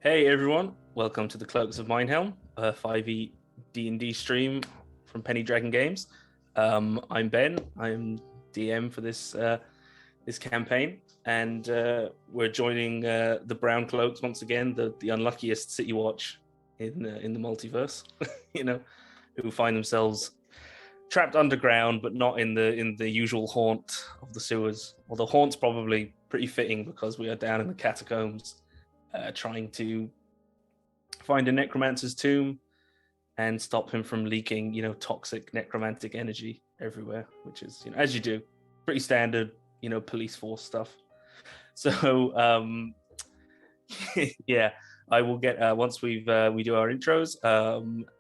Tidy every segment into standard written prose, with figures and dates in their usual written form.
Hey everyone, welcome to the Cloaks of Mindhelm, a 5e D&D stream from Penny Dragon Games. I'm Ben, I'm DM for this campaign, and we're joining the Brown Cloaks once again, the unluckiest City Watch in the multiverse, who find themselves trapped underground, but not in the usual haunt of the sewers. Although haunt's probably pretty fitting because we are down in the catacombs. Trying to find a necromancer's tomb and stop him from leaking, toxic necromantic energy everywhere, which is, as you do, pretty standard, police force stuff. So, yeah, I will get once we do our intros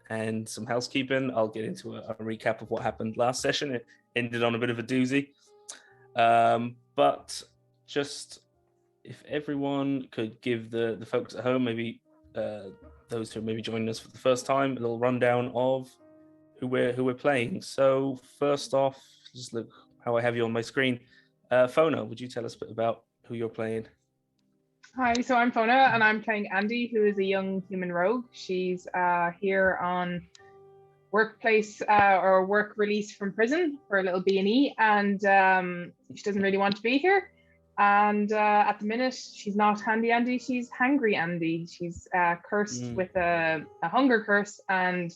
and some housekeeping. I'll get into a recap of what happened last session. It ended on a bit of a doozy, but just. If everyone could give the folks at home, maybe those who are maybe joining us for the first time, a little rundown of who we're playing. So first off, just look how I have you on my screen. Fona, would you tell us a bit about who you're playing? Hi, so I'm Fona, and I'm playing Andy, who is a young human rogue. She's here on workplace or work release from prison for a little B&E, and she doesn't really want to be here. And at the minute, she's not Handy Andy, she's Hangry Andy. She's cursed with a hunger curse, and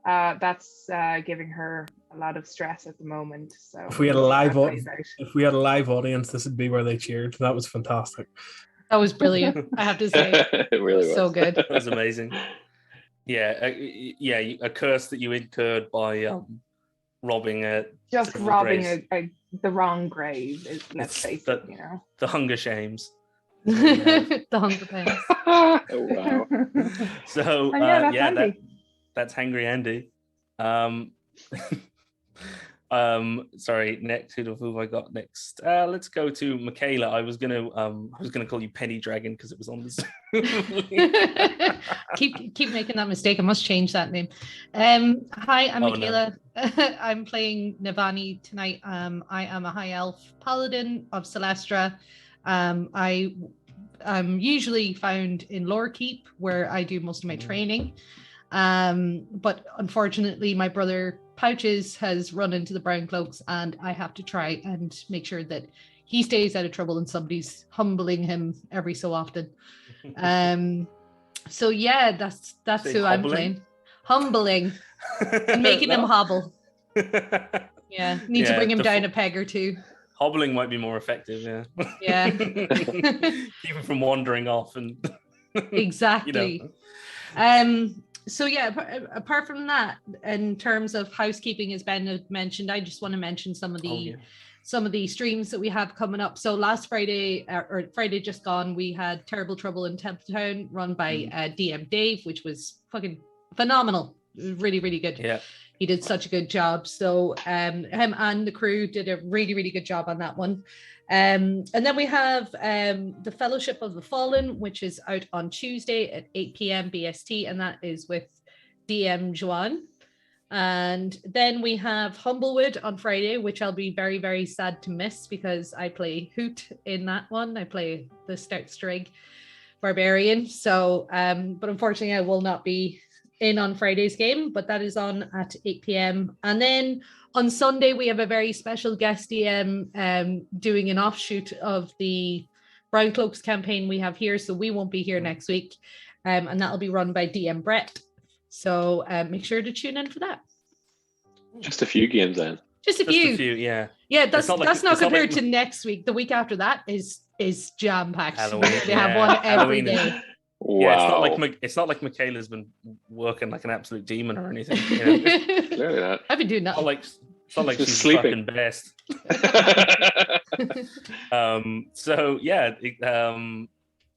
that's giving her a lot of stress at the moment. So if we had a live audience, this would be where they cheered. That was fantastic. That was brilliant, I have to say. It really was. So good. That was amazing. Yeah, a curse that you incurred by robbing the wrong grave is, let's face it, the hunger shames. The hunger pains. Oh, wow. So that's Hangry Andy. Sorry, next who have I got next? Let's go to Michaela. I was gonna call you Penny Dragon because it was on the keep making that mistake. I must change that name. Hi, I'm Michaela. No. I'm playing Navani tonight. I am a high elf paladin of Celestra. I'm usually found in Lorekeep, where I do most of my training. But unfortunately, my brother Pouches has run into the Brown Cloaks, and I have to try and make sure that he stays out of trouble and somebody's humbling him every so often. So yeah, that's who I'm playing. Humbling and making him hobble. Yeah, need to bring him down a peg or two. Hobbling might be more effective. Yeah. Keep him from wandering off and exactly. So yeah, apart from that, in terms of housekeeping, as Ben had mentioned, I just want to mention some of the streams that we have coming up. So last Friday, or Friday just gone, we had Terrible Trouble in Templetown, run by DM Dave, which was fucking phenomenal. It was really, really good. Yeah. He did such a good job. So him and the crew did a really, really good job on that one. And then we have the Fellowship of the Fallen, which is out on Tuesday at 8 p.m. BST, and that is with DM Joanne. And then we have Humblewood on Friday, which I'll be very, very sad to miss because I play Hoot in that one. I play the Stout Strig Barbarian. So, but unfortunately, I will not be in on Friday's game, but that is on at 8 p.m. And then on Sunday, we have a very special guest DM doing an offshoot of the Brown Cloaks campaign we have here. So we won't be here next week. And that'll be run by DM Brett. So make sure to tune in for that. Just a few games then. Just a few, yeah. Yeah, that's not compared to next week. The week after that is jam-packed. They have one every day. Wow. Yeah, it's not like Michaela's been working like an absolute demon or anything. Clearly not. I've been doing that. It's not like she's sleeping. Fucking best. So yeah,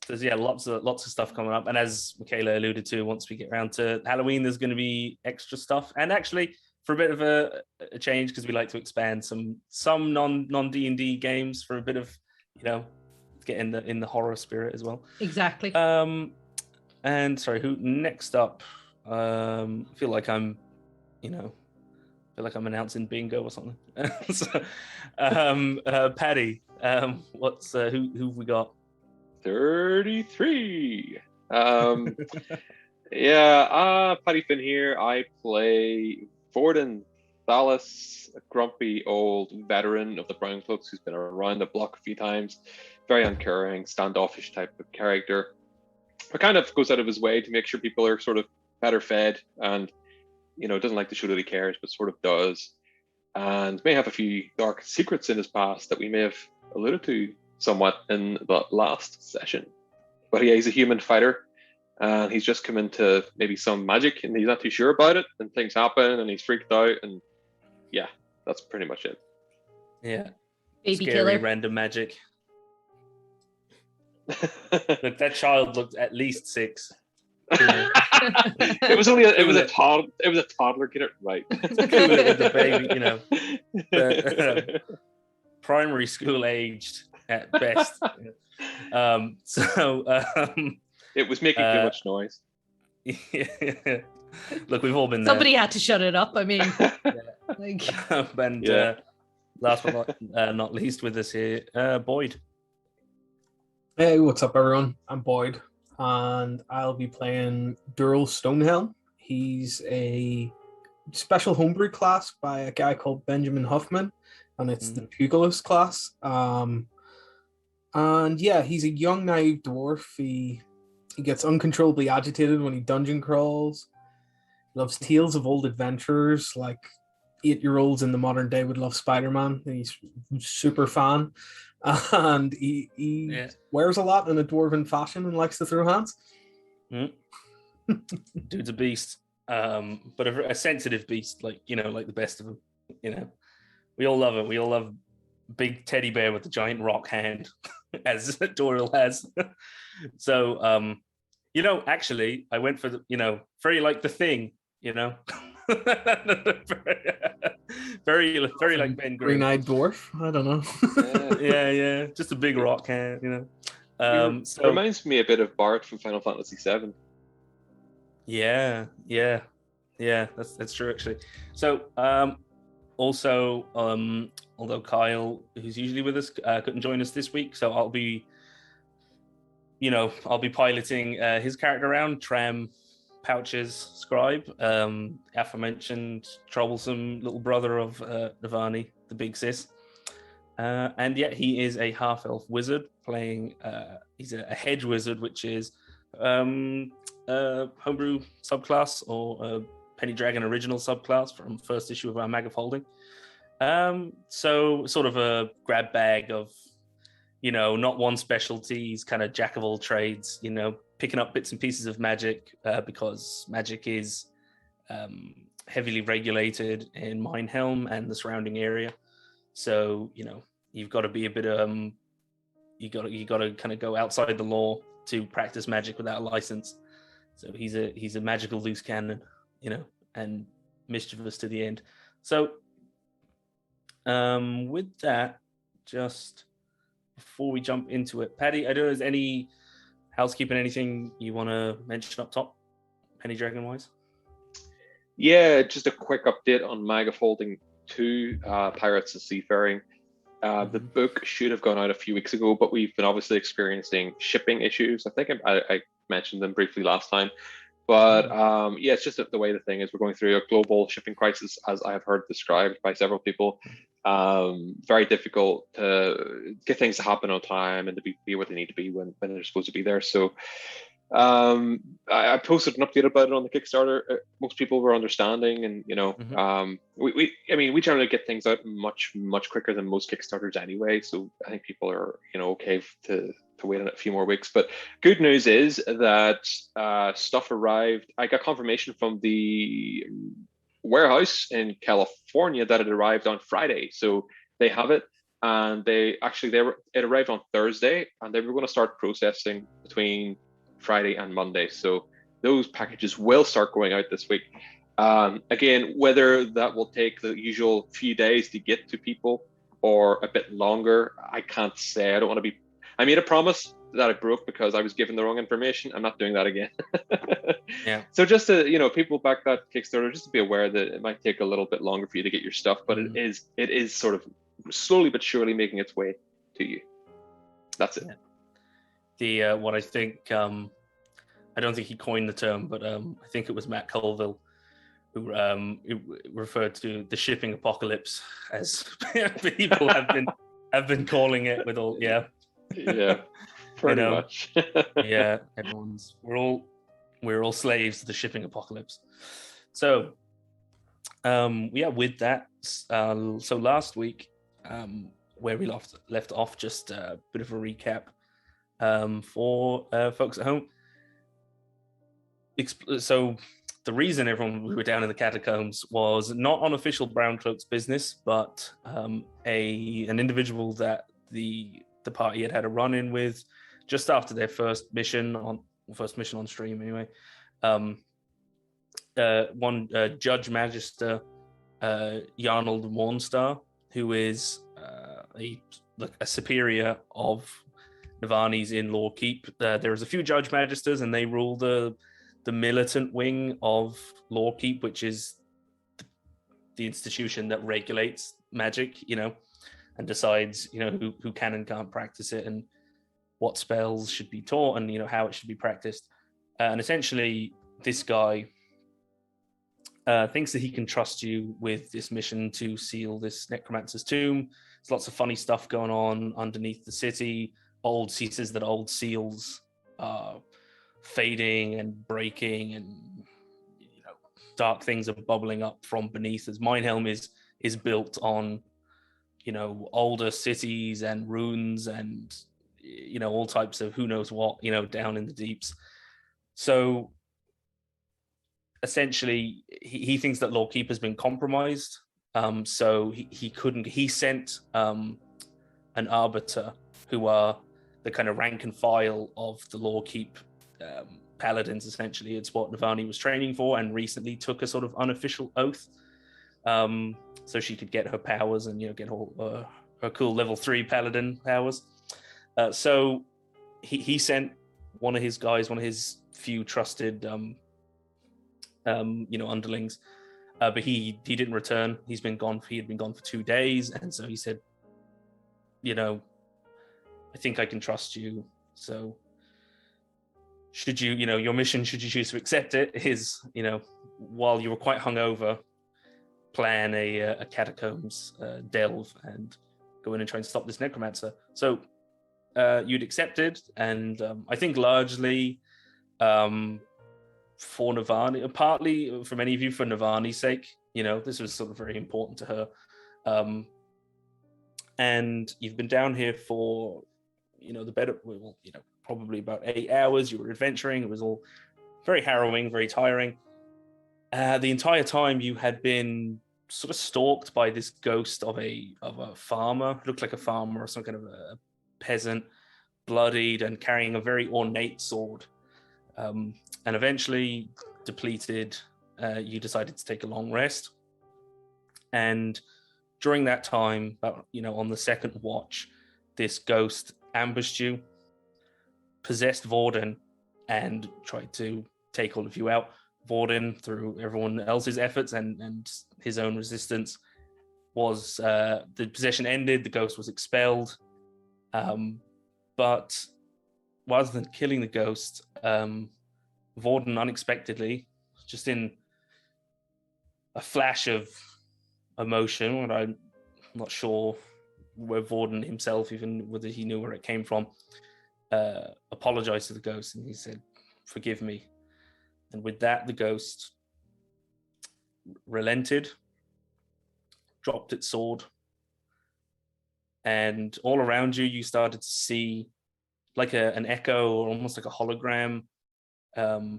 there's lots of stuff coming up, and as Michaela alluded to, once we get around to Halloween, there's going to be extra stuff, and actually for a bit of a change, because we like to expand some non D&D games for a bit of get in the horror spirit as well. Exactly. And sorry, who next up? Feel like I'm announcing bingo or something. So, Paddy, what's who have we got? 33. Paddy Finn here. I play Forden Thalas, a grumpy old veteran of the Brown Cloaks who's been around the block a few times. Very uncaring, standoffish type of character. But kind of goes out of his way to make sure people are sort of better fed, and doesn't like to show that he cares, but sort of does. And may have a few dark secrets in his past that we may have alluded to somewhat in the last session. But yeah, he's a human fighter, and he's just come into maybe some magic, and he's not too sure about it, and things happen, and he's freaked out, and yeah, that's pretty much it. Yeah. Baby Scary killer. random magic. Look, that child looked at least 6. It was a toddler. Get it right. With the baby, primary school aged at best. It was making too much noise. Yeah. Look, we've all been there. Somebody had to shut it up. I mean, last but not least with us here, Boyd. Hey, what's up, everyone? I'm Boyd, and I'll be playing Durrell Stonehelm. He's a special homebrew class by a guy called Benjamin Huffman, and it's the Pugilist class. And yeah, he's a young, naive dwarf. He gets uncontrollably agitated when he dungeon crawls. Loves tales of old adventurers, like 8-year-olds in the modern day would love Spider-Man. He's a super fan. And he wears a lot in a dwarven fashion and likes to throw hands. Dude's a beast, but a sensitive beast, like the best of them. We all love it. We all love big teddy bear with the giant rock hand, as Doral has. So, actually, I went for the, very like the Thing, very like Ben Grimm. Green-eyed dwarf. I don't know. Yeah. Just a big rock hand, It reminds me a bit of Bart from Final Fantasy VII. Yeah. That's true actually. So, also, although Kyle, who's usually with us, couldn't join us this week, so I'll be piloting his character around, Tram Pouch's scribe, aforementioned troublesome little brother of Navani, the big sis. And yet he is a half-elf wizard playing, he's a hedge wizard, which is a homebrew subclass or a Penny Dragon original subclass from first issue of our Mag of Holding. So sort of a grab bag of, not one specialty, he's kind of jack of all trades, picking up bits and pieces of magic because magic is heavily regulated in Minehelm and the surrounding area. So, you've got to be a bit you got to kind of go outside the law to practice magic without a license. So he's a magical loose cannon, and mischievous to the end. So with that, just before we jump into it, Paddy, I don't know if there's any housekeeping, anything you want to mention up top, Penny Dragon wise? Yeah, just a quick update on Mag of Holding 2, Pirates and Seafaring. The book should have gone out a few weeks ago, but we've been obviously experiencing shipping issues. I think I mentioned them briefly last time. But it's just the way the thing is. We're going through a global shipping crisis, as I have heard described by several people. Very difficult to get things to happen on time and to be where they need to be when they're supposed to be there. So I posted an update about it on the Kickstarter. Most people were understanding, and we generally get things out much quicker than most Kickstarters anyway. So I think people are okay to wait a few more weeks. But good news is that stuff arrived. I got confirmation from the warehouse in California that it arrived on Friday, so they have it. And it arrived on Thursday, and they were going to start processing between Friday and Monday. So those packages will start going out this week. Again, whether that will take the usual few days to get to people or a bit longer, I can't say. I don't want to be. I made a promise that I broke because I was given the wrong information. I'm not doing that again. Yeah. So just to people back that Kickstarter, just to be aware that it might take a little bit longer for you to get your stuff, but it is sort of slowly but surely making its way to you. That's it. The what I think I don't think he coined the term, but I think it was Matt Colville who referred to the shipping apocalypse, as people have been calling it. With all, yeah, pretty much. Yeah, we're all slaves to the shipping apocalypse. So, with that, so last week, where we left off, just a bit of a recap for folks at home. So the reason we were down in the catacombs was not on official Brown Cloaks business, but an individual that the party had a run-in with just after their first mission on stream anyway. One Judge Magister Yarnold Warnstar, who is a superior of Navani's in Law Keep. There's a few Judge Magisters, and they rule the militant wing of Law Keep, which is the institution that regulates magic, and decides, who can and can't practice it, and what spells should be taught, and how it should be practiced. And essentially, this guy thinks that he can trust you with this mission to seal this necromancer's tomb. There's lots of funny stuff going on underneath the city. He says that old seals are fading and breaking, and dark things are bubbling up from beneath, as Minehelm is built on older cities and ruins and all types of who knows what down in the deeps. So essentially he thinks that Lawkeep has been compromised, so he sent an arbiter, who are the kind of rank and file of the Lawkeep paladins. Essentially, it's what Navani was training for, and recently took a sort of unofficial oath, so she could get her powers and get all her cool level 3 paladin powers. So he sent one of his guys, one of his few trusted underlings, but he didn't return. He had been gone for 2 days, and so he said, I think I can trust you. So should you, your mission, should you choose to accept it, is, while you were quite hungover, plan a catacombs delve and go in and try and stop this necromancer. So you'd accepted, and I think largely for Navani, partly for many of you for Navani's sake, this was sort of very important to her. And you've been down here for, probably about 8 hours. You were adventuring. It was all very harrowing, very tiring. The entire time you had been sort of stalked by this ghost of a farmer. Looked like a farmer or some kind of a peasant, bloodied and carrying a very ornate sword. And eventually, depleted, you decided to take a long rest. And during that time, on the second watch, this ghost ambushed you, possessed Vorden, and tried to take all of you out. Vorden, through everyone else's efforts and his own resistance, was the possession ended. The ghost was expelled, but rather than killing the ghost, Vorden unexpectedly, just in a flash of emotion, and I'm not sure where Vorden himself, even whether he knew where it came from, apologized to the ghost, and he said, "Forgive me." And with that, the ghost relented, dropped its sword, and all around you, you started to see like an echo, or almost like a hologram,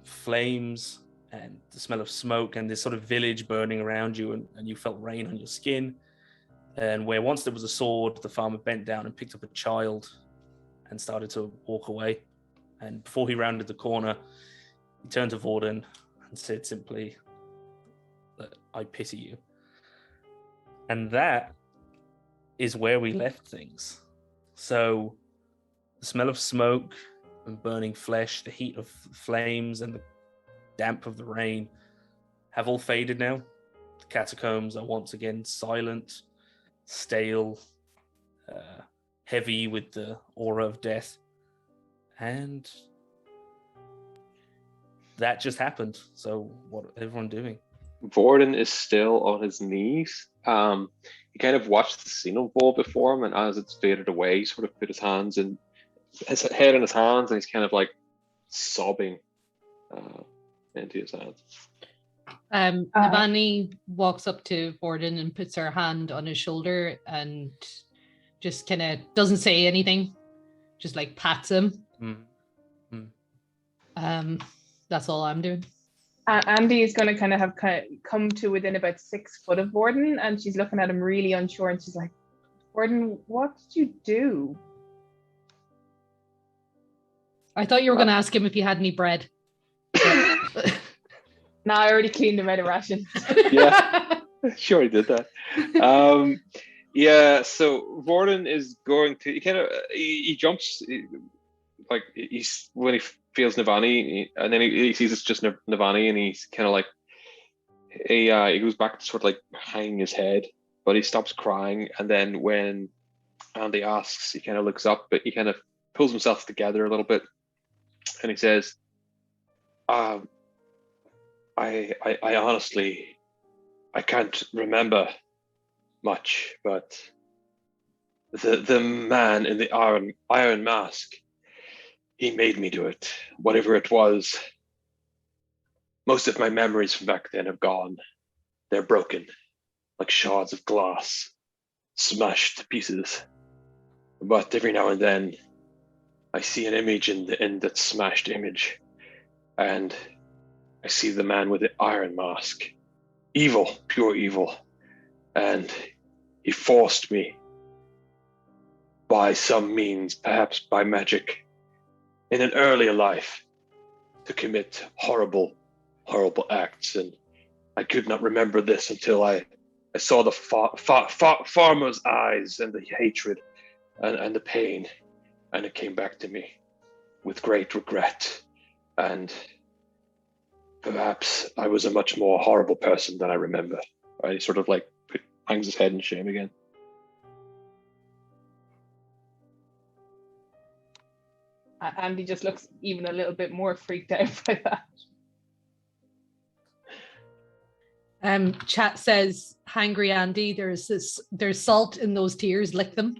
flames and the smell of smoke, and this sort of village burning around you, and you felt rain on your skin. And where once there was a sword, the farmer bent down and picked up a child and started to walk away. And before he rounded the corner, he turned to Vorden and said simply that, "I pity you." And that is where we left things. So the smell of smoke and burning flesh, the heat of flames, and the damp of the rain have all faded now. The catacombs are once again silent, stale, heavy with the aura of death. And that just happened. So what are everyone doing? Vorden is still on his knees. He kind of watched the scene unfold before him, and as it's faded away, he sort of put his hands in his head in his hands, and he's kind of like sobbing into his hands. Navani walks up to Vorden and puts her hand on his shoulder and just kind of doesn't say anything, just like pats him. That's all I'm doing. Andy is going to kind of come to within about 6 foot of Vorden, and she's looking at him really unsure, and she's like, Vorden, what did you do? I thought you were going to ask him if he had any bread. No, I already cleaned him out of ration. Yeah, sure he did that. Yeah, so Vorden is going to, he jumps, like he's, when he feels Navani, and then he sees it's just Navani, and he's kind of like, he goes back to sort of like hanging his head, but he stops crying, and then when Andy asks, he kind of looks up, but he kind of pulls himself together a little bit, and he says, I honestly, I can't remember much, but the man in the iron mask, he made me do it, whatever it was. Most of my memories from back then have gone. They're broken, like shards of glass, smashed to pieces. But every now and then, I see an image in that smashed image, and I see the man with the iron mask. Evil, pure evil. And he forced me, by some means, perhaps by magic, in an earlier life, to commit horrible, horrible acts. And I could not remember this until I saw the farmer's eyes and the hatred and the pain. And it came back to me with great regret. And perhaps I was a much more horrible person than I remember. I sort of like hangs his head in shame again. Andy just looks even a little bit more freaked out by that. Chat says, "Hangry Andy, there's salt in those tears. Lick them."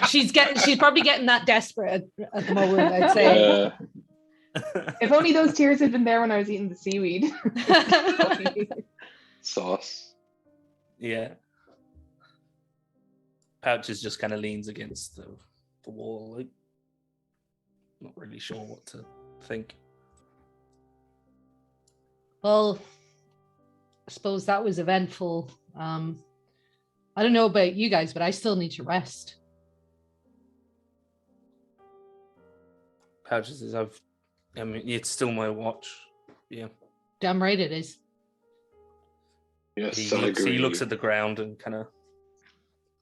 She's probably getting that desperate at the moment, I'd say. If only those tears had been there when I was eating the seaweed. Sauce. Yeah. Pouches just kind of leans against the wall, like not really sure what to think. Well, I suppose that was eventful. I don't know about you guys, but I still need to rest. Pouches says, I mean, it's still my watch. Yeah. Damn right it is. Yes, he looks at the ground and kind of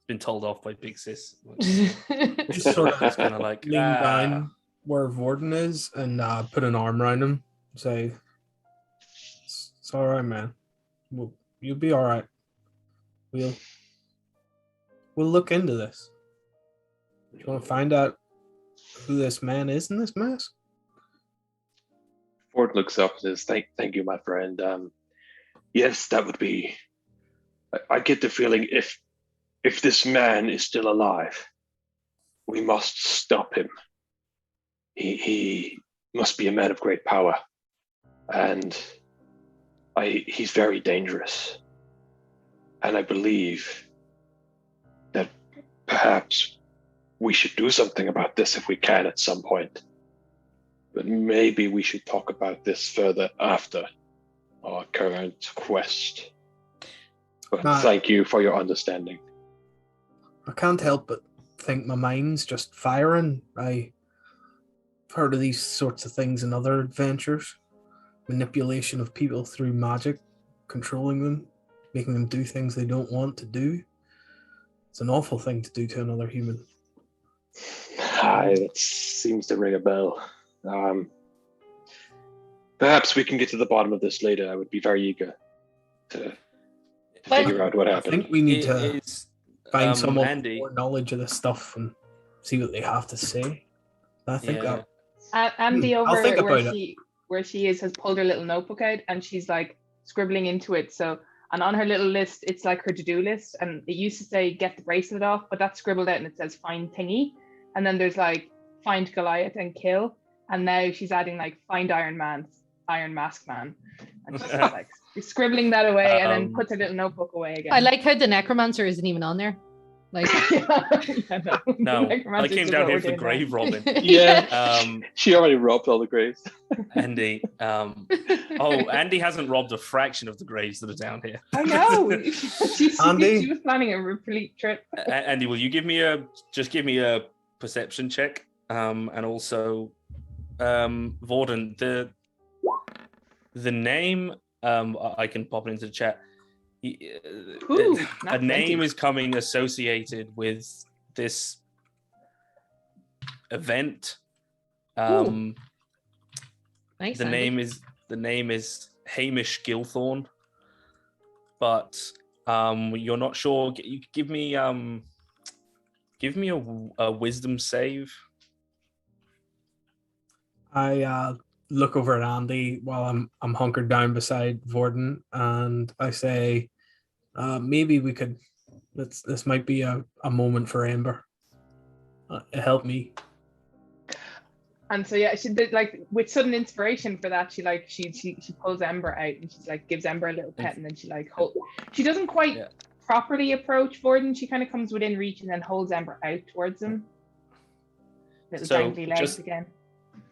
been told off by Big Sis. Just sort of kind of like lean down where Vorden is and put an arm around him and say, it's all right, man. You'll be all right. We'll look into this. You want to find out who this man is in this mask? Ford looks up and says, thank you, my friend. Yes, that would be... I get the feeling if this man is still alive, we must stop him. He must be a man of great power. And he's very dangerous. And I believe that perhaps we should do something about this if we can at some point. But maybe we should talk about this further after our current quest. But thank you for your understanding. I can't help but think my mind's just firing. I've heard of these sorts of things in other adventures. Manipulation of people through magic, controlling them, making them do things they don't want to do. It's an awful thing to do to another human. That seems to ring a bell. Perhaps we can get to the bottom of this later. I would be very eager to figure out what happened. I think we need to find someone Andy. with more knowledge of this stuff and see what they have to say. I think that Andy I'll over think where about she is has pulled her little notebook out and she's like scribbling into it. So, and on her little list, it's like her to-do list, and it used to say get the bracelet off, but that's scribbled out and it says find thingy, and then there's like find Goliath and kill, and now she's adding like find Iron Mask Man, and she's like scribbling that away and then puts her little notebook away again. I like how the necromancer isn't even on there. Like, no, I came down here for the grave robbing. Yeah, she already robbed all the graves. Andy, Andy hasn't robbed a fraction of the graves that are down here. I know. She was planning a replete trip. Andy, will you give me a perception check, and also, Vorden, the name, I can pop it into the chat. A name is coming associated with this event. Nice, the name is Hamish Gilthorne, but you're not sure. You give me a wisdom save. I look over at Andy while I'm hunkered down beside Vorden, and I say, maybe we could. This might be a moment for Ember. Help me. And so she did, like, with sudden inspiration for that, she pulls Ember out and she's like gives Ember a little pet, and then she like she doesn't quite properly approach Vorden. She kind of comes within reach and then holds Ember out towards him. Little dangly legs again.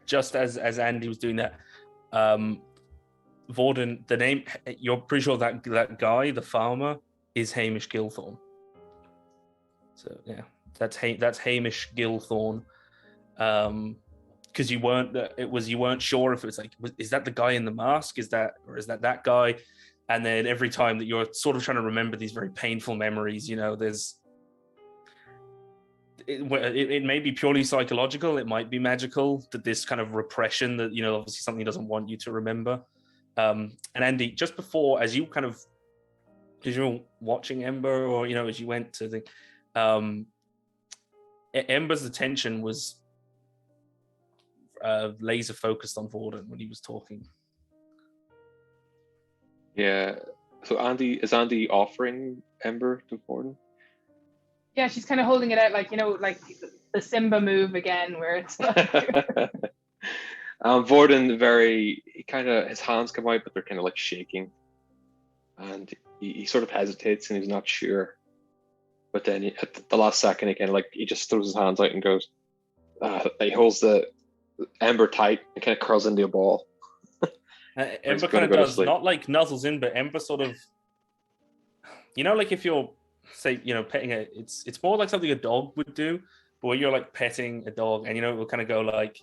Just as Andy was doing that, Vorden, the name, you're pretty sure that guy, the farmer, is Hamish Gilthorne. So yeah, that's Hamish Gilthorne. Because you weren't sure if it was like, is that the guy in the mask? Is that guy? And then every time that you're sort of trying to remember these very painful memories, there's. It may be purely psychological. It might be magical. That this kind of repression that obviously something he doesn't want you to remember. And Andy, just before, as you were watching Ember, or as you went to the, Ember's attention was laser focused on Vorden when he was talking. Yeah. So is Andy offering Ember to Vorden? Yeah, she's kind of holding it out like the Simba move again, where it's like... Vorden his hands come out, but they're kind of like shaking, and he sort of hesitates and he's not sure. But then at the last second, he just throws his hands out and goes. He holds the Ember tight and kind of curls into a ball. Ember kind of does, not like nuzzles in, but Ember sort of, like if you're, say, petting it, it's more like something a dog would do, but when you're like petting a dog and it will kind of go like,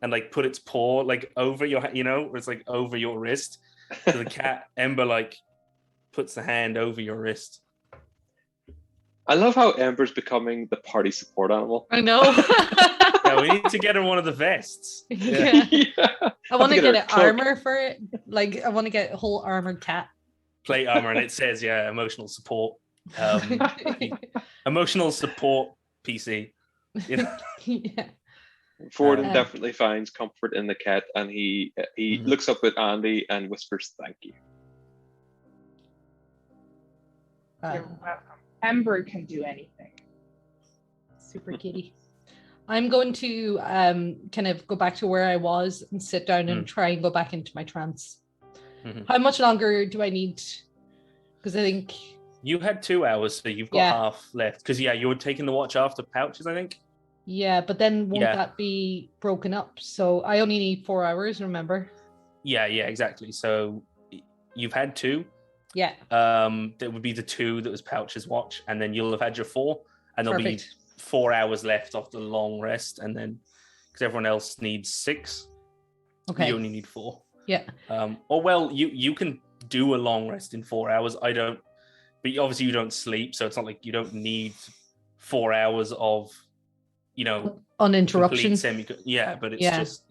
and like put its paw like over your, where it's like over your wrist. So the cat, Ember, like puts the hand over your wrist. I love how Ember's becoming the party support animal. I know. Yeah, we need to get her one of the vests. Yeah. I want to get an cloak. armor for it. Like, I want to get a whole armored cat. Plate armor, and it says, emotional support. Emotional support PC. Yeah. Vorden definitely finds comfort in the cat, and he looks up at Andy and whispers, "Thank you." You're welcome. Ember can do anything. Super kitty. I'm going to kind of go back to where I was and sit down and try and go back into my trance. How much longer do I need? Because I think you had 2 hours, so you've got half left. Because you were taking the watch after pouches, I think. Yeah, but then won't that be broken up? So I only need 4 hours, remember? Yeah, exactly. So you've had 2. Yeah. That would be the 2 that was pouches watch, and then you'll have had your 4, and there'll be 4 hours left of the long rest, and then because everyone else needs 6, you only need 4. Yeah. You can do a long rest in 4 hours. I don't, but obviously you don't sleep, so it's not like you don't need 4 hours of, uninterruption. But it's just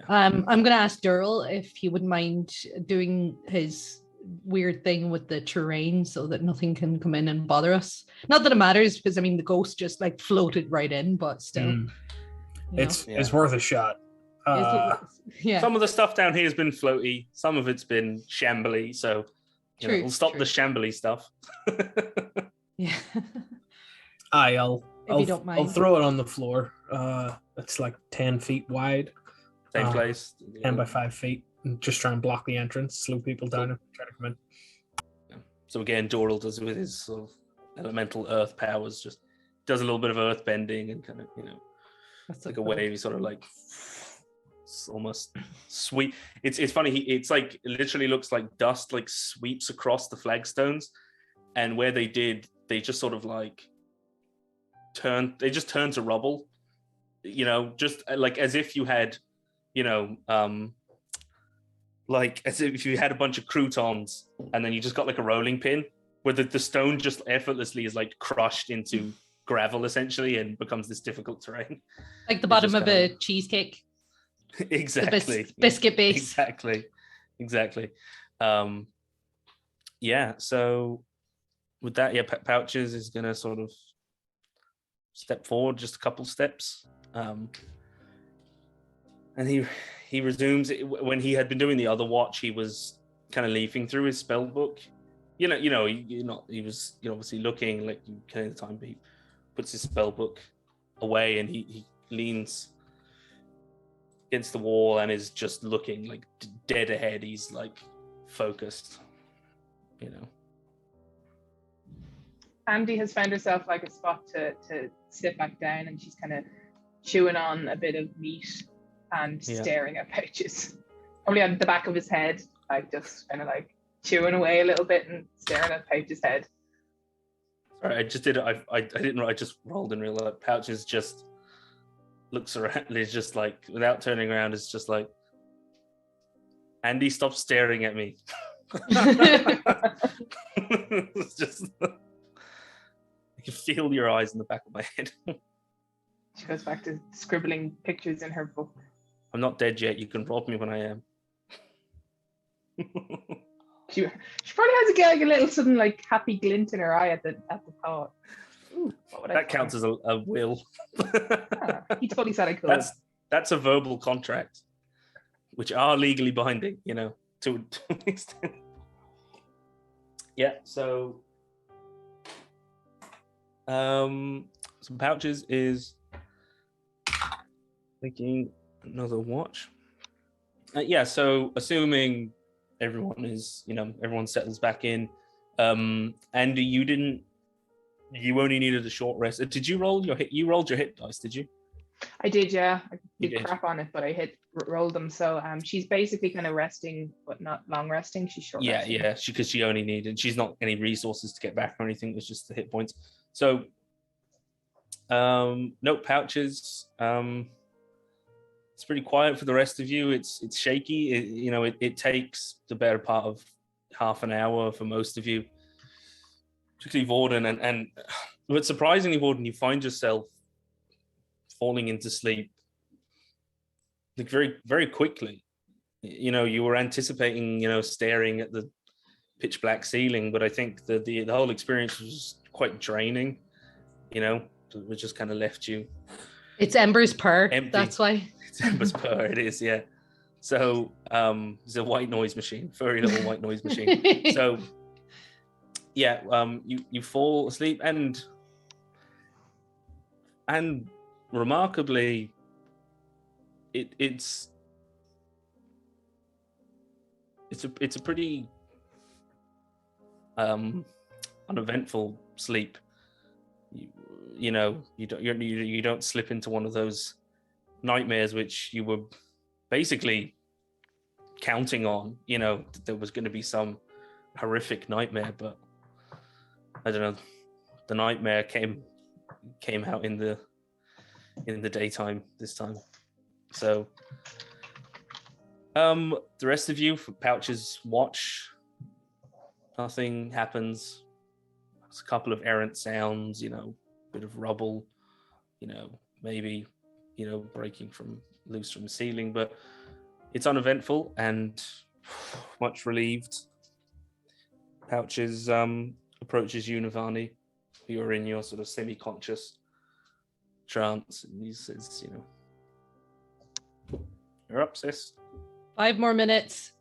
I'm gonna ask Durrell if he wouldn't mind doing his weird thing with the terrain so that nothing can come in and bother us. Not that it matters, because the ghost just like floated right in, but still. you know. It's worth a shot. Yeah, Some of the stuff down here has been floaty. Some of it's been shambly. So true. we'll stop true. the shambly stuff. Yeah, I'll if you don't I'll mind. throw it on the floor. It's like 10 feet wide, Same place. 10 by 5 feet. And just try and block the entrance, slow people down and try to come in. So again, Doral does with his sort of elemental earth powers, just does a little bit of earth bending and kind of, That's like so a cool. wave. He sort of like almost sweep. It's funny. It's like it literally looks like dust like sweeps across the flagstones, and where they did, they just sort of like turn. They just turn to rubble. Just like as if you had, like as if you had a bunch of croutons and then you just got like a rolling pin where the stone just effortlessly is like crushed into gravel essentially and becomes this difficult terrain. Like the bottom of a cheesecake. Exactly. The biscuit base. Exactly. Yeah. So with that, yeah, Pouches is going to sort of step forward just a couple steps. And he resumes it. When he had been doing the other watch, he was kind of leafing through his spell book. He was obviously looking like kind of the time, but he puts his spell book away and he leans against the wall and is just looking like dead ahead. He's like focused, Andy has found herself like a spot to sit back down, and she's kind of chewing on a bit of meat and staring at Pouches. Probably at the back of his head, like just kind of like chewing away a little bit and staring at Pouches' head. Sorry, I just did it. I didn't. I just rolled and realized Pouches just looks around. It's just like without turning around. It's just like Andy, stop staring at me. It's just. I can feel your eyes in the back of my head. She goes back to scribbling pictures in her book. I'm not dead yet. You can rob me when I am. She probably has like a little sudden like happy glint in her eye at the thought. Ooh, that counts as a will. He totally said I could. That's a verbal contract, which are legally binding, to an extent. Yeah. So, some Pouches is making another watch. Yeah. So, assuming everyone settles back in. Andy, you only needed a short rest. Did you roll your hit? You rolled your hit dice, did you? I did, yeah. I You did did. crap on it, but I rolled them. So she's basically kind of resting, but not long resting. She's short resting. Yeah, because she only needed. She's not any resources to get back or anything. It was just the hit points. So, no Pouches. It's pretty quiet for the rest of you. It's shaky. It takes the better part of half an hour for most of you, particularly Vorden. And but surprisingly, Vorden, you find yourself falling into sleep like very, very quickly. You were anticipating, staring at the pitch black ceiling, but I think the whole experience was quite draining. It just kind of left you. It's Ember's purr. Empty. That's why. It's Ember's purr. It is, yeah. So it's a white noise machine, furry little white noise machine. So yeah, you fall asleep and remarkably, it's a pretty uneventful sleep. You don't slip into one of those nightmares which you were basically counting on. That there was going to be some horrific nightmare, but I don't know. The nightmare came out in the daytime this time. So the rest of you, for Pouches watch, nothing happens. There's a couple of errant sounds, bit of rubble, maybe, breaking loose from the ceiling, but it's uneventful and much relieved. Pouches approaches you, Navani. You're in your sort of semi-conscious trance, and he says, You're up, sis. 5 more minutes.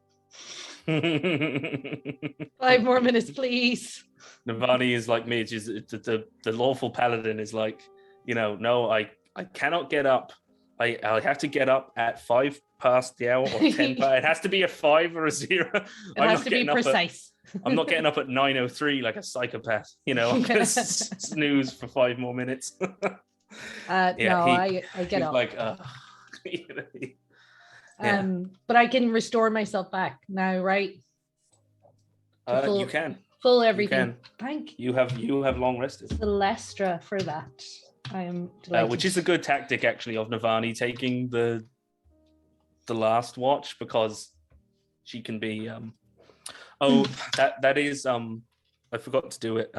5 more minutes, please. Navani is like me. She's, the lawful paladin is like, no, I cannot get up. I have to get up at 5 past the hour or 10 past. It has to be a 5 or a 0. It has to be precise. I'm not getting up at 9:03 like a psychopath. I'm going to snooze for 5 more minutes. I get up. Like, but I can restore myself back now, right? You can. Full everything. Thank you. You have long rested. Celestra for that. I am delighted. Which is a good tactic, actually, of Navani taking the last watch, because she can be. That is. I forgot to do it.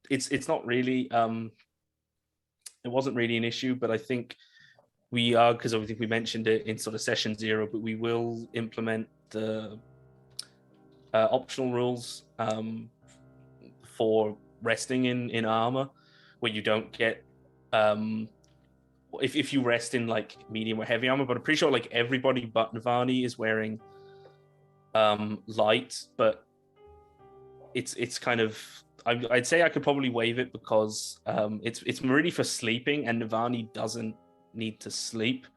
It's not really. It wasn't really an issue, but I think we are, because I think we mentioned it in sort of session 0, but we will implement the optional rules for resting in armor, where you don't get if you rest in like medium or heavy armor. But I'm pretty sure like everybody but Navani is wearing light, but it's kind of, I'd say I could probably waive it, because it's really for sleeping, and Navani doesn't need to sleep.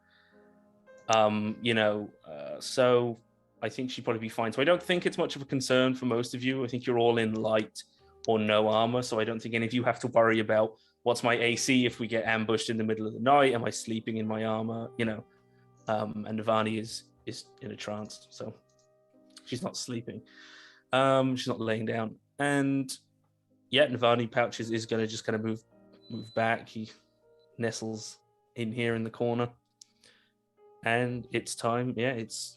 So I think she'd probably be fine. So I don't think it's much of a concern for most of you. I think you're all in light or no armor, so I don't think any of you have to worry about what's my AC if we get ambushed in the middle of the night. Am I sleeping in my armor? And Navani is in a trance, so she's not sleeping. She's not laying down. And yeah, Navani Pouch is going to just kind of move back. He nestles in here in the corner. And it's time. Yeah, it's...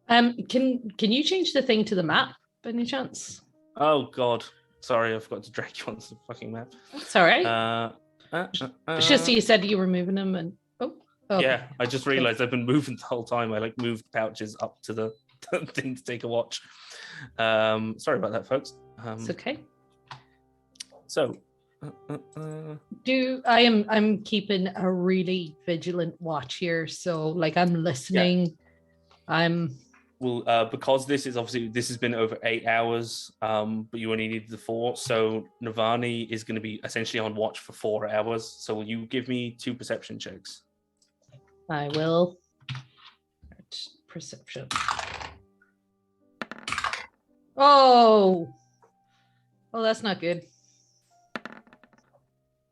Can you change the thing to the map by any chance? Oh, God. Sorry, I forgot to drag you onto the fucking map. That's all right. It's just you said you were moving them and... Oh. Yeah, I just realized I've been moving the whole time. I moved Pouches up to the thing to take a watch. Sorry about that, folks. It's okay. So, I'm keeping a really vigilant watch here. So, like, I'm listening. Yeah. Because this has been over 8 hours, but you only needed the 4. So Navani is going to be essentially on watch for 4 hours. So will you give me 2 perception checks? I will. Perception. Oh, that's not good.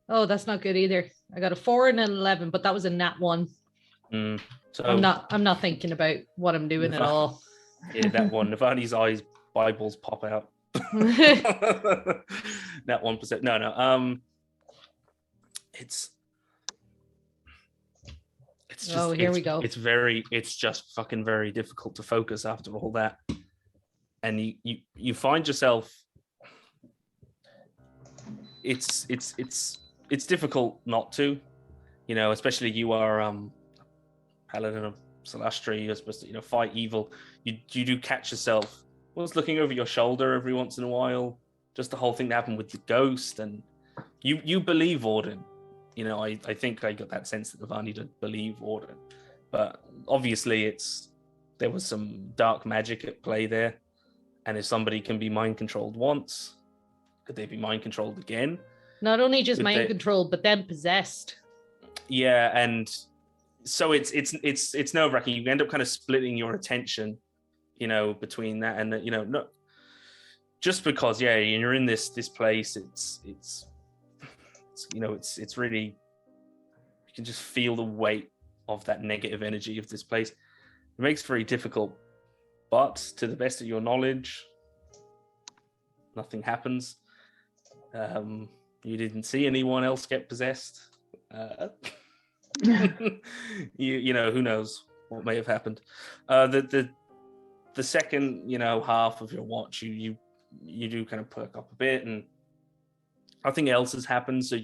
Oh, that's not good either. I got a 4 and an 11, but that was a nat 1. So I'm not thinking about what I'm doing at all. Yeah, that one. Navani's eyes, Bibles pop out. That 1%. No. It's just, here we go. It's just fucking very difficult to focus after all that. And you find yourself, it's difficult not to, especially you are Paladin of Celestra, you're supposed to, fight evil. You do catch yourself almost looking over your shoulder every once in a while, just the whole thing that happened with the ghost, and you believe Orden. I think I got that sense that Navani did believe Orden, but obviously there was some dark magic at play there. And if somebody can be mind controlled once, could they be mind controlled again? Not only just mind controlled, but then possessed. Yeah, and so it's nerve-wracking. You end up kind of splitting your attention, between that and no, just because you're in this place. It's really, you can just feel the weight of that negative energy of this place. It makes it very difficult. But to the best of your knowledge, nothing happens. You didn't see anyone else get possessed. Who knows what may have happened. The second, half of your watch, you do kind of perk up a bit, and nothing else has happened. So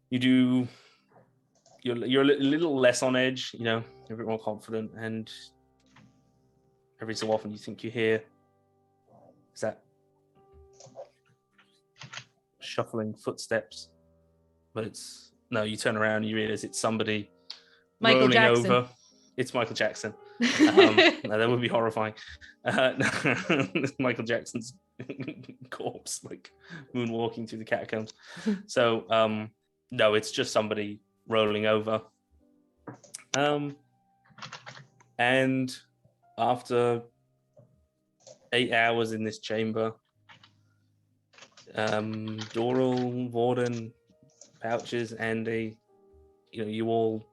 you're a little less on edge. You're a bit more confident, and every so often you think you hear is that shuffling footsteps, but you turn around and you realize it's somebody Michael rolling Jackson. over. It's Michael Jackson. No, that would be horrifying. Michael Jackson's corpse, like moonwalking through the catacombs. So, no, it's just somebody rolling over. And after 8 hours in this chamber, Doral, Warden, Pouches, Andy, you all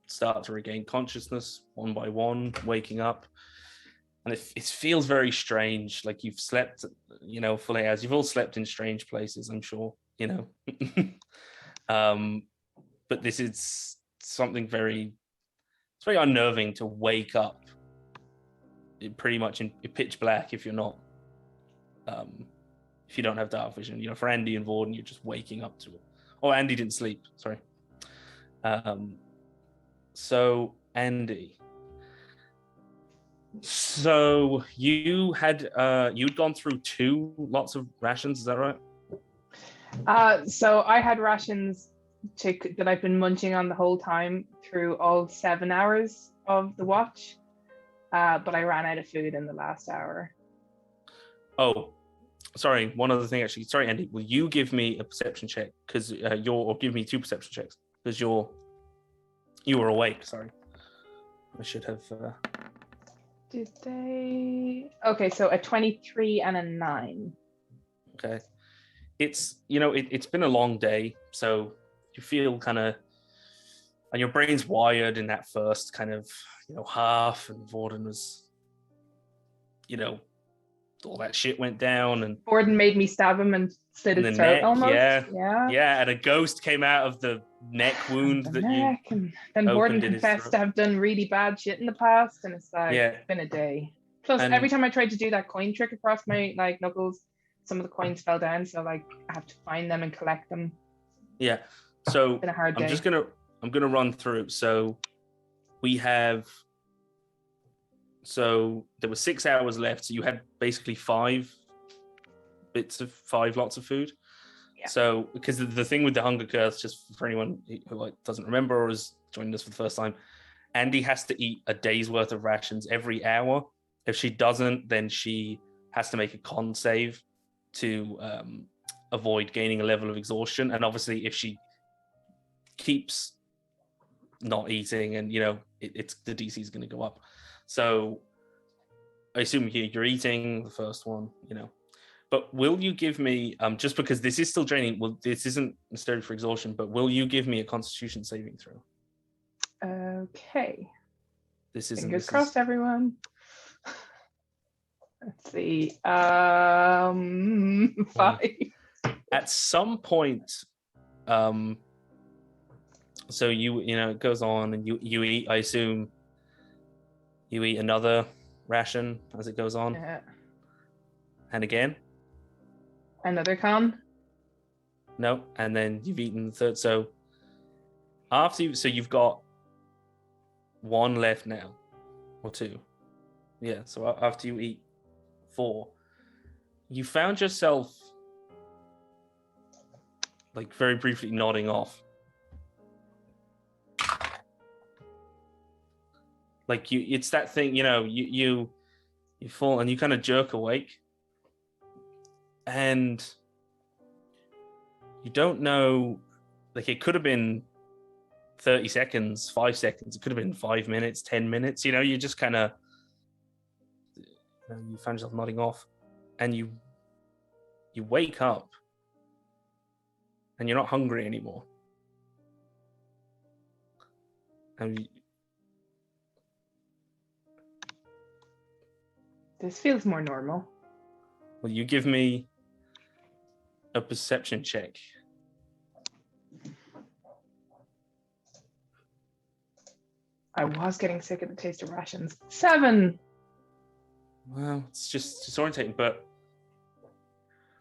start to regain consciousness one by one, waking up. And it feels very strange. Like you've slept, full 8 hours. You've all slept in strange places, I'm sure, but this is something it's very unnerving to wake up pretty much in pitch black if you're not, if you don't have dark vision. For Andy and Warden, you're just waking up to it. Oh, Andy didn't sleep, sorry. So Andy, so you'd gone through 2 lots of rations, is that right? So I had rations that I've been munching on the whole time through all 7 hours of the watch, but I ran out of food in the last hour. Oh, sorry, one other thing actually. Sorry, Andy, will you give me a perception check? Because or give me 2 perception checks, because you were awake. Sorry, I should have. Did they? Okay, so a 23 and a 9. Okay, it's it's been a long day, so you feel kind of, and your brain's wired in that first kind of half, and Warden was, all that shit went down, and Warden made me stab him and slit his throat almost. Yeah, and a ghost came out of the neck wound and then Warden confessed to have done really bad shit in the past, and it's like, it's been a day. Plus, every time I tried to do that coin trick across my knuckles, some of the coins fell down, so I have to find them and collect them. Yeah, so it's been a hard day. I'm gonna run through. So we have. So there were 6 hours left. So you had basically 5 lots of food. Yeah. So because the thing with the hunger curse, just for anyone who doesn't remember or is joining us for the first time, Andy has to eat a day's worth of rations every hour. If she doesn't, then she has to make a con save to avoid gaining a level of exhaustion. And obviously, if she keeps not eating, and it's the DC is going to go up. So I assume you're eating the first one, But will you give me, just because this is still draining, this isn't necessarily for exhaustion, but will you give me a Constitution saving throw? Okay. Fingers crossed, everyone. Let's see. 5. At some point, so it goes on, and you eat. I assume you eat another ration as it goes on, and again. Another con? No, and then you've eaten the third. So you've got 1 left now, or 2. Yeah. So after you eat 4, you found yourself very briefly nodding off. It's that thing, you fall and you kind of jerk awake. And you don't know, it could have been 30 seconds, 5 seconds, it could have been 5 minutes, 10 minutes, you just kind of, you find yourself nodding off, and you wake up, and you're not hungry anymore. And this feels more normal. Will you give me a perception check? I was getting sick of the taste of rations. 7. Well, it's just disorientating, but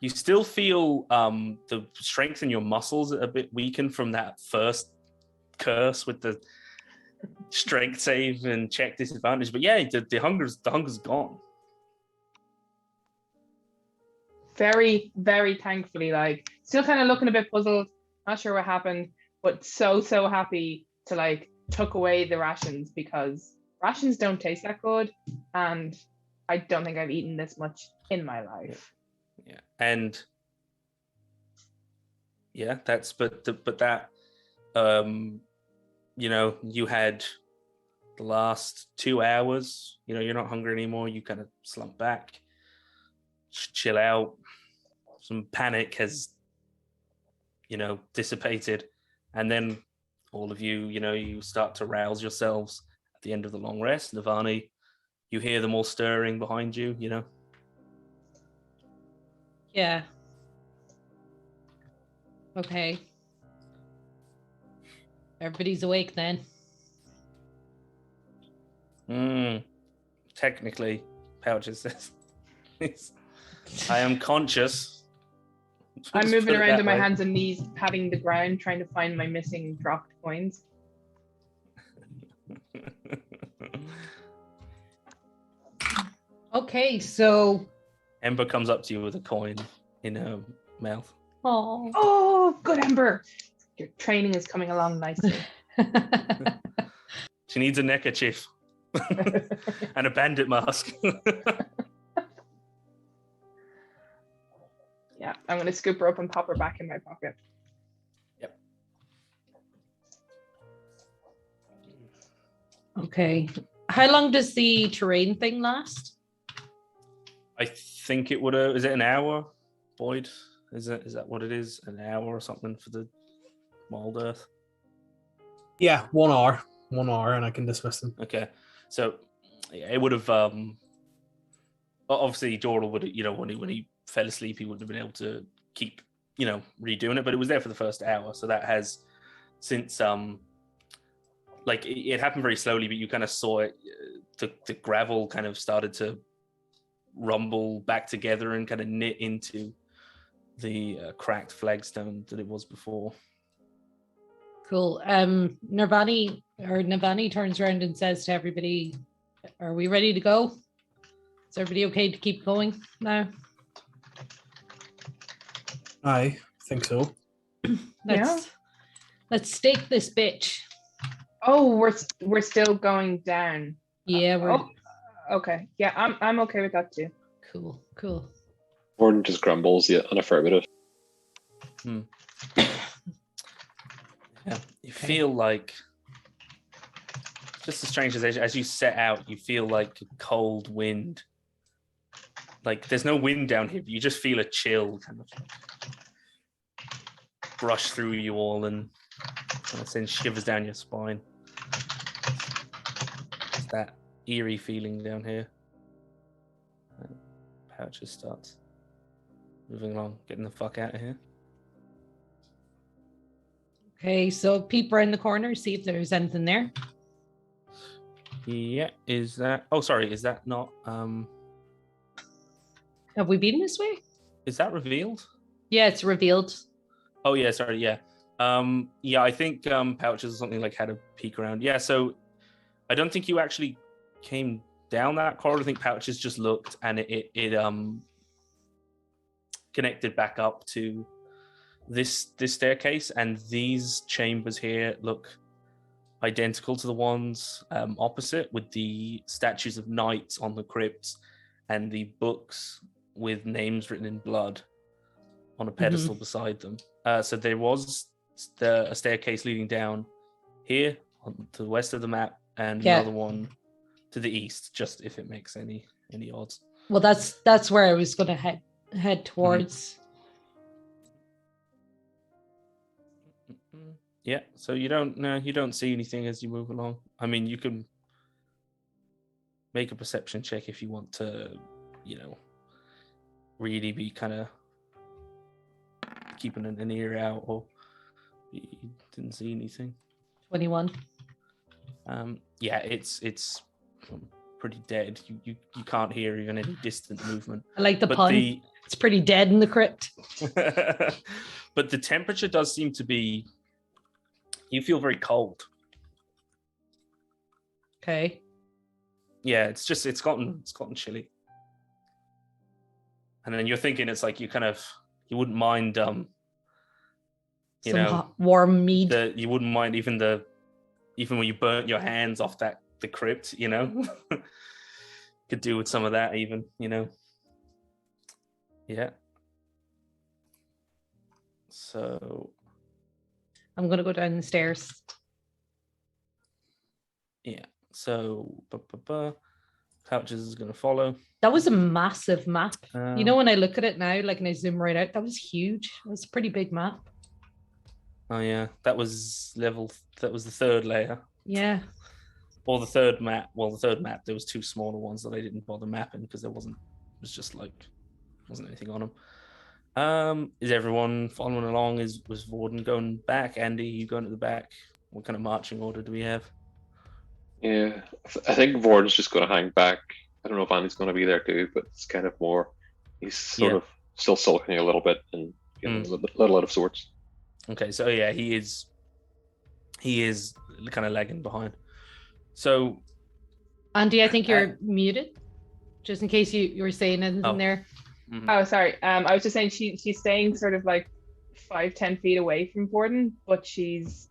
you still feel the strength in your muscles a bit weakened from that first curse with the strength save and check disadvantage. But yeah, the hunger's gone. Very, very thankfully, still kind of looking a bit puzzled, not sure what happened, but so happy to took away the rations because rations don't taste that good, and I don't think I've eaten this much in my life. Yeah, and yeah, that's but that you know, you had the last 2 hours. You know, you're not hungry anymore. You kind of slump back, chill out. Some panic has, you know, dissipated, and then all of you, you know, you start to rouse yourselves at the end of the long rest. Navani, you hear them all stirring behind you, you know. Yeah. Okay. Everybody's awake then. Technically, Pouches says, I am conscious. I'm Just moving put it around that on my way. hands and knees, patting the ground, trying to find my missing dropped coins. Okay, so Ember comes up to you with a coin in her mouth. Oh, good, Ember. Your training is coming along nicely. She needs a neckerchief and a bandit mask. Yeah, I'm going to scoop her up and pop her back in my pocket. Yep. Okay. How long does the terrain thing last? I think it would have. Is it an hour, Boyd? Is that what it is? An hour or something for the Mild Earth? Yeah, 1 hour. 1 hour, and I can dismiss them. Okay, so yeah, it would have. Obviously, Jordan would, you know, when he fell asleep, he wouldn't have been able to keep, you know, redoing it. But it was there for the first hour, so that has since like it happened very slowly, but you kind of saw it. The gravel kind of started to rumble back together and kind of knit into the cracked flagstone that it was before. Cool. Navani turns around and says to everybody, "Are we ready to go? Is everybody okay to keep going now?" I think so. Let's stake this bitch. Oh, we're still going down. Yeah, we're okay. Yeah, I'm okay with that too. cool. Gordon just grumbles, yeah, unaffirmative. Yeah, you feel like just as strange as you set out, you feel like a cold wind. Like there's no wind down here, but you just feel a chill kind of brush through you all and kind of send shivers down your spine. It's that eerie feeling down here. And Pouches starts moving along, getting the fuck out of here. Okay, so peep around the corner, see if there's anything there. Yeah, is that? Oh, sorry, is that not? Have we been this way? Is that revealed? Yeah, it's revealed. Oh yeah, sorry, yeah. Yeah, I think Pouches or something like had a peek around. Yeah, so I don't think you actually came down that corridor. I think Pouches just looked and it connected back up to this staircase, and these chambers here look identical to the ones opposite, with the statues of knights on the crypts and the books with names written in blood on a pedestal beside them. So there was a staircase leading down here to the west of the map, and another one to the east, just if it makes any odds. Well, that's where I was going to head towards. Yeah, so you don't see anything as you move along. I mean, you can make a perception check if you want to, you know, really be kind of keeping an ear out, or you didn't see anything. 21. Yeah, it's pretty dead. You can't hear even any distant movement. I like the pun. It's pretty dead in the crypt. But the temperature does seem to be. You feel very cold. Okay. Yeah, it's gotten chilly. And then you're thinking it's like you wouldn't mind hot, warm mead. You wouldn't mind even the even when you burnt your hands off the crypt, you know, could do with some of that even, you know. Yeah. So I'm gonna go down the stairs. yeah. So Pouches is gonna follow. That was a massive map. You know, Um, when I look at it now, like, and I zoom right out, that was huge. It was a pretty big map. Oh yeah, that was the third layer. Yeah. Or the third map. Well, the third map, there was two smaller ones that I didn't bother mapping because there wasn't anything on them. Is everyone following along? Was Vorden going back? Andy, you going to the back? What kind of marching order do we have? Yeah, I think Vorden's just going to hang back. I don't know if Andy's going to be there too, but it's kind of more. He's sort of still sulking a little bit and getting a little out of sorts. Okay, so yeah, he is kind of lagging behind. So, Andy, I think you're muted, just in case you were saying anything there. Mm-hmm. Oh, sorry. I was just saying she's staying sort of like 5-10 feet away from Vorden, but she's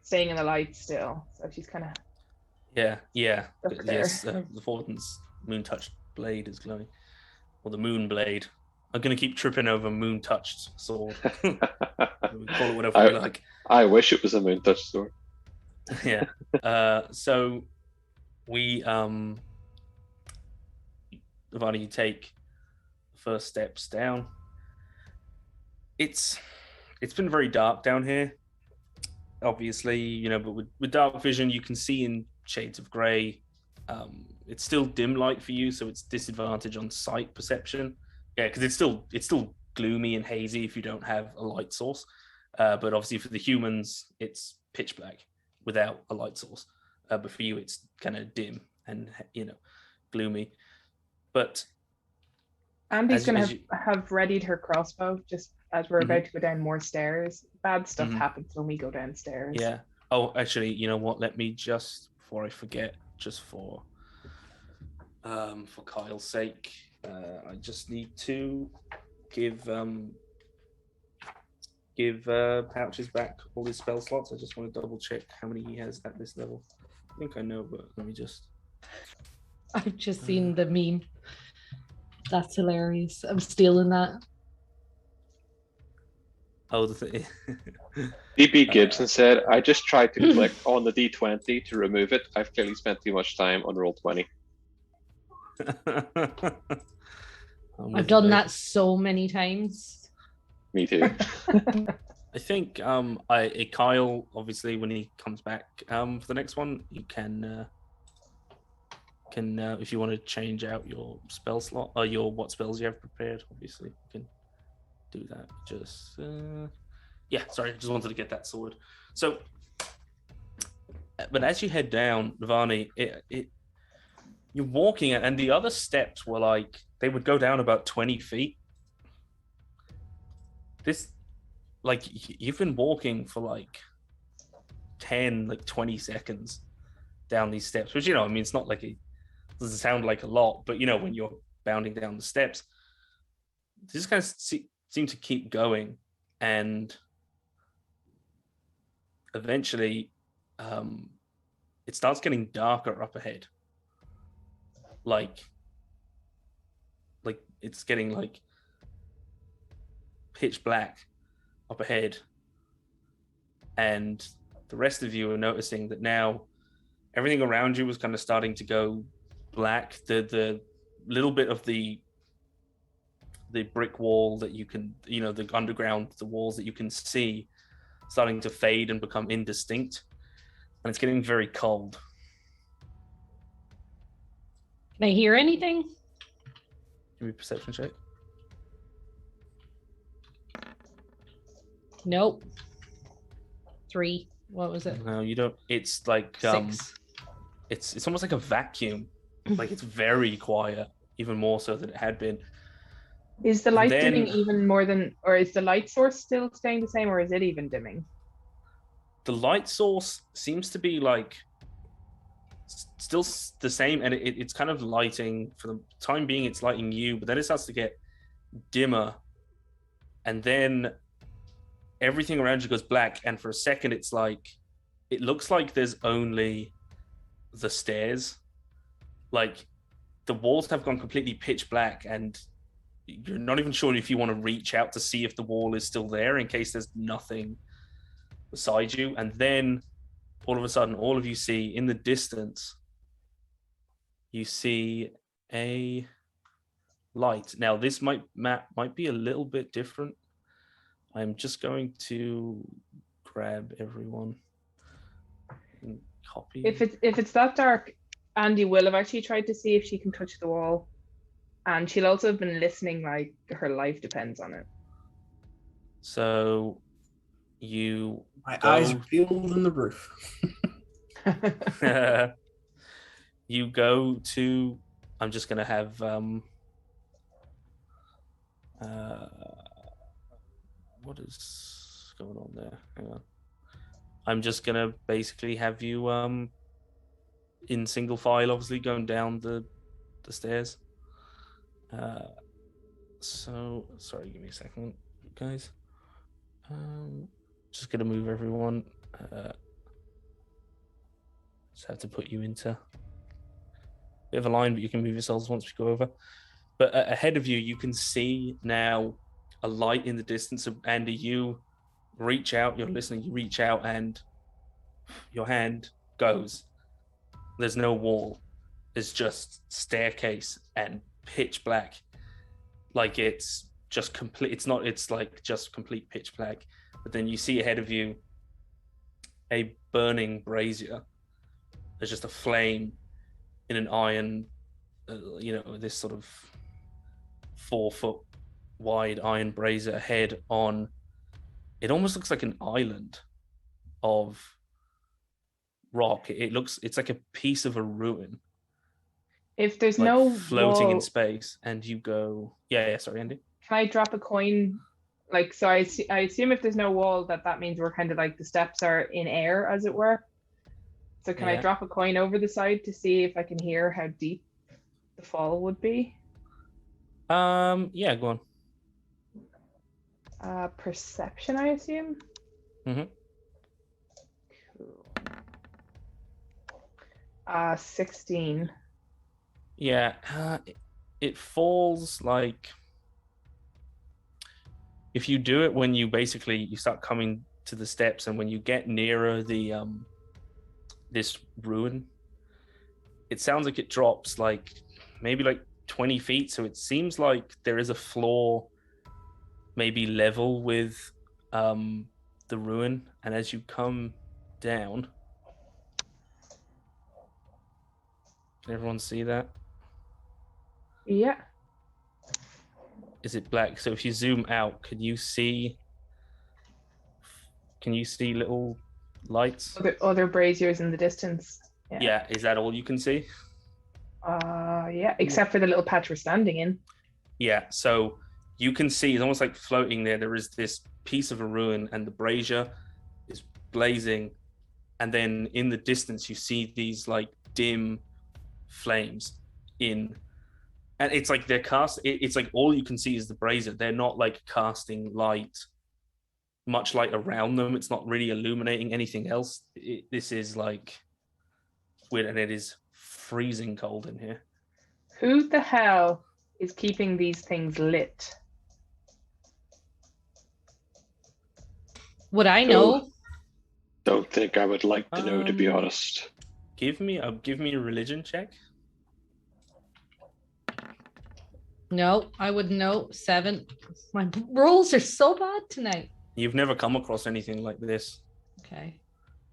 staying in the light still. So she's kind of yeah. Yes, the Vorden's moon touched blade is glowing, or the moon blade. I'm gonna keep tripping over moon touched sword. We call it whatever we like. I wish it was a moon touched sword. Yeah. So we Ivana, you take the first steps down. It's been very dark down here, obviously, you know, but with dark vision you can see in shades of grey. It's still dim light for you, so it's disadvantage on sight perception. Yeah, because it's still gloomy and hazy if you don't have a light source. But obviously for the humans it's pitch black without a light source. But for you it's kind of dim and, you know, gloomy. But Andy's going to have readied her crossbow just as we're about to go down more stairs. Bad stuff happens when we go downstairs. Yeah. Oh, actually, you know what? Let me just, before I forget, just for Kyle's sake, I just need to give Pouches back all his spell slots. I just want to double check how many he has at this level. I think I know, but let me just. I've just seen the meme. That's hilarious. I'm stealing that. Oh, the thing. DB Gibson said, I just tried to click on the D20 to remove it. I've clearly spent too much time on roll 20. I've done that so many times. Me too. I think Kyle, obviously, when he comes back for the next one, you can if you want to change out your spell slot or what spells you have prepared, obviously you can do that. Just sorry, I just wanted to get that sorted. So, but as you head down, Navani, you're walking and the other steps were like they would go down about 20 feet. This, like, you've been walking for like 20 seconds down these steps, which, you know, I mean, it's not like it doesn't sound like a lot, but, you know, when you're bounding down the steps, they just kind of seem to keep going, and eventually it starts getting darker up ahead. Like it's getting like pitch black up ahead, and the rest of you are noticing that now everything around you is kind of starting to go black. The little bit of the brick wall that you can, you know, the underground, the walls that you can see starting to fade and become indistinct, and it's getting very cold. Can I hear anything? Give me a perception check. Nope. 3. What was it? No, you don't. It's like 6. It's almost like a vacuum. Like it's very quiet, even more so than it had been. Is the light dimming even more than, or is the light source still staying the same, or is it even dimming? The light source seems to be like still the same, and it's kind of lighting for the time being. It's lighting you, but then it starts to get dimmer, and then everything around you goes black. And for a second, it's like it looks like there's only the stairs. Like the walls have gone completely pitch black, and you're not even sure if you want to reach out to see if the wall is still there in case there's nothing beside you. And then all of a sudden, all of you see in the distance, you see a light. Now this map might be a little bit different. I'm just going to grab everyone and copy. If it's that dark, Andy will have actually tried to see if she can touch the wall, and she'll also have been listening like her life depends on it. So my eyes peeled in the roof. you go to. I'm just gonna have what is going on there? Hang on. I'm just gonna basically have you in single file, obviously going down the stairs. So sorry, give me a second, guys. Just gonna move everyone. Just have to put you into a bit of a line, but you can move yourselves once we go over. But ahead of you, you can see now a light in the distance. Of Andy, you reach out. You're listening. You reach out, and your hand goes. There's no wall. It's just staircase and pitch black. Like it's just complete. It's not. It's like just complete pitch black. But then you see ahead of you a burning brazier. There's just a flame in an iron. This sort of 4-foot wide iron brazier head on. It almost looks like an island of rock. It's like a piece of a ruin. If there's like no floating wall, in space, and you go, yeah. Sorry, Andy. can I drop a coin? Like, so I assume if there's no wall, that means we're kind of like the steps are in air, as it were. So can I drop a coin over the side to see if I can hear how deep the fall would be? Yeah, go on. Perception, I assume. Mm-hmm. Cool. 16. Yeah, it falls like if you do it when you start coming to the steps, and when you get nearer the this ruin, it sounds like it drops like maybe like 20 feet. So it seems like there is a floor maybe level with the ruin, and as you come down, can everyone see that? Yeah. Is it black? So if you zoom out, can you see little lights? Other braziers in the distance. Yeah. Is that all you can see? Yeah, except for the little patch we're standing in. Yeah, so you can see it's almost like floating there. There is this piece of a ruin, and the brazier is blazing, and then in the distance you see these like dim flames and it's like they're it's like all you can see is the brazier. They're not like casting much light around them. It's not really illuminating anything else. This is like weird, and it is freezing cold in here. Who the hell is keeping these things lit? Would I know? Don't think I would like to know, to be honest. Give me a religion check. No, I wouldn't know. 7. My rolls are so bad tonight. You've never come across anything like this. Okay.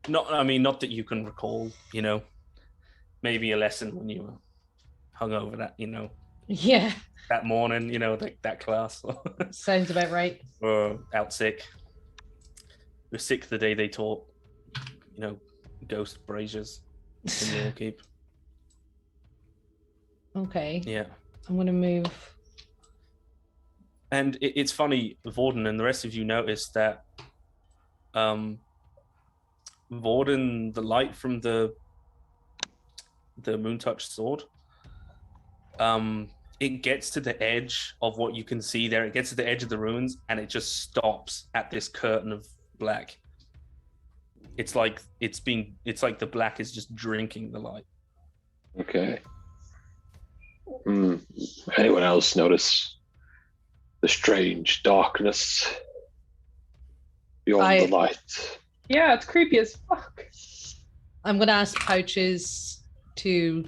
Not that you can recall, maybe a lesson when you were hungover Yeah. that morning, that class. Sounds about right. Or out sick. You're sick the day they taught, ghost braziers in your keep. Okay. Yeah. I'm going to move. And it's funny, Vorden and the rest of you notice that Vorden, the light from the moon-touched sword, it gets to the edge of what you can see there. It gets to the edge of the ruins, and it just stops at this curtain of black. it's like the black is just drinking the light. Okay. Anyone else notice the strange darkness beyond the light? Yeah, it's creepy as fuck. I'm going to ask Pouches to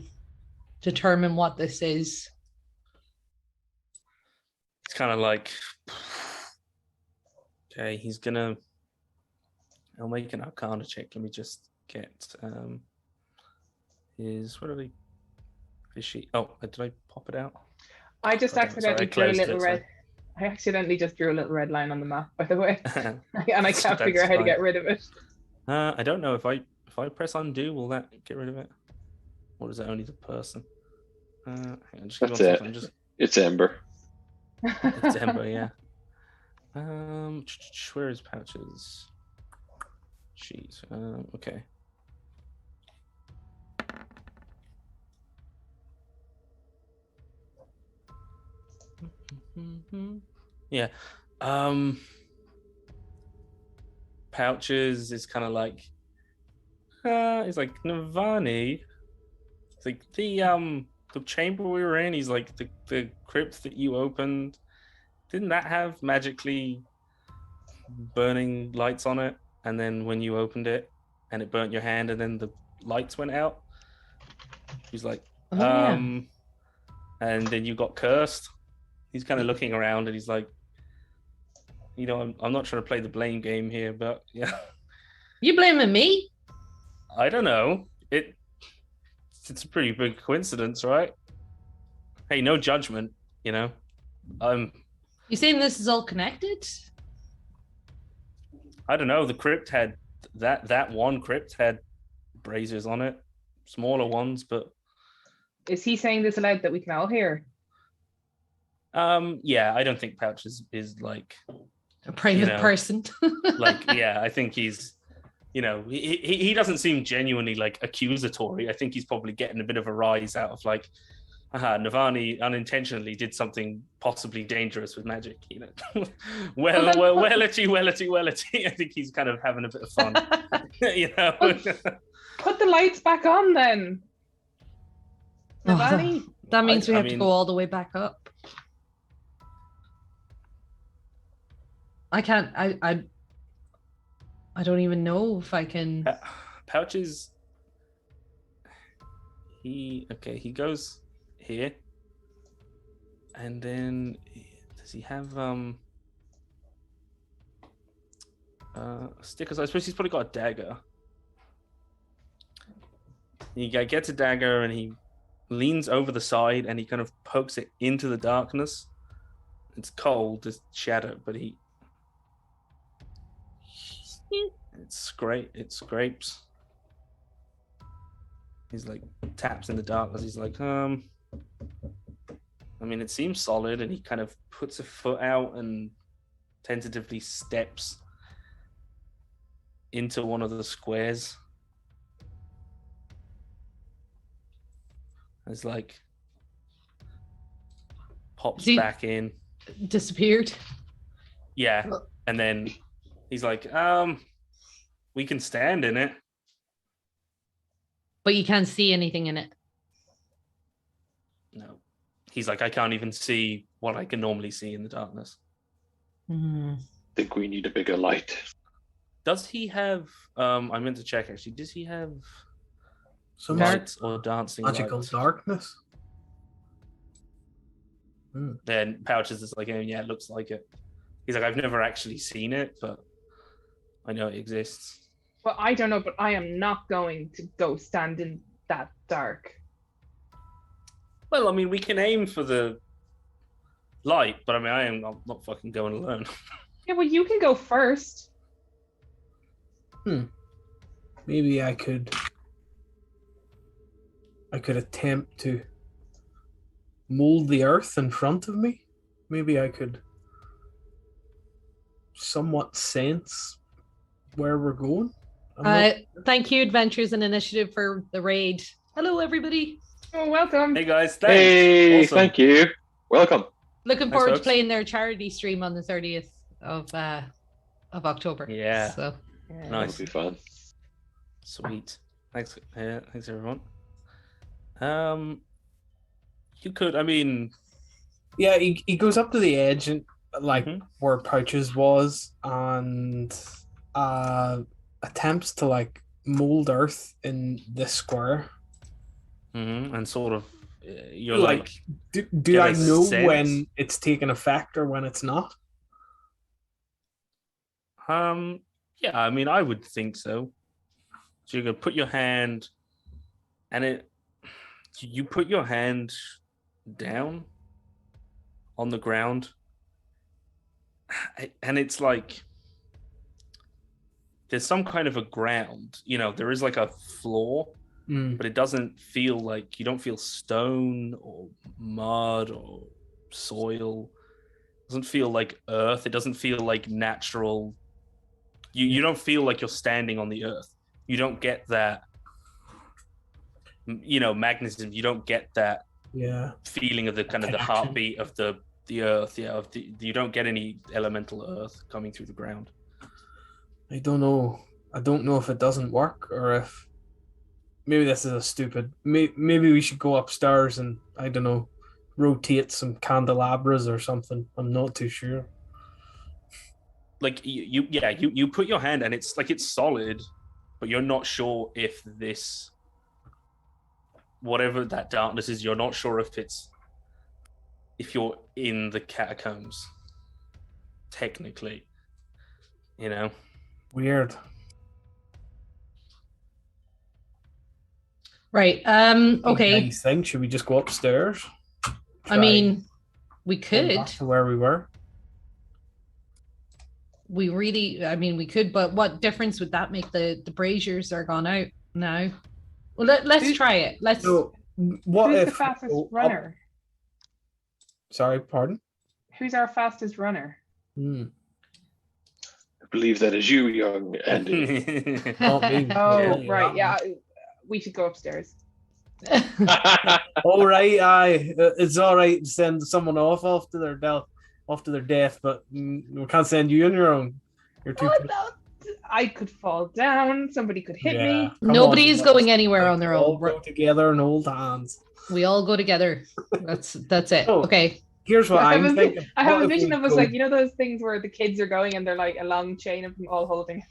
determine what this is. It's kind of like, okay, I'll make an Arcana check. Let me just get his, what are they? Fishy. Oh, did I pop it out? I just accidentally drew a little red. So. I accidentally just drew a little red line on the map, by the way, and I can't That's figure out how to fine. get rid of it. I don't know if I press undo, will that get rid of it? Or is it only the person? Hang on, just That's it. It's Ember. It's Ember, yeah. Where is Pouches? Jeez. Okay. Yeah. Pouches is kind of like he's like, Navani. It's like the chamber we were in, he's like the crypt that you opened, didn't that have magically burning lights on it? And then when you opened it and it burnt your hand and then the lights went out? He's like, yeah. And then you got cursed. He's kind of looking around and he's like, I'm not trying to play the blame game here, but yeah. You blaming me? I don't know. It's a pretty big coincidence, right? Hey, no judgment, You saying this is all connected? I don't know. The crypt had that one crypt had braziers on it, smaller ones, but is he saying this aloud that we can all hear? Yeah, I don't think Pouch is like a private person. I think he's, he doesn't seem genuinely like accusatory. I think he's probably getting a bit of a rise out of like, Navani unintentionally did something possibly dangerous with magic, Wellity. I think he's kind of having a bit of fun, Put the lights back on then. Navani. That means we have to go all the way back up. I can't. I don't even know if I can. Pouches. He goes here, and then does he have stickers? I suppose he's probably got a dagger. He gets a dagger and he leans over the side and he kind of pokes it into the darkness. It's cold, it's shattered, but it scrapes. He's like taps in the darkness. He's like, it seems solid, and he kind of puts a foot out and tentatively steps into one of the squares. It's like pops back in. Disappeared. Yeah. And then he's like, we can stand in it. But you can't see anything in it. No. He's like, I can't even see what I can normally see in the darkness. I think we need a bigger light. Does he have, I meant to check actually, does he have some lights or dancing magical lights? Darkness? Then Pouches is like, yeah, it looks like it. He's like, I've never actually seen it, but I know it exists. Well, I don't know, but I am not going to go stand in that dark. Well, we can aim for the light, but I'm not fucking going alone. Yeah, well, you can go first. Maybe I could attempt to mold the earth in front of me. Maybe I could somewhat sense where we're going. Thank you, Adventures and Initiative, for the raid. Hello, everybody. Oh, welcome. Hey, guys. Thanks. Hey, awesome. Thank you. Welcome. Looking forward folks. to playing their charity stream on the 30th of October. Yeah. So Nice. That'll be fun. Sweet. Thanks. Thanks everyone. You could. I mean, Yeah, he goes up to the edge and like Mhm. where Pouches was, and attempts to like mold earth in this square. and sort of, you're Like, do get I a know sense. when it's taking effect or when it's not? Yeah. I mean, I would think so. So you could put your hand, and you put your hand down on the ground, and it's like there's some kind of a ground. There is like a floor, but it doesn't feel like you don't feel stone or mud or soil. It doesn't feel like earth. It doesn't feel like natural. You don't feel like you're standing on the earth. You don't get that, magnetism. You don't get that Yeah. feeling of the kind of the Connection. heartbeat of the earth. Yeah, you don't get any elemental earth coming through the ground. I don't know. I don't know if it doesn't work or if maybe this is a stupid. Maybe we should go upstairs and I don't know, rotate some candelabras or something. I'm not too sure. Like you put your hand and it's like it's solid, but you're not sure if this, whatever that darkness is, you're not sure if you're in the catacombs technically. Weird. Right. What do Okay. you think? Should we just go upstairs? I mean, we Try could. back to where we were. We could, but what difference would that make? The braziers are gone out now. Well, let's try it. Let's. So, what Who's if the fastest we go runner? Sorry, pardon. Who's our fastest runner? Hmm. I believe that is you, young Andy. Not me. Oh, Yeah, right. that Yeah, we should go upstairs. All right, aye. It's all right to send someone off to their death, but we can't send you on your own. You're too. Oh, no. I could fall down. Somebody could hit me. Come Nobody's on, going anywhere on we their all own. go together and hold hands. We all go together. That's it. Oh. Okay. Here's what I I'm thinking. I have What a if vision we of us go- like, those things where the kids are going and they're like a long chain of them all holding.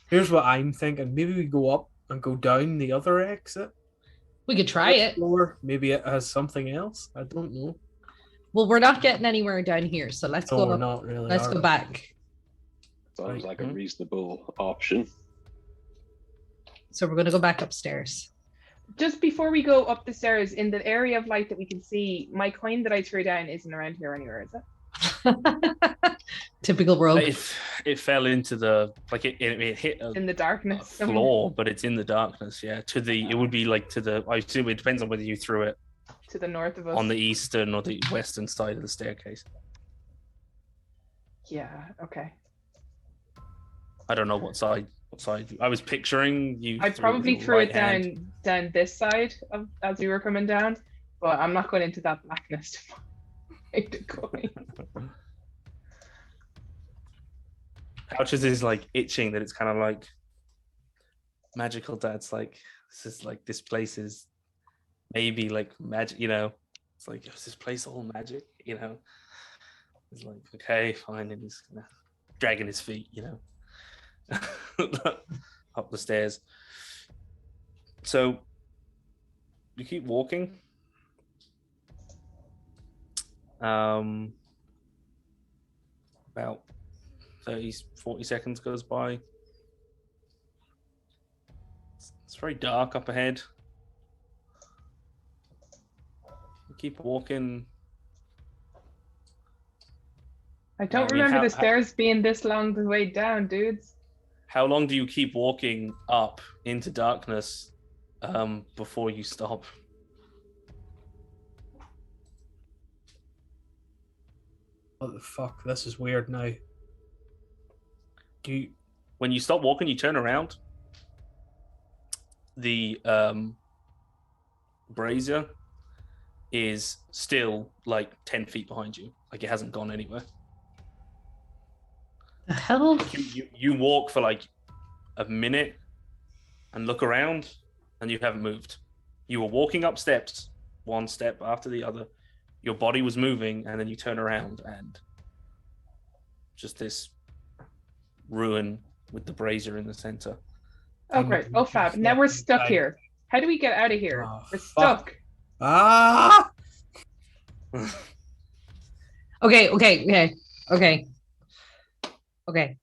Here's what I'm thinking. Maybe we go up and go down the other exit. We could try it. Or maybe it has something else. I don't know. Well, we're not getting anywhere down here, so let's No, go. we're not really. Let's are go we? back. Sounds like a Mhm. reasonable option. So we're going to go back upstairs. Just before we go up the stairs, in the area of light that we can see, my coin that I threw down isn't around here anywhere, is it? Typical rogue. It fell into the it hit In the darkness. floor, but it's in the darkness. Yeah, it would be like to the. I assume it depends on whether you threw it To the north of us. on the eastern or the western side of the staircase. Yeah, okay. I don't know what side. I was picturing you. I probably threw right it hand. down this side as we were coming down, but I'm not going into that blackness to find the coin. Pouches is like itching that it's kind of like magical. That's like this place is maybe like magic. It's like, is this place all magic? It's like, okay, fine, and he's kind of dragging his feet. Up the stairs. So you keep walking. About 30-40 seconds goes by. It's very dark up ahead. You keep walking. I don't I mean, remember the stairs being this long the way down, dudes. How long do you keep walking up into darkness before you stop? What the fuck? This is weird now. When you stop walking, you turn around. The brazier is still like 10 feet behind you. Like it hasn't gone anywhere. The hell? You walk for like a minute and look around, and you haven't moved. You were walking up steps, one step after the other. Your body was moving, and then you turn around, and just this ruin with the brazier in the center. Oh, great. Oh, fab. Now we're stuck here. How do we get out of here? Oh, We're fuck. stuck. Ah! Okay.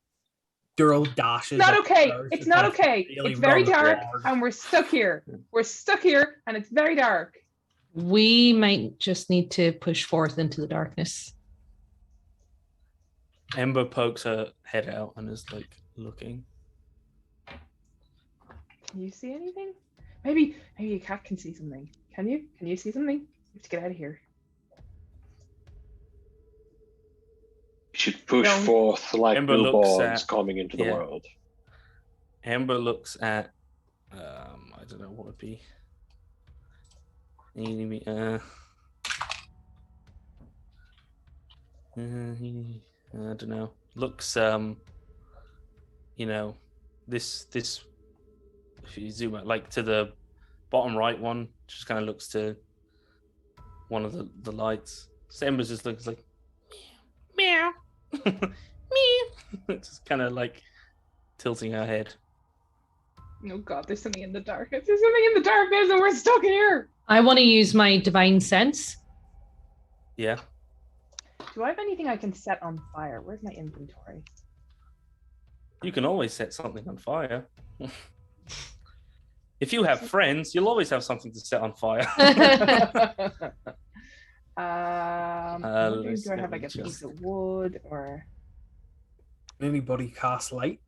Dural dashes. Not up the okay. stairs. It's not like okay. really It's very run dark, hard. and we're stuck here. We're stuck here, and it's very dark. We might just need to push forth into the darkness. Ember pokes her head out and is like looking. Can you see anything? Maybe a cat can see something. Can you? Can you see something? We have to get out of here. You should push Don't. forth like Ember looks newborns at- coming into the yeah. world. Amber looks at, I don't know what would be. I don't know. Looks, you know, this. If you zoom out, like to the bottom right one, just kind of looks to one of the lights. So Ember's just looks like meow, meow. Just kind of like tilting her head. Oh god, there's something in the darkness. There's something in the darkness, and we're stuck here. I want to use my divine sense. Yeah. Do I have anything I can set on fire? Where's my inventory? You can always set something on fire. If you have friends, you'll always have something to set on fire. I'm wondering, let's do I have let like me a piece just- of wood or? Anybody cast light?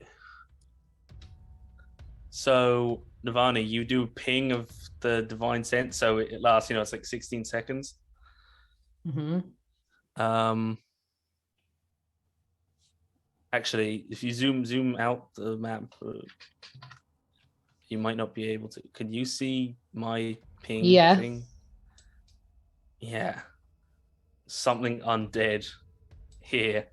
So, Navani, you do ping of the divine sense, so it lasts, it's like 16 seconds. Mhm. Actually, if you zoom out the map, you might not be able to. Can you see my ping Yeah. thing? Yeah. Something undead here.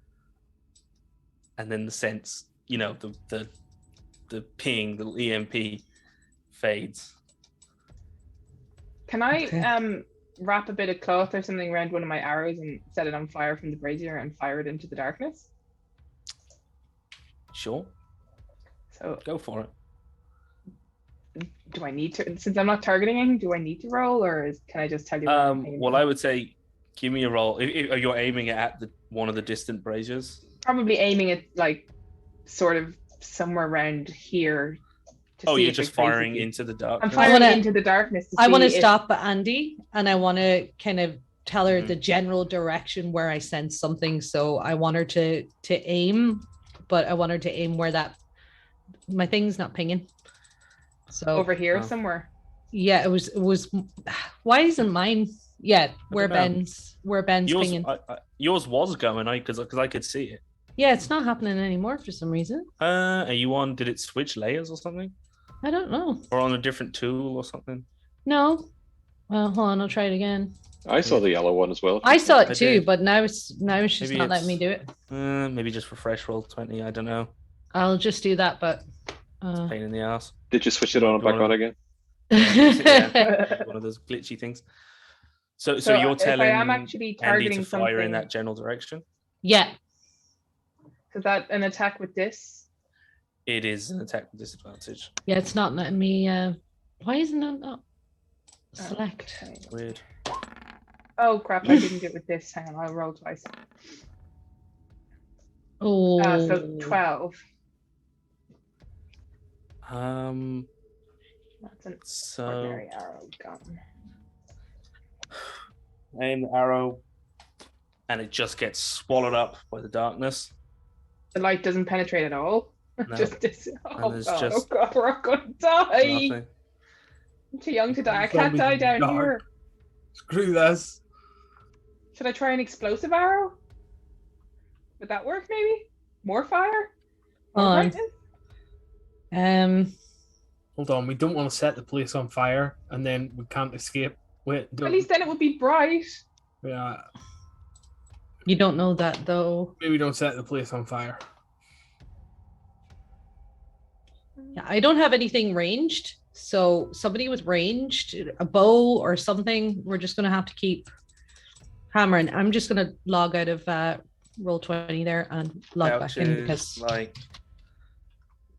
And then the sense, the ping, the EMP fades. Can I Okay. wrap a bit of cloth or something around one of my arrows and set it on fire from the brazier and fire it into the darkness? Sure, So go for it. do I need to, since I'm not targeting anything, do I need to roll, or can I just tell you? what I'm aiming Well, for? I would say give me a roll. If you're aiming it at one of the distant braziers. Probably aiming it like sort of somewhere around here. To Oh, see you're if just it firing basically- into the I'm darkness. firing wanna- into the darkness. I want to see if- stop Andy, and I want to kind of tell her Mhm. the general direction where I sense something. So I want her to aim, but I want her to aim where that my thing's not pinging. So over here Oh. somewhere. yeah, it was. Why isn't mine? Yeah, where don't know. Ben's Yours, pinging. yours was going, because I could see it. Yeah, it's not happening anymore for some reason. Are you on? Did it switch layers or something, I don't know. or on a different tool or something? No. Well, hold on, I'll try it again. I saw the yellow one as well. I saw it I too, did. but now it's just Maybe not letting me it's- do it. Maybe just refresh roll 20. I don't know. I'll just do that, but Pain in the ass. Did you switch it on and back on again? Yeah. One of those glitchy things. So So you're if telling I am actually Andy targeting to fire in something, that general direction. yeah. is that an attack with this? It is an attack with disadvantage. Yeah, it's not letting me. Why isn't it not select? Okay. Weird. Oh crap! I didn't do it with this. Hang on, I'll roll twice. Oh, So 12. That's an So ordinary arrow gun. aim the arrow, and it just gets swallowed up by the darkness. The light doesn't penetrate at all. No. Just this. Oh there's god! just Oh god! We're gonna die. Nothing. I'm too young to die. I It's gonna can't be die down dark. here. Screw this. Should I try an explosive arrow? Would that work? Maybe more fire. More On. brightness? Hold on, we don't want to set the place on fire and then we can't escape. Wait, At least then it would be bright. yeah, you don't know that though. maybe don't set the place on fire. Yeah, I don't have anything ranged, so somebody with ranged, a bow or something, we're just gonna have to keep hammering. I'm just gonna log out of roll 20 there and log back in because like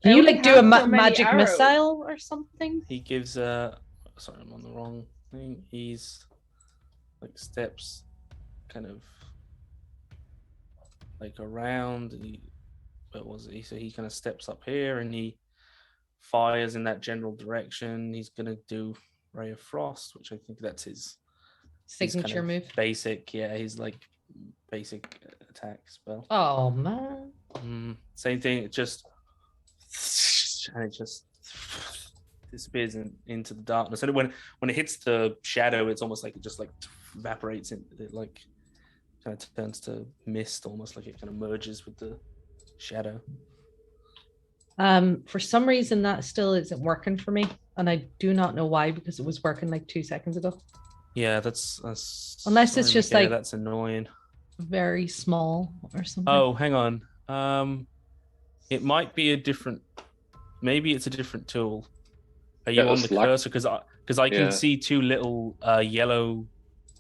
can I you only like do a have so many magic arrows. missile or something? he gives sorry, I'm on the wrong thing. He's like steps kind of like around. Where was he? So he kind of steps up here and he fires in that general direction. He's gonna do Ray of Frost, which I think that's his Signature kind of move. basic. Yeah, he's like basic attack spell. Oh man. Same thing. It just disappears into the darkness. And when it hits the shadow, it's almost like it just like evaporates. It like kind of turns to mist, almost like it kind of merges with the shadow. For some reason that still isn't working for me, and I do not know why, because it was working like 2 seconds ago. Yeah, that's unless it's just like that's annoying. Very small or something. Oh, hang on. It might be a different. Maybe it's a different tool. Are you on the cursor? Because I can see 2 little yellow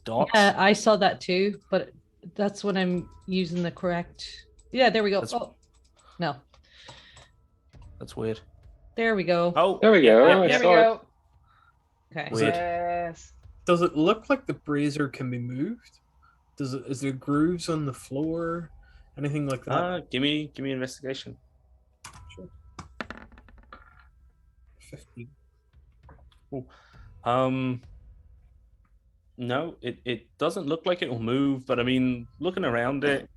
dots. Yeah, I saw that too, but that's when I'm using the correct. Yeah, there we go. No. That's weird. There we go. Oh, there we go. There we go. Okay. Weird. Yes. Does it look like the brazier can be moved? Is there grooves on the floor? Anything like that? Give me investigation. Sure. 50. Ooh. No, it doesn't look like it will move, but I mean, looking around it,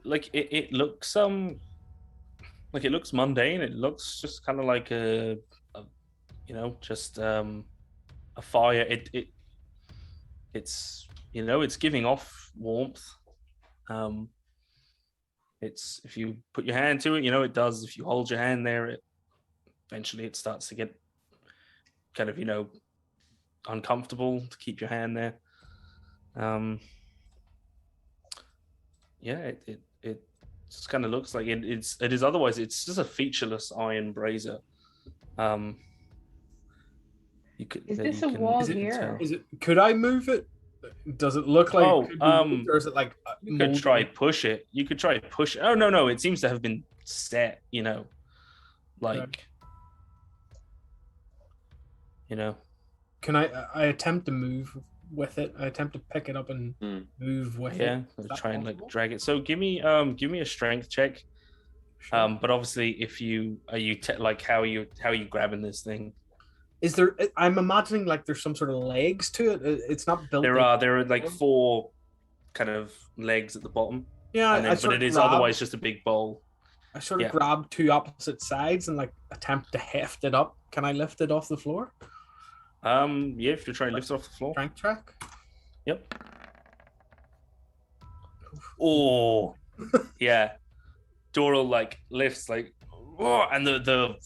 like it looks like it looks mundane. It looks just kind of like a just a fire. It's it's giving off warmth. It's if you put your hand to it, it does. If you hold your hand there, eventually it starts to get kind of uncomfortable to keep your hand there. It just kind of looks like it is. Otherwise, it's just a featureless iron brazier. Is this a wall here? Could I move it? Does it look like? Or is it like? You could try push it. You could try push. Oh no! It seems to have been set. Like. Can I attempt to move with it? I attempt to pick it up and move with it. Yeah, try and like drag it. So give me a strength check. Sure. But obviously, if how are you grabbing this thing? Is there? I'm imagining like there's some sort of legs to it. It's not built. There are like 4 kind of legs at the bottom. Yeah, but it is otherwise just a big bowl. I sort of grab 2 opposite sides and like attempt to heft it up. Can I lift it off the floor? Yeah, if you try and lift it off the floor. Strength track. Yep. Oh, yeah. Doral like lifts like, and the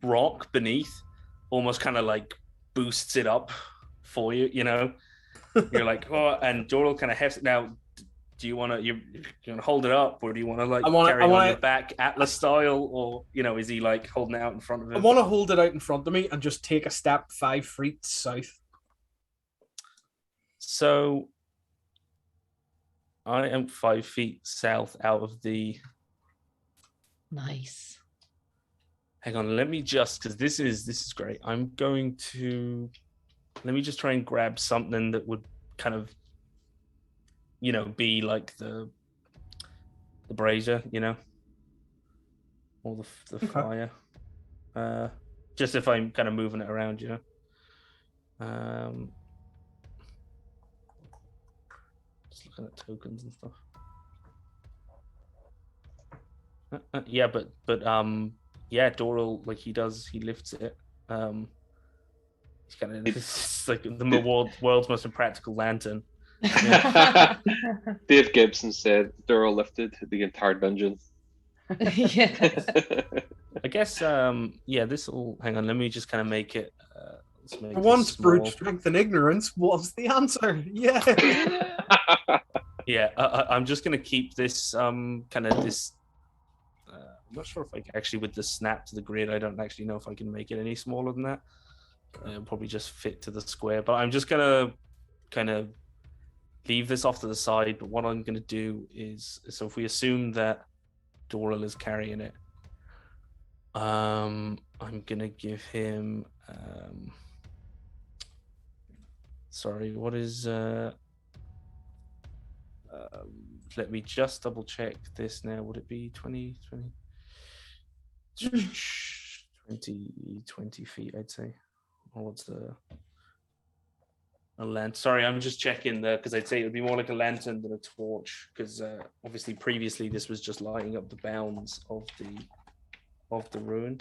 rock beneath almost kind of like boosts it up for you. You're like, and Doral kind of hefts it. Now, do you want to hold it up, or do you want to carry it on your back Atlas style, or is he like holding it out in front of him? I want to hold it out in front of me and just take a step 5 feet south. So I am 5 feet south out of the. Nice. Hang on, let me just because this is great. I'm going to let me just try and grab something that would kind of be like the brazier, or the fire. Just if I'm kind of moving it around, just looking at tokens and stuff. Yeah, but Doral, like he lifts it. He's kind of it's like the world's most impractical lantern. Yeah. Dave Gibson said Doral lifted the entire dungeon. Yeah. I guess this will hang on, let me just kind of make it once brute strength and ignorance was the answer. Yeah. Yeah, I'm just gonna keep this kind of this I'm not sure if actually with the snap to the grid, I don't actually know if I can make it any smaller than that. It'll probably just fit to the square, but I'm just gonna kind of leave this off to the side. But what I'm gonna do is, so if we assume that Doral is carrying it, I'm gonna give him. Sorry, what is? Let me just double check this now. Would it be 20 feet, I'd say? Or what's a lantern? Sorry, I'm just checking there because I'd say it would be more like a lantern than a torch, because obviously previously this was just lighting up the bounds of the ruin.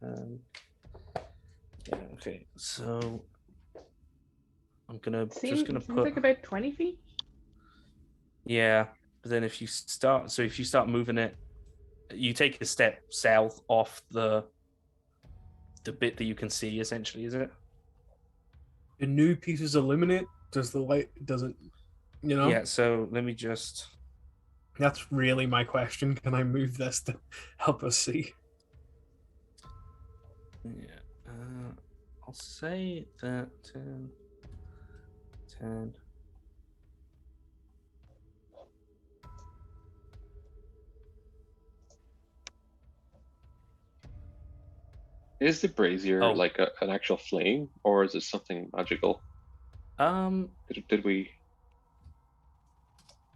Yeah, okay, so I'm just gonna put like about 20 feet. Yeah, but then if you start moving it, you take a step south off the bit that you can see, essentially, is it? The new pieces illuminate? Does the light, does it, Yeah, so let me just... That's really my question. Can I move this to help us see? Yeah, I'll say that 10. Is the brazier like an actual flame, or is it something magical? Did we?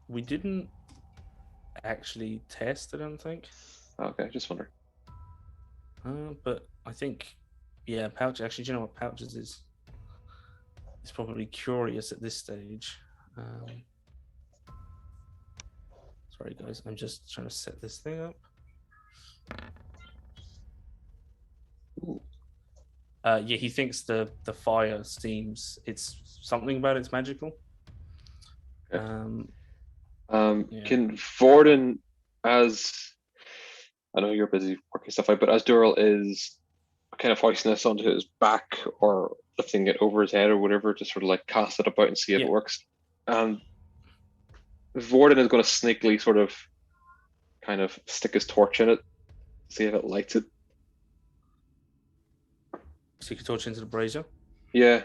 We didn't actually test, I don't think. Okay, just wondering. But I think, yeah, Pouch. Actually, do you know what Pouches is? He's probably curious at this stage. Sorry, guys. I'm just trying to set this thing up. Yeah, he thinks the fire seems, it's something about it's magical. Okay. Yeah. Can Vorden, as I know you're busy working stuff out, but as Dural is kind of hoisting this onto his back or lifting it over his head or whatever, to sort of like cast it about and see if it works. Vorden is going to sneakily sort of kind of stick his torch in it, see if it lights it. Stick your torch into the brazier? Yeah.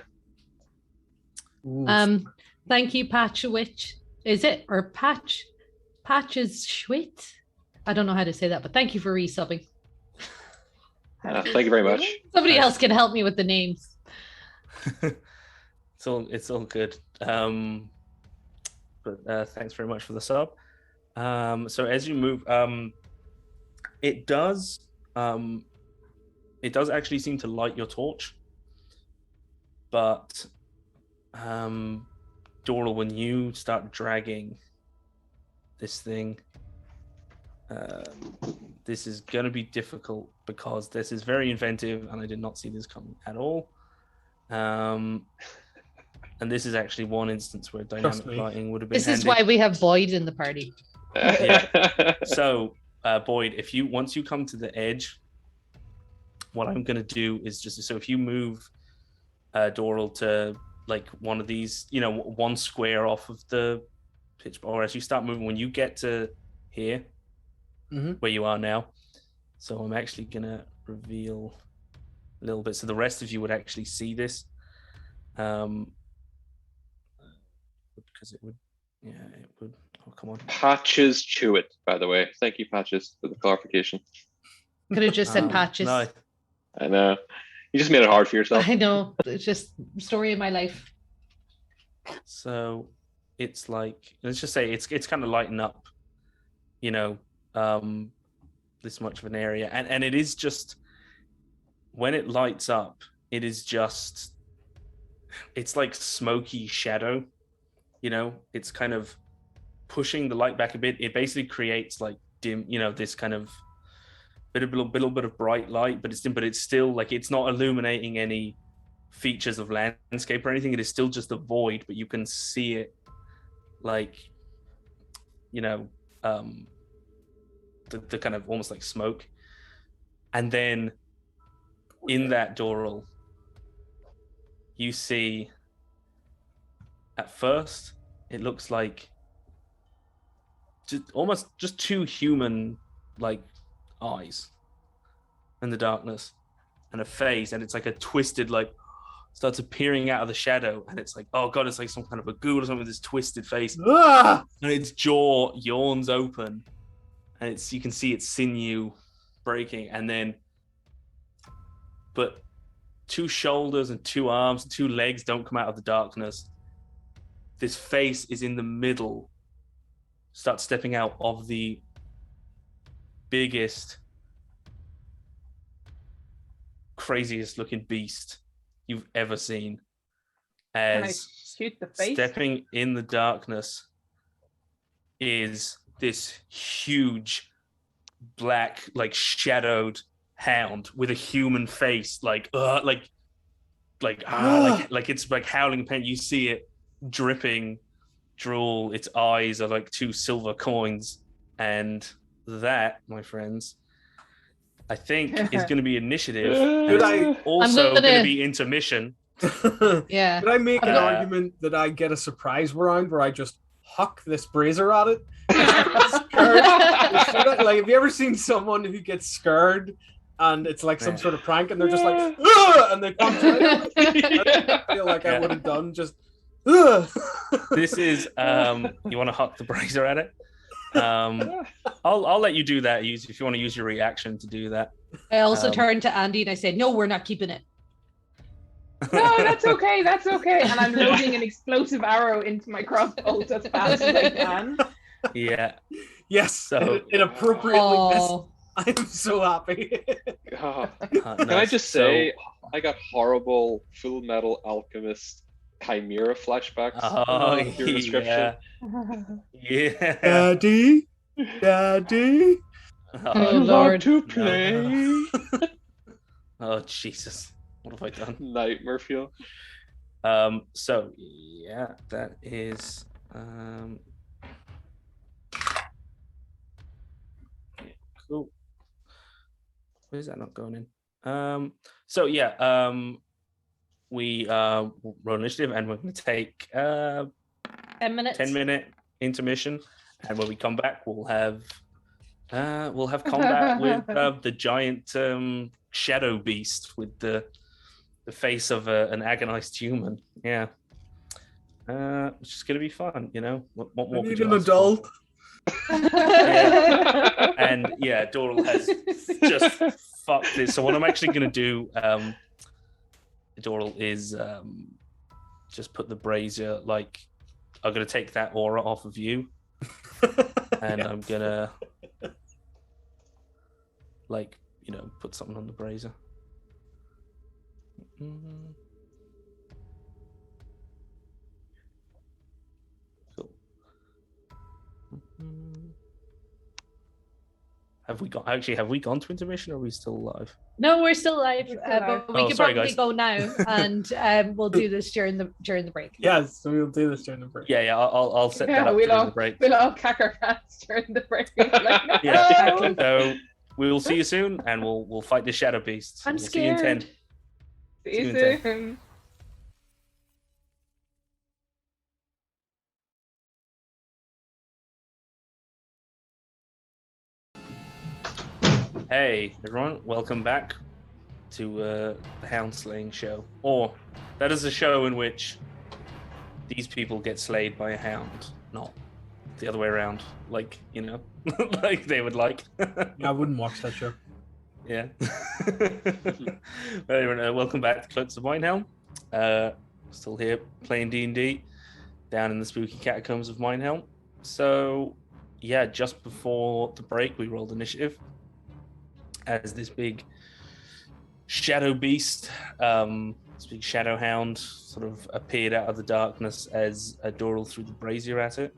Thank you, Patchowitch. Is it? Or Patch? Patches Schwit? I don't know how to say that, but thank you for resubbing. Thank you very much. Somebody else can help me with the names. It's all good. But thanks very much for the sub. So as you move, it does actually seem to light your torch, but Doral, when you start dragging this thing, this is going to be difficult because this is very inventive and I did not see this coming at all. And this is actually one instance where dynamic lighting would have been handy. Is why we have Boyd in the party. Yeah. So Boyd, once you come to the edge, what I'm going to do is just, so if you move Doral to like one of these, one square off of the pitch, or as you start moving, when you get to here, where you are now. So I'm actually going to reveal a little bit so the rest of you would actually see this. Because it would, oh, come on. Patches chew it, by the way. Thank you, Patches, for the clarification. Could have just said Patches. No. I know. You just made it hard for yourself. I know. It's just story of my life. So it's like, let's just say it's kind of lighting up, this much of an area. And it is just, when it lights up, it's like smoky shadow, it's kind of pushing the light back a bit. It basically creates like dim, this kind of little bit of bright light, but it's still like, it's not illuminating any features of landscape or anything. It is still just a void, but you can see it like, the kind of almost like smoke. And then in that Doral, you see, at first, it looks like almost just two human like eyes in the darkness and a face, and it's like a twisted, like, starts appearing out of the shadow, and it's like, oh god, it's like some kind of a ghoul or something with this twisted face. Ah! And its jaw yawns open, and you can see its sinew breaking, and then but 2 shoulders and 2 arms and 2 legs don't come out of the darkness. This face is in the middle, starts stepping out of the biggest, craziest looking beast you've ever seen. Can I As shoot the face? stepping in the darkness is this huge black, like shadowed hound with a human face, like it's like howling pain. You see it dripping drool. Its eyes are like 2 silver coins, and that, my friends, I think is going to be initiative. Could I also going to be intermission. Yeah. Could I make an Yeah. argument that I get a surprise round where I just huck this brazier at it? Like, have you ever seen someone who gets scared and it's like some sort of prank and they're just like, "Ugh!" and they punch it? I feel like I would have done just. "Ugh!" This is you want to huck the brazier at it. I'll let you do that. If you want to use your reaction to do that. I also turned to Andy and I said, no, we're not keeping it. No, that's okay. That's okay. And I'm loading an explosive arrow into my crossbow as fast as I can. Yeah. Yes. So it appropriately missed. Oh, I'm so happy. Can I just say, I got horrible Full Metal Alchemist Chimera flashbacks. Oh, Your description. yeah. Daddy? Oh, Lord. To play. Oh, Jesus. What have I done? Nightmare feel. So yeah, that is cool. Where is that not going in? So yeah, we roll initiative, and we're going to take 10 minutes. 10-minute intermission, and when we come back, we'll have combat with the giant shadow beast with the face of an agonized human. Yeah. It's just going to be fun, you know? What I more could need you an ask for? adult. Yeah. And yeah, Doral has just fucked this. So what I'm actually going to do, Doral, is just put the brazier, like, I'm going to take that aura off of you, and I'm going to, like, you know, put something on the brazier. Cool. Have we gone to intermission, or are we still alive? No, we're still live, We're still live. but we can sorry, probably guys. go now, and we'll do this during the break. Yes, so we'll do this during the break. Yeah, I'll set that Yeah, up during the break. we'll all cack our pants during the break. Like, no. Yeah, Exactly. so we will see you soon, and we'll fight the shadow beast. I'm We'll see you in 10. scared. See See you you in 10. soon. Hey everyone, welcome back to the Hound Slaying Show. Or that is a show in which these people get slayed by a hound, not the other way around. Like, you know, like they would like. Yeah, I wouldn't watch that show. Yeah. Well, everyone, welcome back to Cloaks of Minehelm. Still here playing D&D down in the spooky catacombs of Minehelm. So, yeah, just before the break, we rolled initiative as this big shadow beast, this big shadow hound, sort of appeared out of the darkness as Doral threw the brazier at it.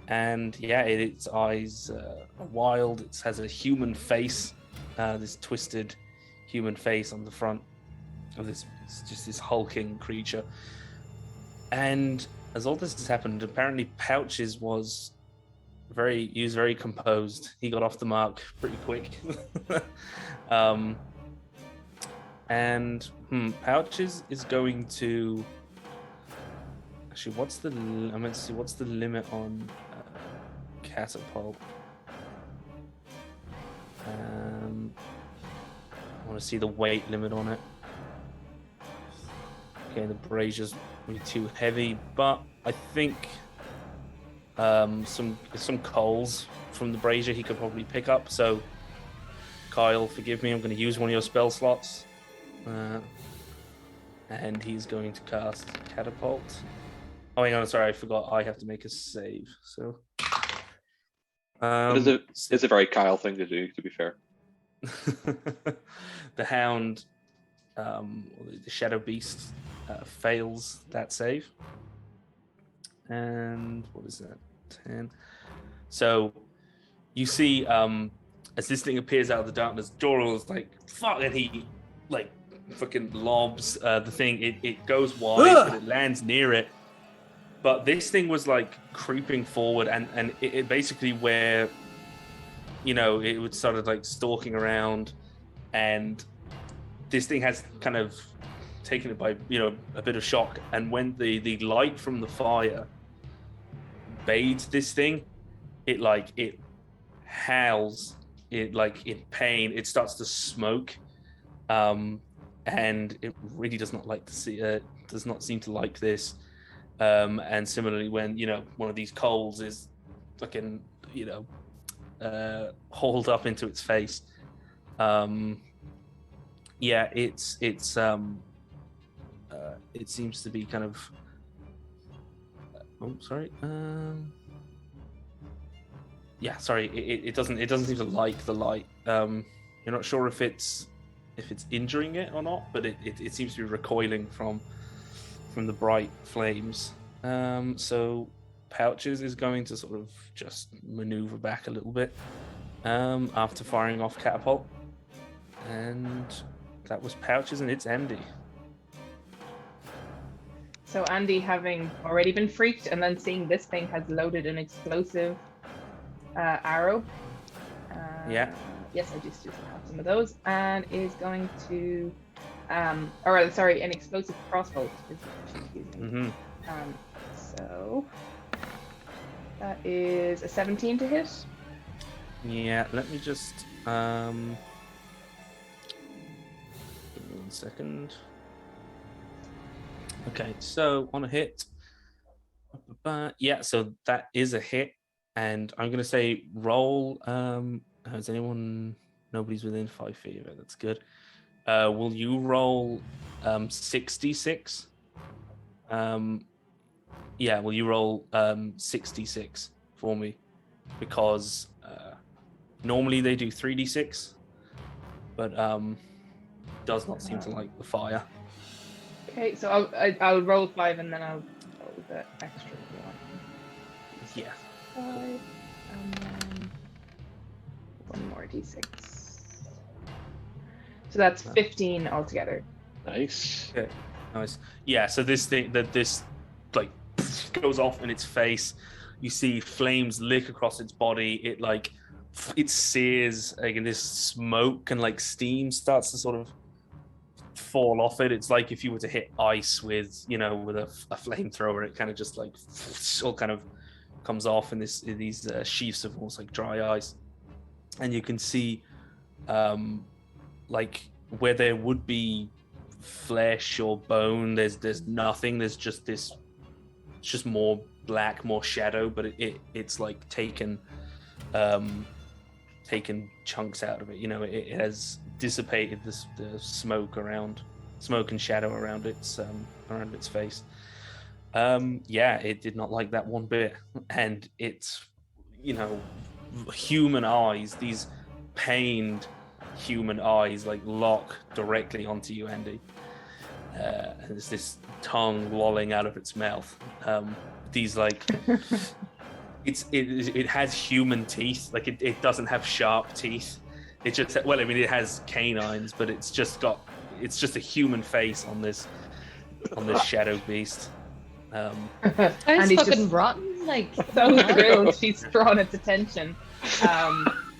And yeah, its eyes are wild. It has a human face, this twisted human face on the front of this, just this hulking creature. And as all this has happened, apparently Pouches was very composed. He got off the mark pretty quick. And Pouches is going to actually, what's the limit on catapult? want to see the weight limit on it. Okay, the brazier's really too heavy, but I think some coals from the brazier he could probably pick up. So, Kyle, forgive me, I'm going to use one of your spell slots. And he's going to cast Catapult. Oh, hang on, sorry, I forgot. I have to make a save. So, it's a very Kyle thing to do, to be fair. The Hound, the Shadow Beast, fails that save. And what is that? 10. So you see, as this thing appears out of the darkness, Doral is like, fuck, and he like fucking lobs the thing. It goes wide, but it lands near it. But this thing was like creeping forward, and it basically where, you know, it would started like stalking around, and this thing has kind of taken it by, you know, a bit of shock. And when the light from the fire bathes this thing, it howls, it like in pain, it starts to smoke, and it really does not like to see does not seem to like this. And similarly, when, you know, one of these coals is fucking, you know, hauled up into its face, yeah, it seems to be kind of yeah, sorry, it doesn't seem to like the light. You're not sure if it's injuring it or not, but it seems to be recoiling from the bright flames. So Pouches is going to sort of just maneuver back a little bit after firing off Catapult. And that was Pouches, and it's Andy. So Andy, having already been freaked and then seeing this thing has loaded an explosive arrow. Yeah. Yes, I just have some of those, and is going to, or sorry, an explosive crossbow is what she's using. So that is a 17 to hit. Yeah, let me just give me 1 second. Okay, so on a hit, yeah, so that is a hit, and I'm gonna say roll. Has anyone? Nobody's within 5 feet of it. That's good. Will you roll 66? Yeah, will you roll 66 for me? Because normally they do 3d6, but does not seem to like the fire. Okay, so I'll roll 5 and then I'll roll the extra one. Yeah. 5 and then 1 more d6. So that's 15 altogether. Nice. Okay. Nice. Yeah. So this thing this like goes off in its face. You see flames lick across its body. It sears, like, and this smoke and like steam starts to sort of fall off it. It's like if you were to hit ice with, you know, with a flamethrower, it kind of just like all kind of comes off in these sheaths of almost like dry ice. And you can see like where there would be flesh or bone, there's nothing. There's just this, it's just more black, more shadow, but it's like taken chunks out of it. You know, it has dissipated the smoke and shadow around its face. Yeah, it did not like that one bit, and it's, you know, human eyes, these pained human eyes, like lock directly onto you, Andy. There's this tongue lolling out of its mouth. These like it has human teeth. Like it doesn't have sharp teeth. It just, well, I mean, it has canines, but it's just a human face on this shadow beast. It's fucking rotten. Like, so thrilled she's drawn its attention.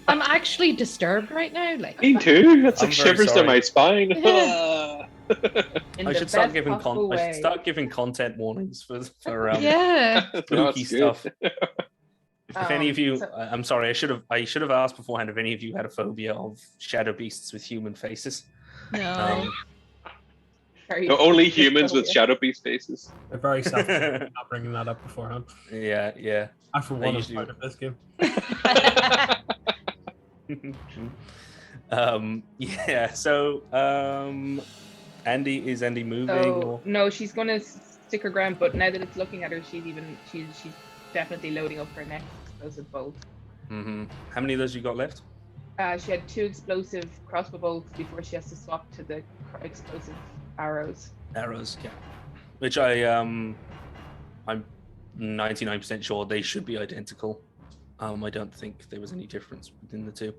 I'm actually disturbed right now. Like, Me too. That's I'm like very shivers sorry. down my spine. I should start giving content warnings for yeah. spooky stuff. If any of you, so- I'm sorry, I should have asked beforehand if any of you had a phobia of shadow beasts with human faces. No. Very No, only specific, humans so, with yeah. shadow beast faces. They're very selfish not bringing that up beforehand. Yeah. I, for one, am usually- part of this game. Yeah. So, Andy, is Andy moving? So Or? no, she's gonna stick her ground. But now that it's looking at her, she's definitely loading up her next explosive bolt. Mm-hmm. How many of those you got left? She had 2 explosive crossbow bolts before she has to swap to the explosive arrows. Arrows, yeah. Which I'm 99% sure they should be identical. I don't think there was any difference between the two.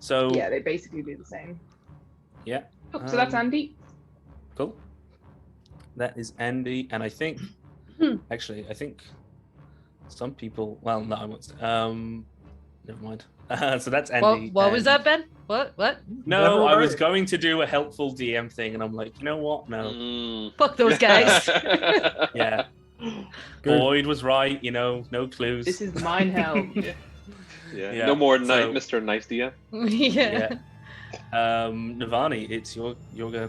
So Yeah, they basically do the same. yeah. Oh, so that's Andy. Cool. That is Andy, and I think actually I think some people. Well, no, I won't. Never mind. So that's Andy. What was and- that, Ben? What? No, Never I was mind. going to do a helpful DM thing, and I'm like, you know what? No. Mm. Fuck those guys. Yeah. Good. Boyd was right. No clues. This is mine hell. Yeah. Yeah, No more so- Mr. Nice DM. Yeah. Navani, it's your go.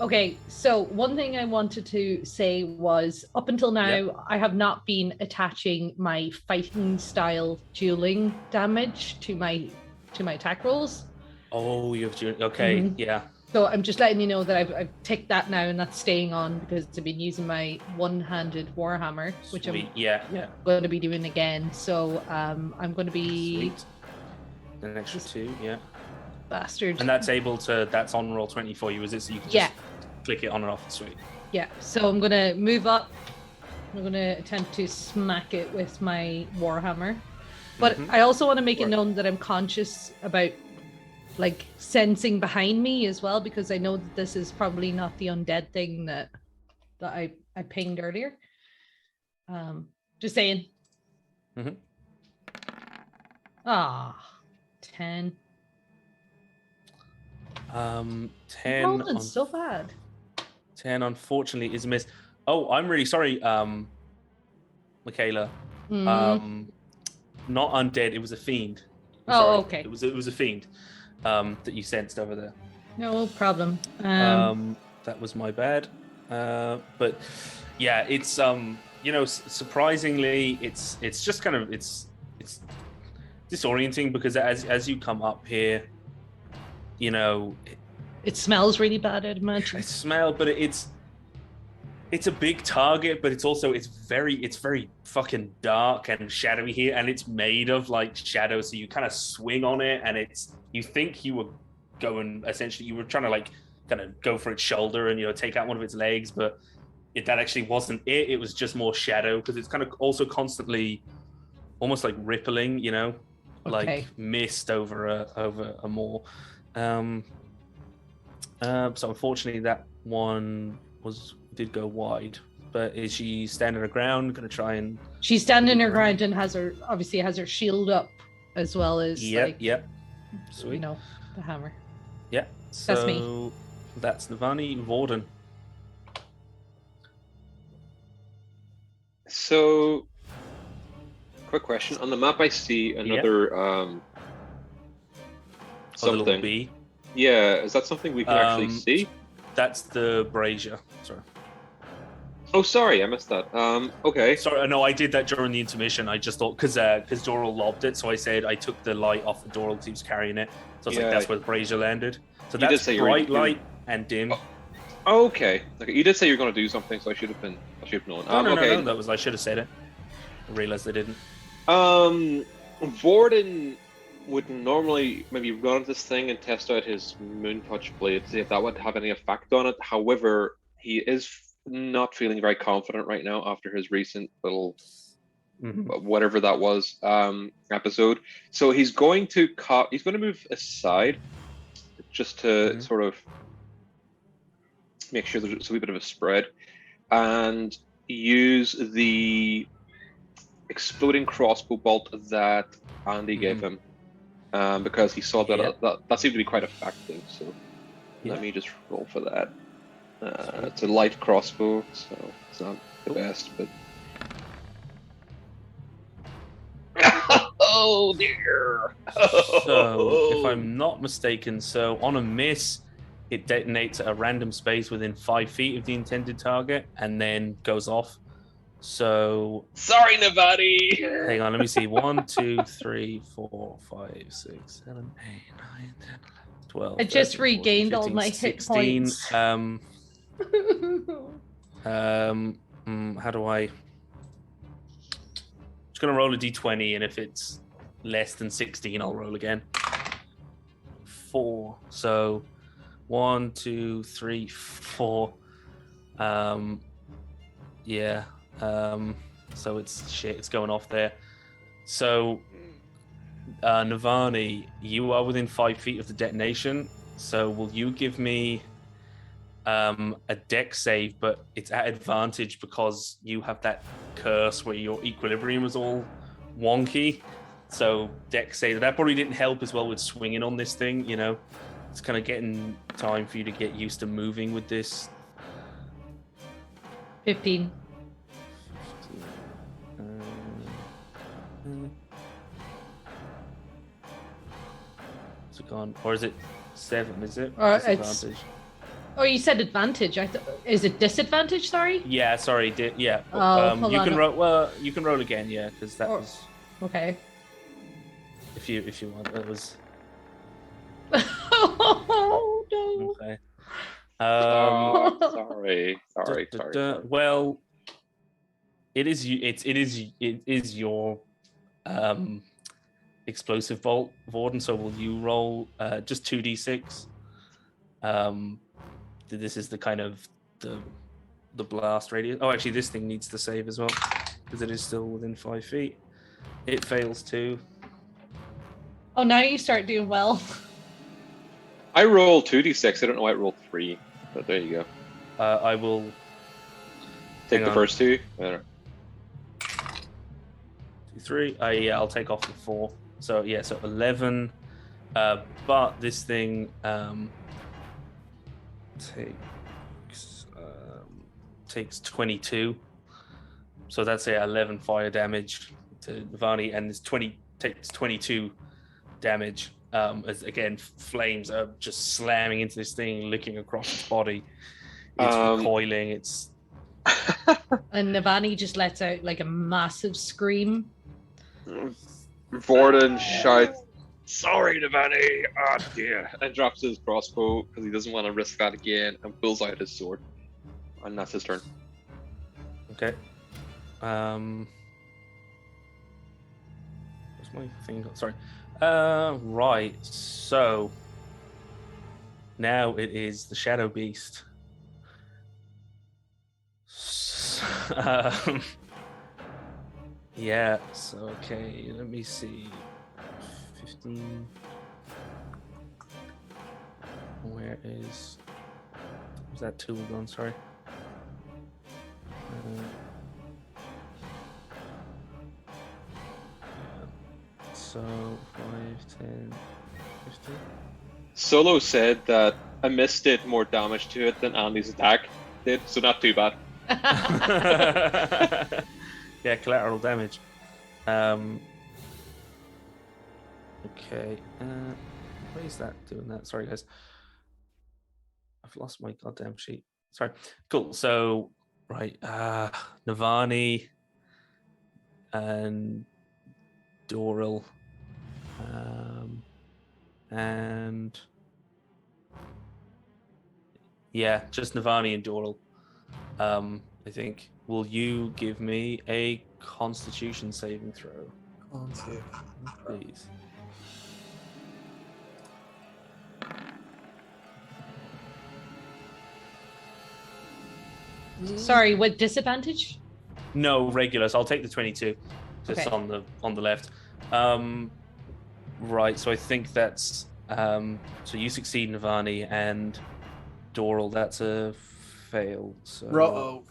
Okay, so one thing I wanted to say was up until now, Yep. I have not been attaching my fighting style dueling damage to my attack rolls. Oh, you have to. Okay, Mhm. yeah. So I'm just letting you know that I've ticked that now, and that's staying on because I've been using my one-handed warhammer, which Sweet. I'm Yeah. going to be doing again. So I'm going to be Sweet. An extra 2, yeah. bastard. And that's that's on roll 20 for you, is it? So you can just Yeah. click it on and off. Sweet. Yeah, so I'm gonna move up. I'm gonna attempt to smack it with my warhammer, but Mhm. I also want to make it Right. known that I'm conscious about like sensing behind me as well, because I know that this is probably not the undead thing that I pinged earlier. Just saying. Mhm. 10. 10 Rolling on so bad. 10 unfortunately is a miss. Oh, I'm really sorry, Michaela. Not undead, it was a fiend. I'm Oh, sorry. okay. It was a fiend that you sensed over there. No problem. That was my bad. But yeah, it's surprisingly it's just kind of it's disorienting because as you come up here, It smells really bad, I'd imagine. I smell, but it's a big target, but it's very fucking dark and shadowy here, and it's made of like shadow, so you kind of swing on it, and you think you were trying to like kind of go for its shoulder and take out one of its legs, but that actually wasn't it. It was just more shadow because it's kind of also constantly almost like rippling, Okay. like mist over a moor. So unfortunately that one did go wide. But is she standing her ground, gonna try and She's standing her ground and has her shield up as well as Yep. Sweet. The hammer. Yeah. So That's me. That's Navani. Vorden. So, quick question. On the map, I see another A little something. bee. Yeah, is that something we can actually see? That's the brazier. Sorry. Oh, sorry, I missed that. Okay. Sorry, no, I did that during the intermission. I just thought because Doral lobbed it, so I said I took the light off of Doral because he was carrying it. So I was like, Yeah. that's where the brazier landed. So You did that's say you were- bright you were- light and dim. Oh, okay. You did say you were going to do something, so I should have known. No, Okay. that was I should have said it. I realized I didn't. Vorden would normally maybe run this thing and test out his Moon Touch blade, see if that would have any effect on it. However, he is not feeling very confident right now after his recent little whatever that was episode. So he's going to move aside just to sort of make sure there's a wee bit of a spread and use the exploding crossbow bolt that Andy gave him because he saw that that seemed to be quite effective. So let me just roll for that. It's a light crossbow, so it's not the best, but oh dear. So if I'm not mistaken, so on a miss, it detonates at a random space within 5 feet of the intended target and then goes off. So Sorry, Navani. hang on, let me see. 1, 2, 3, 4, 5, 6, 7, 8, 9, 10, 12. I just 13, 14, regained all 15, my hit 16. points. How do I? Just gonna roll a d20, and if it's less than 16, I'll roll again. 4. So 1, 2, 3, 4. Yeah. So it's going off there. So Navani, you are within 5 feet of the detonation. So will you give me a dex save, but it's at advantage because you have that curse where your equilibrium is all wonky. So dex save, that probably didn't help as well with swinging on this thing, you know. It's kind of getting time for you to get used to moving with this. 15. Is it gone? Or is it 7, is it? It's... Oh, you said advantage. Is it disadvantage? Sorry. Yeah, sorry. Yeah. Oh, you can roll. Well, you can roll again. Yeah, because that was. Okay. If you want, that was. Oh no. Okay. Sorry. Well, it is your explosive vault, Vorden. So will you roll just 2d6? This is the kind of the blast radius. Oh, actually, this thing needs to save as well because it is still within 5 feet. It fails too. Oh, now you start doing well. I rolled 2d6. I don't know why I rolled 3, but there you go. I will take the first 2. 2, 3. Yeah, I'll take off the 4. So yeah, so 11. But this thing takes 22. So that's 11 fire damage to Navani, and this takes 22 damage. As again, flames are just slamming into this thing, licking across its body. It's recoiling. It's and Navani just lets out like a massive scream. Vorden shouts, "Sorry, Navani! Ah, dear!" and drops his crossbow because he doesn't want to risk that again, and pulls out his sword. And that's his turn. Okay. Where's my thing? Sorry. Right. So now it is the Shadow Beast. Yeah. So okay. Let me see. 15. Where is? Was that tool gone? Sorry. So 5, 10, 15. Solo said that a miss did more damage to it than Andy's attack did, so not too bad. Yeah, collateral damage. Okay. Why is that doing that? Sorry, guys. I've lost my goddamn sheet. Sorry. Cool. So, right. Navani and Doril. And yeah, just Navani and Doril. I think. Will you give me a Constitution saving throw? Please. Sorry, with disadvantage? No, regular. So I'll take the 22. Just Okay. on the left. Right. So I think that's so you succeed, Navani, and Doril. That's a fail. So Row.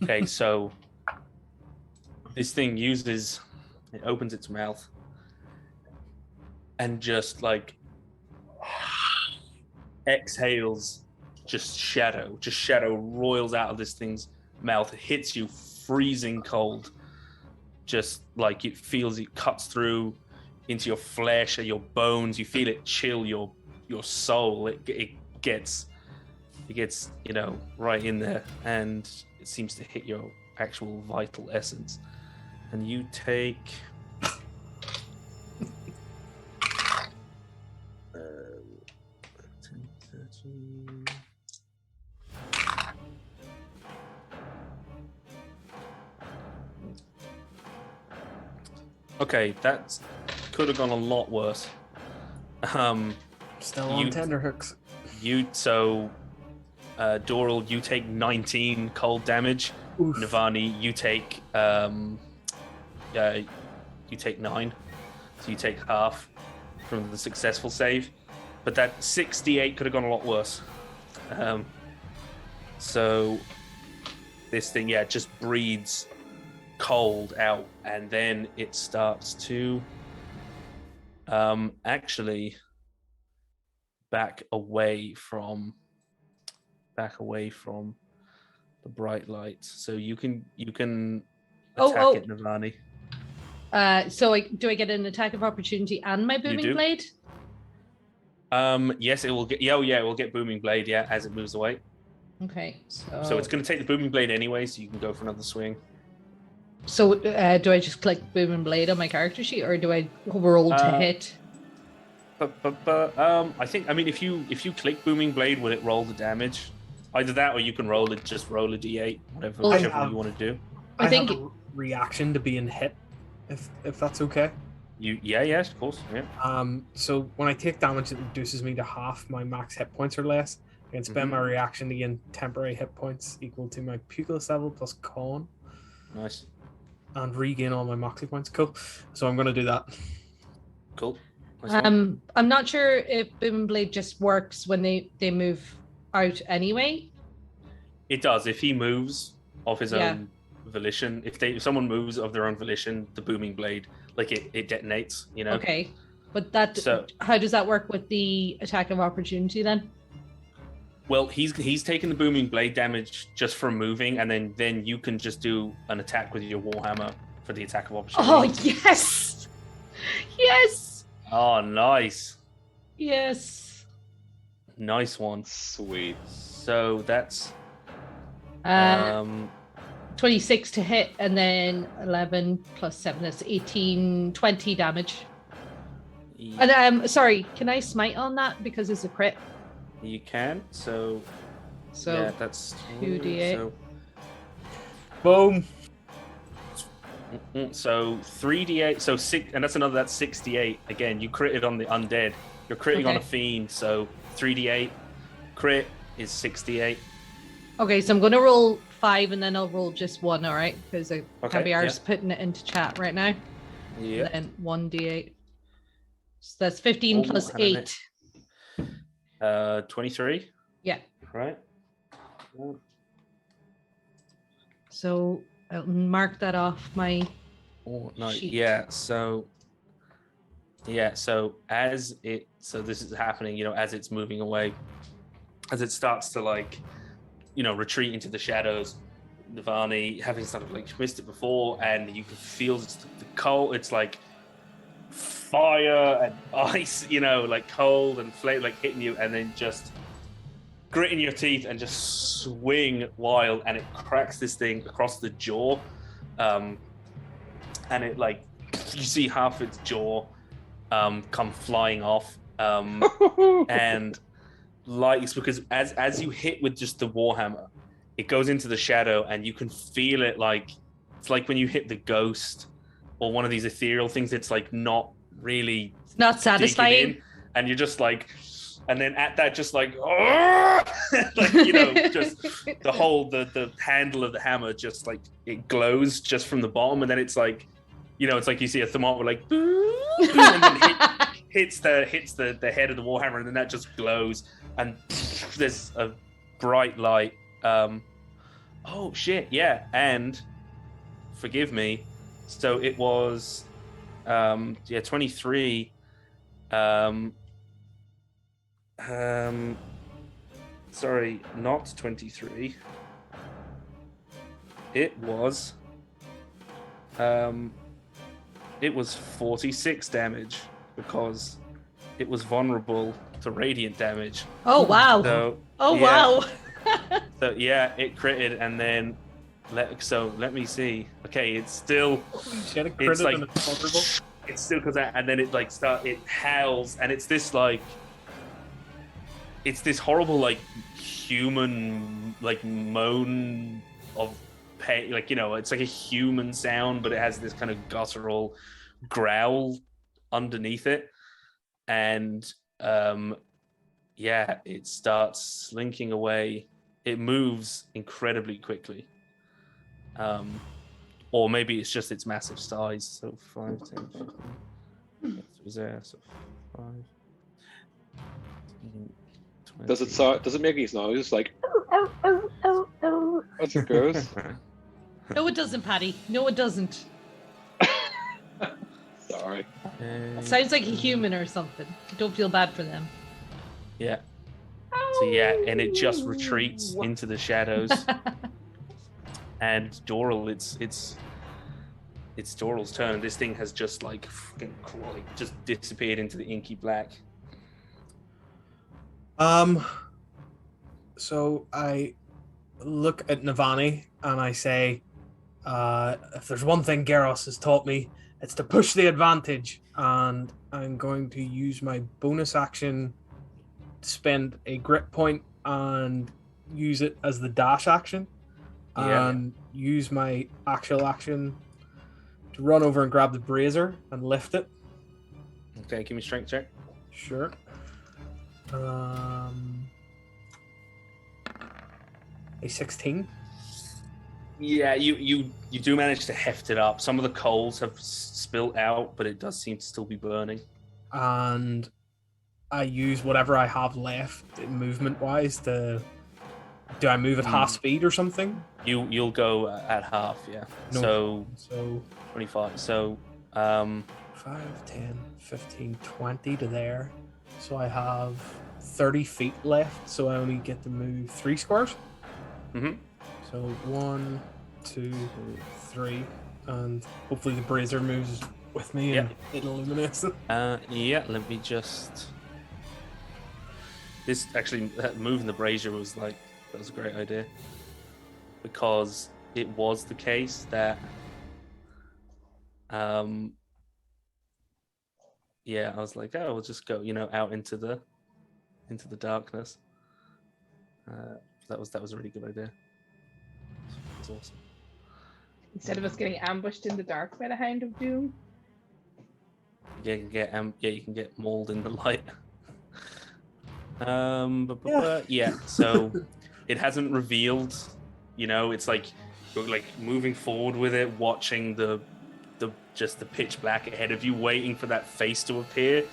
okay. So this thing it opens its mouth and just like exhales, just shadow roils out of this thing's mouth. It hits you freezing cold, just like it cuts through into your flesh or your bones. You feel it chill your your soul. It gets right in there, and it seems to hit your actual vital essence, and you take. Okay, that could have gone a lot worse. Still on tenterhooks. Doral, you take 19 cold damage. Oof. Navani, you take 9, so you take half from the successful save. But that 68 could have gone a lot worse. So this thing, just breathes cold out, and then it starts to actually back away from the bright light. So you can attack it, Navani. So do I get an attack of opportunity and my booming blade? Yes, it will get. It will get booming blade. Yeah, as it moves away. Okay, so it's going to take the booming blade anyway, so you can go for another swing. So do I just click booming blade on my character sheet, or do I roll to hit? I think, if you click booming blade, will it roll the damage? Either that, or you can roll a d8, whichever you want to do. I think have a reaction to being hit, if that's okay. Yes, of course. Yeah. So when I take damage, it reduces me to half my max hit points or less. I can spend my reaction to gain temporary hit points equal to my Pugilis level plus con. Nice. And regain all my Moxie points. Cool. So I'm going to do that. Cool. Nice I'm not sure if booming blade just works when they move out anyway. It does. If he moves of his own volition, if someone moves of their own volition, the booming blade, it detonates, Okay, but how does that work with the attack of opportunity then? Well, he's taking the booming blade damage just from moving, and then you can just do an attack with your warhammer for the attack of opportunity. Oh yes, yes. Oh, nice. Yes. Nice one. Sweet. So that's 26 to hit, and then 11 plus 7, that's 18, 20 damage. Yeah. And sorry, can I smite on that because it's a crit? You can. So yeah, that's 2d8. So, boom. So 3d8. So 6, and that's 68. Again, you critted on the undead. You're critting on a fiend. So 3d8 crit is 68. Okay, so I'm going to roll 5 and then I'll roll just 1, all right? Because I can't be arsed putting it into chat right now. Yeah. And then 1d8. So that's 15 plus 8. 23. Yeah. Right. So I'll mark that off my sheet. Yeah. So as this is happening, as it's moving away, as it starts to retreat into the shadows, Navani, having sort of missed it before, and you can feel the cold. It's like fire and ice, cold and flame, hitting you, and then just gritting your teeth and just swing wild, and it cracks this thing across the jaw, and it you see half its jaw come flying off, and it's because as you hit with just the warhammer, it goes into the shadow, and you can feel it it's like when you hit the ghost or one of these ethereal things. It's not really, it's not satisfying, and you're just and then at that just just the whole the handle of the hammer just it glows just from the bottom, and then it's it's like you see a thermometer boom, and then hits the head of the warhammer, and then that just glows, and there's a bright light. Oh shit, yeah, and forgive me. So it was 23. Sorry, not 23. It was 46 damage because it was vulnerable to radiant damage. Oh wow! So Oh yeah, wow! So yeah, it critted, and then let me see. Okay, it's still Holy shit, it it's critted like and it's vulnerable. it's still because and then it like it howls, and it's this like it's this horrible like human like moan of pain, like it's like a human sound, but it has this kind of guttural growl underneath it, and yeah, it starts slinking away. It moves incredibly quickly. Or maybe it's just its massive size. So 5, 10, 15. Is there? So 5, 10, 20. Does it make these noises like? As it goes. No, it doesn't, Paddy. No, it doesn't. Sorry. It sounds like a human or something. Don't feel bad for them. Yeah. So yeah, and it just retreats into the shadows. And Doral, it's Doral's turn. This thing has just like just disappeared into the inky black. So I look at Navani and I say, if there's one thing Garros has taught me, it's to push the advantage. And I'm going to use my bonus action to spend a grit point and use it as the dash action. And use my actual action to run over and grab the brazier and lift it. Okay, give me a strength check. Sure. A 16. Yeah, you do manage to heft it up. Some of the coals have spilt out, but it does seem to still be burning. And I use whatever I have left movement-wise to... Do I move at half speed or something? You'll go at half, yeah. No. So 25. So 5, 10, 15, 20 to there. So I have 30 feet left, so I only get to move 3 squares. Mm-hmm. So 1, 2, 3, and hopefully the brazier moves with me and it illuminates it. Yeah, let me just... This actually, moving the brazier was like, that was a great idea. Because it was the case that yeah, I was like, oh, we'll just go, out into the darkness. That was a really good idea. That was awesome. Instead of us getting ambushed in the dark by the Hound of Doom. Yeah, you can get mauled in the light. So it hasn't revealed, it's like you're like moving forward with it, watching the pitch black ahead of you, waiting for that face to appear,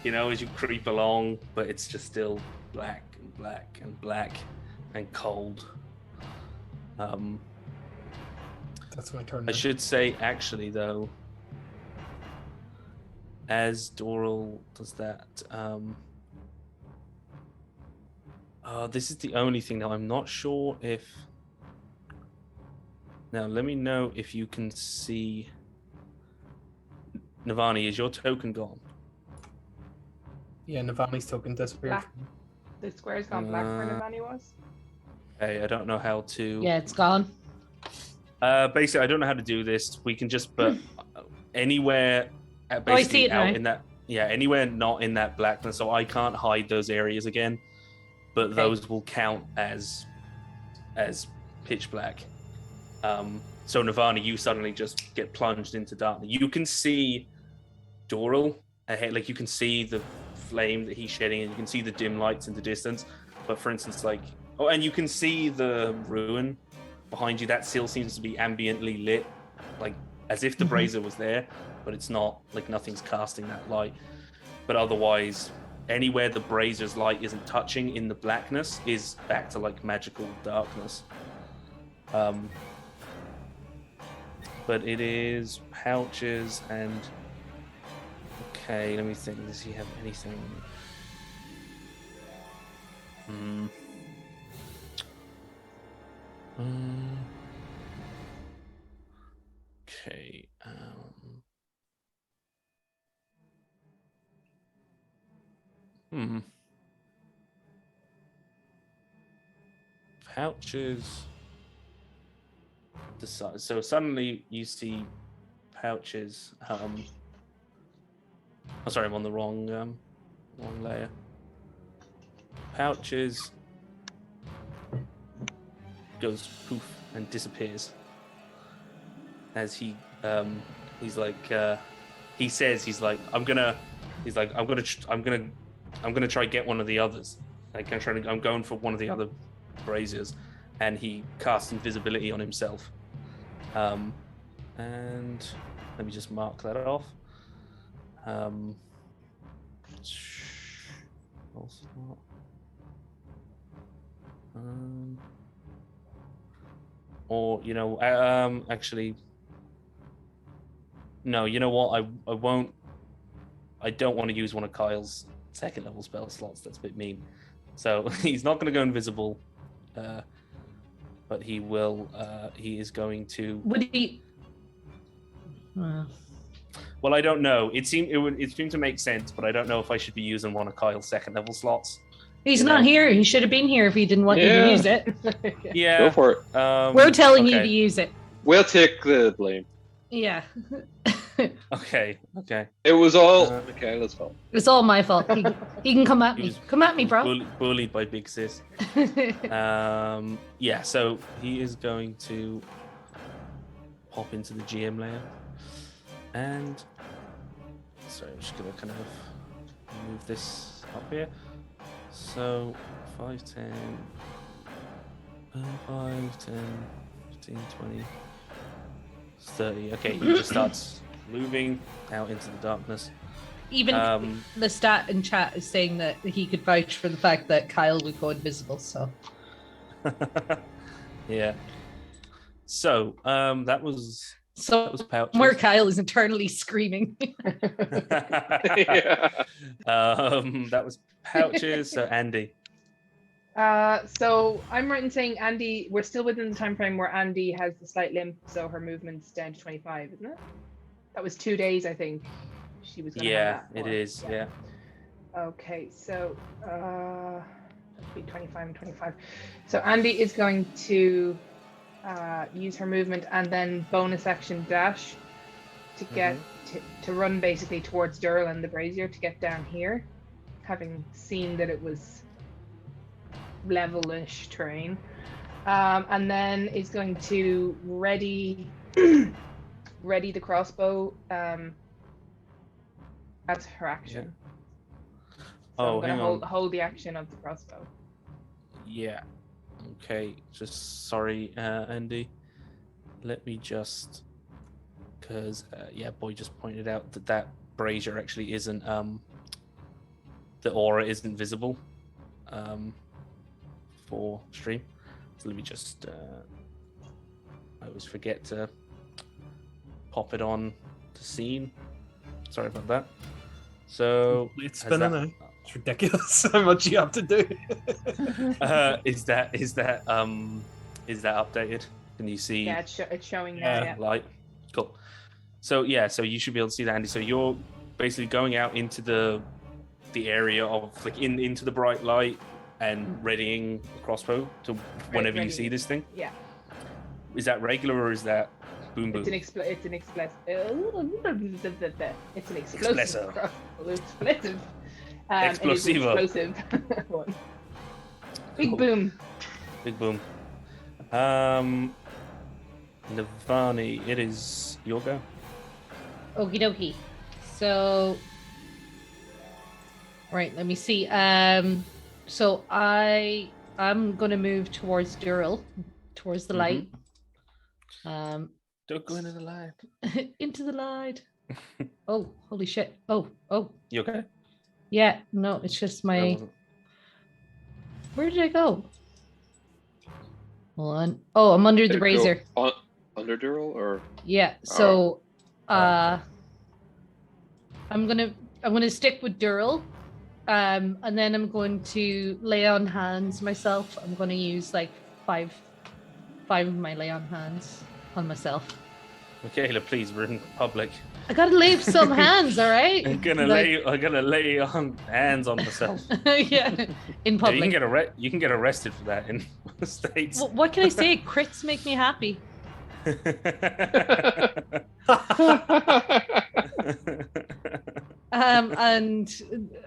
as you creep along, but it's just still black and black and black and cold. That's my turn. I should say, actually, though, as Doral does that, this is the only thing now. I'm not sure if. Now, let me know if you can see. Navani, is your token gone? Yeah, Navani's token disappeared. Black. The square's gone black where Navani was. Okay, I don't know how to. Yeah, it's gone. Basically, I don't know how to do this. We can just put anywhere. Basically, I see it out now. in that. Yeah, anywhere not in that blackness, so I can't hide those areas again. But those will count as pitch black. So Navani, you suddenly just get plunged into darkness. You can see Doral ahead, like you can see the flame that he's shedding, and you can see the dim lights in the distance. But for instance, and you can see the ruin behind you. That still seems to be ambiently lit, like as if the brazier was there, but it's not. Like nothing's casting that light. But otherwise, anywhere the brazier's light isn't touching in the blackness is back to like magical darkness. But it is pouches and... Okay, let me think. Does he have anything? Okay. Pouches decide. So suddenly you see Pouches. Oh, sorry, I'm on the wrong layer. Pouches goes poof and disappears as he he's like he says I'm gonna try get one of the others. Like I'm going for one of the other braziers, and he casts invisibility on himself. And let me just mark that off. Or actually, no. You know what? I won't. I don't want to use one of Kyle's second level spell slots. That's a bit mean. So he's not going to go invisible, but he will. He is going to. Would he? Well, I don't know. It seemed to make sense, but I don't know if I should be using one of Kyle's second level slots. He's not here. He should have been here if he didn't want you to use it. Yeah, go for it. We're telling you to use it. We'll take the blame. Yeah. Okay. It was all Michaela's fault. It's all my fault. He can come at me. Come at me, bro. Bullied by Big Sis. Yeah, so he is going to pop into the GM layer. And sorry, I'm just gonna kind of move this up here. So 5, 10, 5, 10, 15, 20, 30. Okay, he just starts moving out into the darkness. Even the stat in chat is saying that he could vouch for the fact that Kyle would go invisible, so. Yeah. So, that was Pouches. Where Kyle is internally screaming. Yeah. That was Pouches. So Andy. So I'm right in saying Andy, we're still within the time frame where Andy has the slight limp, so her movement's down to 25, isn't it? That was 2 days, I think. She was. Yeah, it is. Yeah. Okay, so that'd be 25 and 25. So Andy is going to use her movement and then bonus action dash to get to run basically towards Durl and the brazier to get down here, having seen that it was level-ish terrain, and then is going to ready the crossbow as her action. Yeah. So I'm going to hold the action of the crossbow. Yeah. Okay. Just sorry, Andy. Let me just, because Boy just pointed out that brazier actually isn't the aura isn't visible for stream. So let me just I always forget to pop it on to scene. Sorry about that. So it's spinning now. It's ridiculous how much you have to do. Is that updated? Can you see? Yeah, it's showing now. Yeah. Light. Cool. So you should be able to see that, Andy. So you're basically going out into the area of into the bright light and readying the crossbow to whenever you see this thing. Yeah. Is that regular or is that boom boom? It's an explosive. It's an explosive. Explosive. Explosivo. Explosive one. Big boom. Big boom. Navani, it is your go. Okie dokie. So, right, let me see. So I'm gonna move towards Durl, towards the light. Don't go into the light. Into the light. Oh, holy shit. Oh. You okay? Yeah, no, it's just my. Where did I go? Hold on. Oh, I'm under the brazier. Under Durl or? Yeah. So, I'm gonna stick with Durl, and then I'm going to lay on hands myself. I'm gonna use like five of my lay on hands on myself. Michaela, please, we're in public. I gotta leave some hands, all right? I'm gonna lay on hands on myself. Yeah, in Yeah, public. you can get arrested for that in the States. Well, what can I say? Crits make me happy. And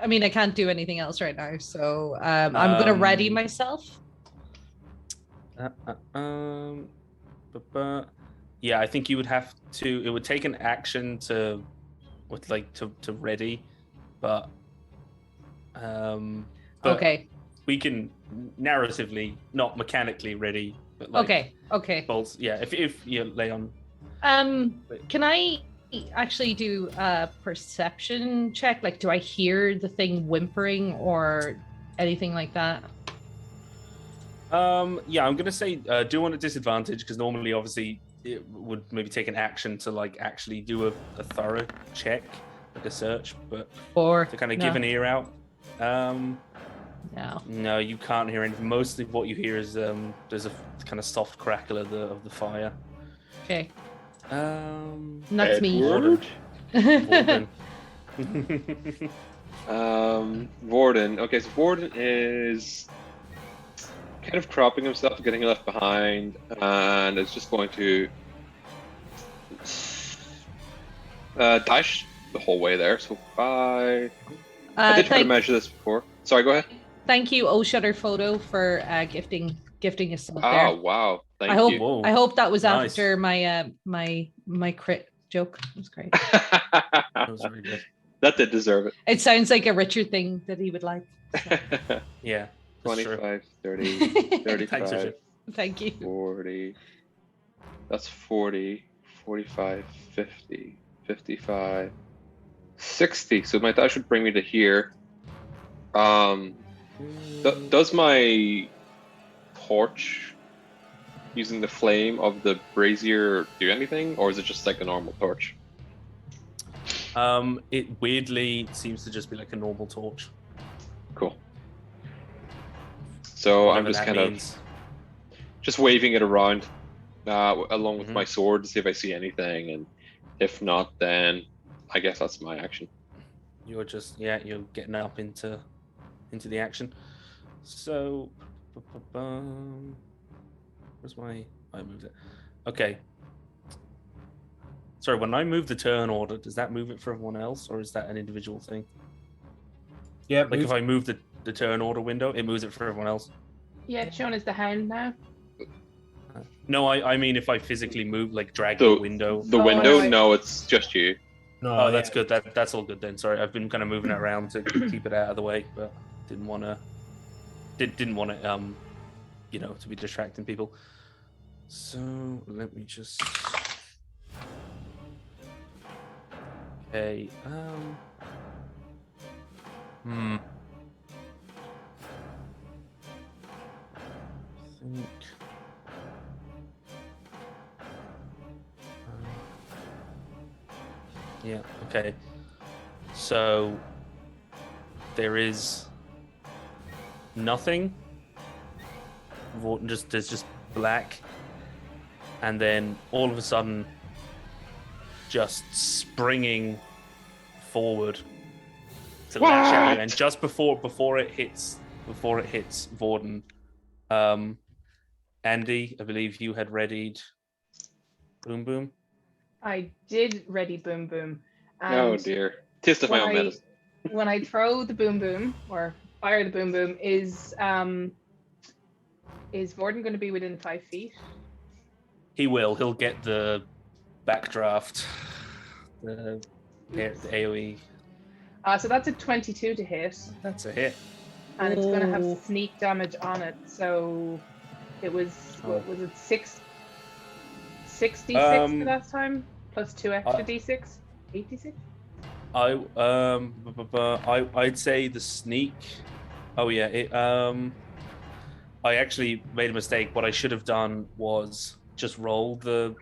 I mean, I can't do anything else right now, so I'm gonna ready myself. Yeah, I think you would have to. It would take an action to ready, but Okay. we can narratively, not mechanically ready, but like Okay. bolts. Yeah, if you lay on. Can I actually do a perception check? Like, do I hear the thing whimpering or anything like that? Yeah, I'm gonna say do on a disadvantage because normally, obviously, it would maybe take an action to like actually do a thorough check, like a search, but Or to kind of give an ear out. No, you can't hear anything. Mostly, what you hear is there's a kind of soft crackle of the fire. Okay. That's me. Edward? Warden. Warden. Okay, so Warden is kind of cropping himself, getting left behind, and is just going to dash the whole way there. So I did try to measure this before. Sorry, go ahead. Thank you, O Shutter Photo, for gifting us some there. Oh wow! Thank you. Whoa. I hope that was Nice. after my my crit joke. It was great. That was very good. That did deserve it. It sounds like a Richard thing that he would like. Yeah. That's true. 25, 30, Thanks, 35, Richard. Thank you. 40. That's 40, 45, 50, 55, 60. So my dash would bring me to here. Does my torch using the flame of the brazier do anything, or is it just like a normal torch? It weirdly seems to just be like a normal torch. Cool. So Whatever I'm just that kind means. of just waving it around along with my sword to see if I see anything, and if not, then I guess that's my action. You're just you're getting up into the action. So where's my I moved it. Okay. Sorry, when I move the turn order, does that move it for everyone else, or is that an individual thing? Yeah, Like if I move the turn order window, it moves it for everyone else. Yeah, it's shown as the hound now. No, I mean if I physically move, like drag the window. The window? right. No, it's just you. No, Oh, that's good. That's all good then. Sorry, I've been kind of moving it around to keep it out of the way, but didn't want to it to be distracting people. So let me just. Okay. I think. Yeah. Okay. So there is nothing. There's just black, and then all of a sudden, just springing forward to lash at you, and just before it hits Vorden, Andy, I believe you had readied Boom Boom. I did ready Boom Boom. And Oh dear. Taste of my own medicine. When I throw the Boom Boom or fire the Boom Boom, is Vorden going to be within 5 feet? He will. He'll get the backdraft, the AoE. So that's a 22 to hit, That's a hit. and it's going to have Ooh. sneak damage on it. So it was what was it 66 for that time plus 2 extra d6, 86. I'd say the sneak. Oh yeah, I actually made a mistake. What I should have done was just roll the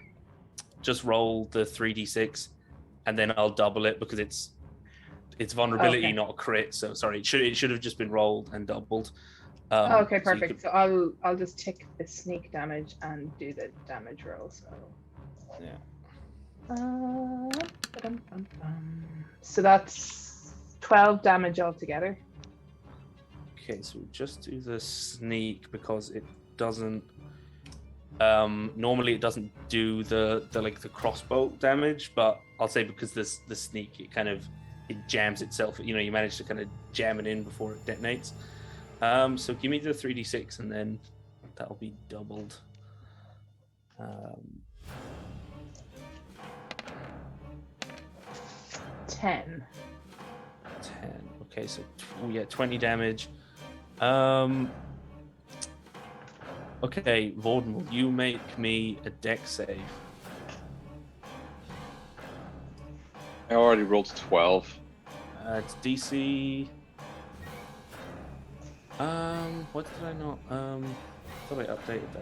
3d6, and then I'll double it because it's vulnerability, Okay. not a crit. So sorry, it should have just been rolled and doubled. Okay, so you perfect. could- So I'll just tick the sneak damage and do the damage roll. So yeah. So that's 12 damage altogether. Okay, so we'll just do the sneak because it doesn't. Normally it doesn't do the crossbow damage, but I'll say because the sneak it jams itself. You manage to kind of jam it in before it detonates. So give me the 3d6 and then that'll be doubled. 10. 10. Okay, so 20 damage. Okay, Vorden, will you make me a dex save? I already rolled 12. It's DC. What did I not? I thought I updated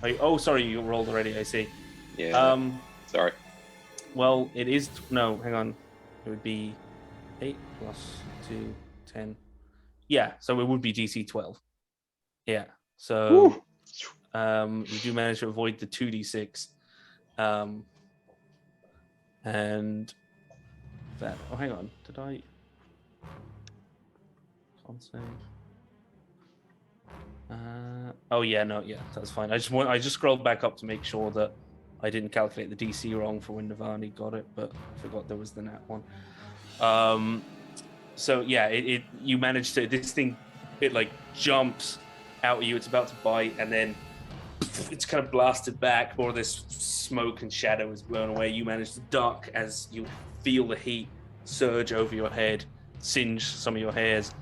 that. Sorry, you rolled already. I see. Yeah. Sorry. Well, it is no. Hang on. It would be 8 plus 2, 10. Yeah, so it would be DC 12. Yeah. So you do manage to avoid the 2d6. And that. Oh, hang on. Did I? Can't save. That's fine. I just scrolled back up to make sure that I didn't calculate the DC wrong for when Navani got it, but I forgot there was the nat one. So yeah, you managed to this thing, it like jumps out at you. It's about to bite, and then it's kind of blasted back. More of this smoke and shadow is blown away. You manage to duck as you feel the heat surge over your head, singe some of your hairs.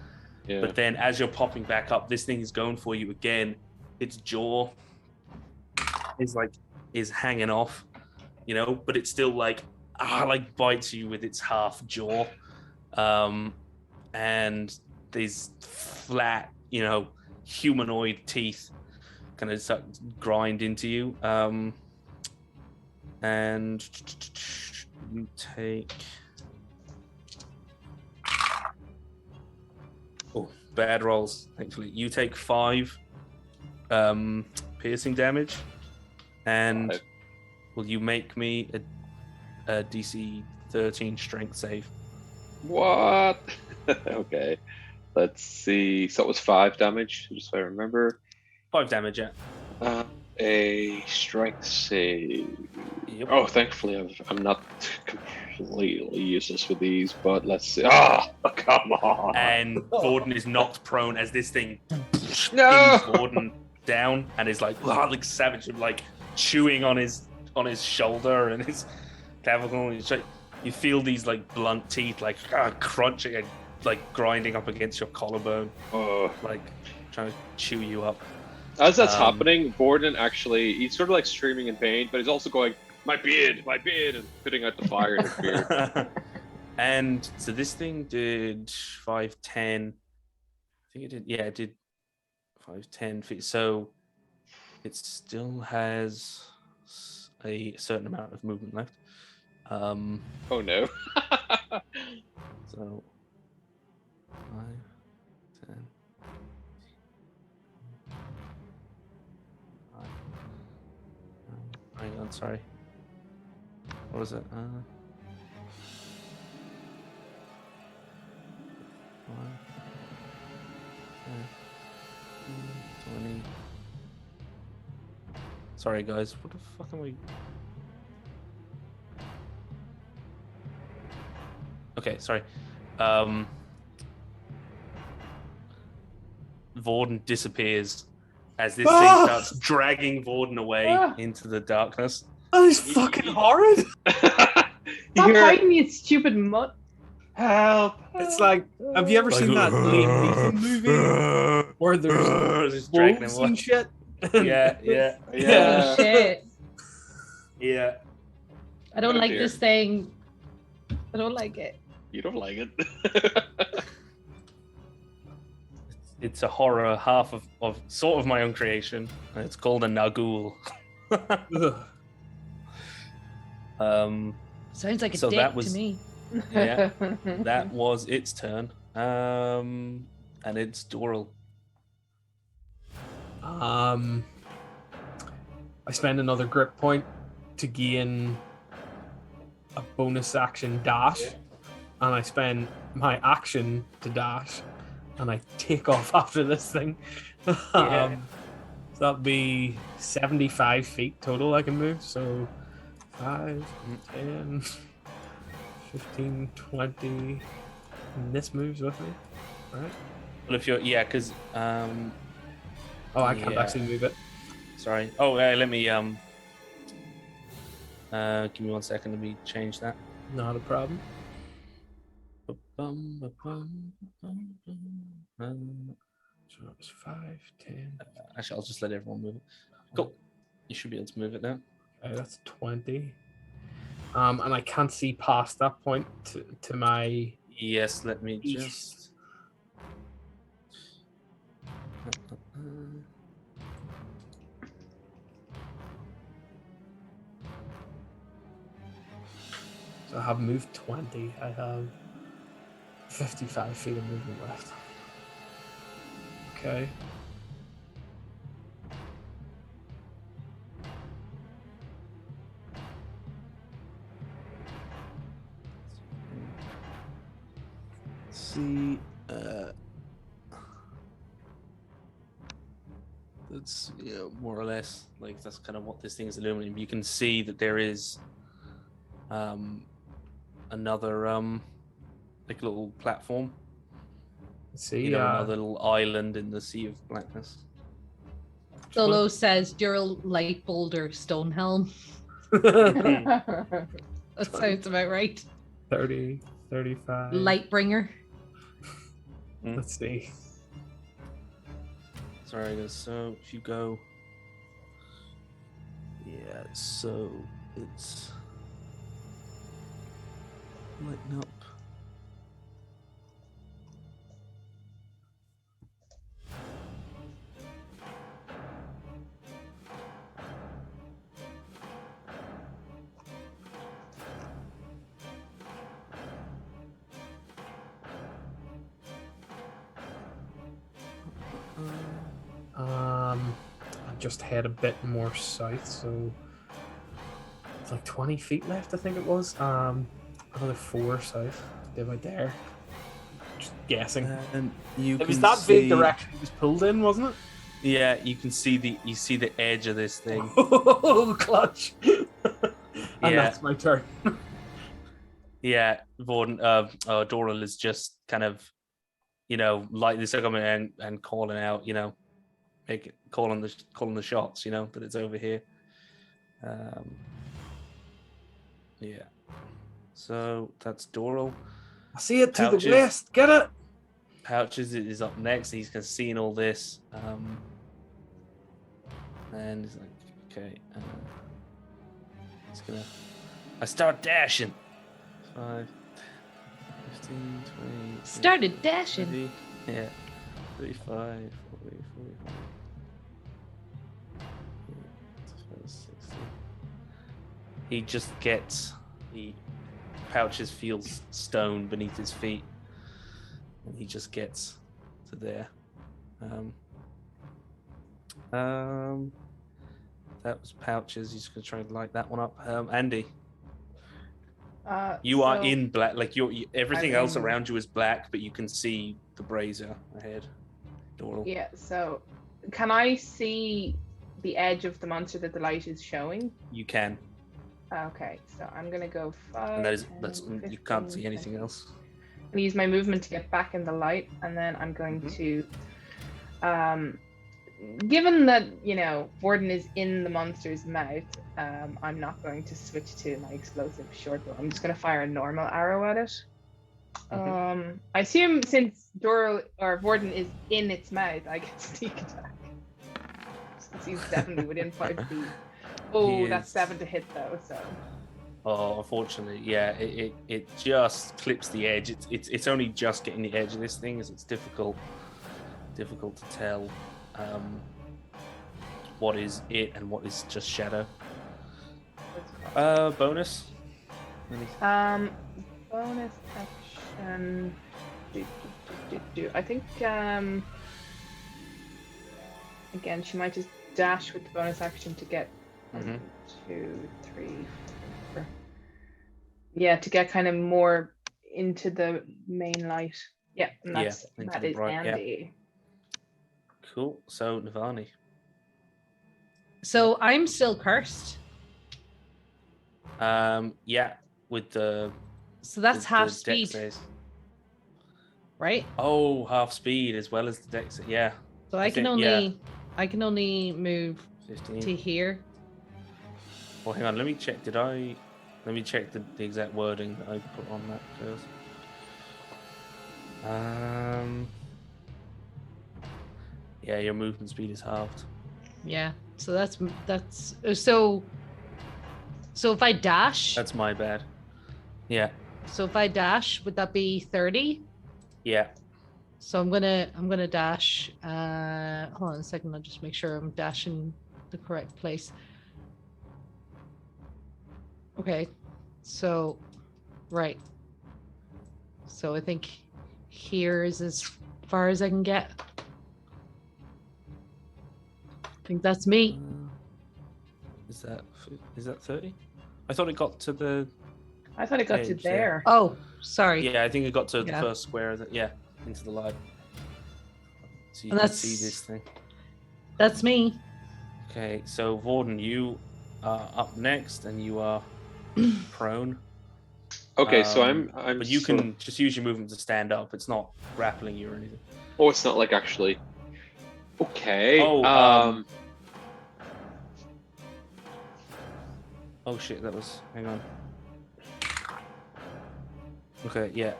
Yeah. But then as you're popping back up, this thing is going for you again. Its jaw is hanging off, but it's still bites you with its half jaw. And these flat, humanoid teeth kind of start grind into you. And you take... Oh, bad rolls, thankfully. You take 5 piercing damage. And will you make me a DC 13 strength save? What? Okay. Let's see. So it was 5 damage, just so I remember. 5 damage, yeah. A strength save. Yep. Oh, thankfully I'm not completely useless with these, but let's see. Oh, come on. And Vorden is knocked prone as this thing pins No! Vorden down and is like savage, chewing on his shoulder and his clavicle. And you feel these blunt teeth crunching and grinding up against your collarbone, trying to chew you up. As that's happening, Vorden actually, he's sort of screaming in pain, but he's also going, my beard, and putting out the fire in his beard. And so this thing did 5, 10. I think it did. Yeah, it did 5, 10 feet. So it still has a certain amount of movement left. Oh no. So 5, 10. Hang on, sorry. What was it? 5, 10, 20. Sorry, guys. What the fuck am I? Okay, sorry. Vorden disappears as this thing starts dragging Vorden away into the darkness. That is fucking horrid. Stop fighting, you stupid mutt. Help! It's like, have you ever seen that Liam Neeson movie where there's wolves and shit? Yeah. Holy shit. Yeah. I don't Oh, like dear. this thing. I don't like it. You don't like it? It's a horror, half of sort of my own creation. It's called a Nagul. Sounds like a So dick that was- to me. Yeah, that was its turn. And it's Doral. I spend another grip point to gain a bonus action dash, and I spend my action to dash, and I take off after this thing. Yeah. So that'll be 75 feet total I can move. So 5, 10, 15, 20. And this moves with me, right? Well, if you're because Oh, I can't Yeah. actually move it. sorry. Oh, let me give me 1 second. Let me change that. Not a problem. So it's 5, 10. Actually, I'll just let everyone move it. Cool. You should be able to move it now. Okay, that's 20. And I can't see past that point to my Yes, let me east. just. So I have moved 20. I have 55 feet of movement left. Okay. See, that's more or less like that's kind of what this thing is illuminating. You can see that there is another like little platform, Let's see. another little island in the sea of blackness. Solo says Dural Light Boulder Stone Helm. That sounds about right. 30, 35. Lightbringer. Let's see. Sorry, guys. So if you go, so it's lighten up. I just head a bit more south, so it's like 20 feet left, I think it was. Another 4 south. They're right there. Just guessing. And you It was can that see, big direction it was pulled in, wasn't it? Yeah, you can see the edge of this thing. Oh, clutch! And Yeah. that's my turn. Yeah, Vorden, Doral is just kind of, like this coming and calling out, calling the shots, that it's over here. Yeah. So that's Doral. I see it to Pouches. the west. Get it? Pouches is up next. He's seeing all this, and he's like, okay, he's gonna. I start dashing. 5, 15, 20. Started dashing. 30, yeah, 35, 40, 45. 60. He just gets Pouches feels stone beneath his feet, and he just gets to there. That was Pouches. He's gonna try and light that one up. Andy, you are in black. Like everything else around you is black, but you can see the brazier ahead. Doral. Yeah. So, can I see the edge of the monster that the light is showing? You can. Okay, so I'm gonna go 5. And that's 10, you can't 15, see anything 20. else. I'm gonna use my movement to get back in the light, and then I'm going to, given that Vorden is in the monster's mouth, I'm not going to switch to my explosive short bow. I'm just gonna fire a normal arrow at it. I assume since Doral or Vorden is in its mouth, I get sneak attack. Since he's definitely within 5 feet. Oh, that's 7 to hit though. So. Oh, unfortunately, yeah, it just clips the edge. It's only just getting the edge of this thing, as it's difficult to tell what is it and what is just shadow. Bonus. Bonus action. I think again she might just dash with the bonus action to get Mm-hmm. 1, 2, 3, 4. Yeah, to get kind of more into the main light. Yeah, and Yeah, into that the is bright. Yeah. Andy. Cool. So Navani. So I'm still cursed. Yeah, with the. So that's the half dex speed, saves. right? Oh, half speed as well as the dex. Yeah. So I can only move 15. to here. Oh, hang on. Let me check. Let me check the exact wording that I put on that first. Yeah, your movement speed is halved. Yeah. So that's so. So if I dash, That's my bad. Yeah. so if I dash, would that be 30? Yeah. So I'm gonna dash. Hold on a second. I'll just make sure I'm dashing the correct place. Okay. So, right. So I think here is as far as I can get. I think that's me. Is that 30? I thought it got to the. I thought it got to edge there. Oh, sorry. Yeah, I think it got to the Yeah. first square. Into the light. So you And can that's- see this thing. That's me. Okay, so Vorden, you are up next, and you are prone. Okay, so I'm. But you sort can just use your movement to stand up. It's not grappling you or anything. Oh, it's not like actually. Okay. Oh, Oh shit, that was. Hang on. Okay, yeah.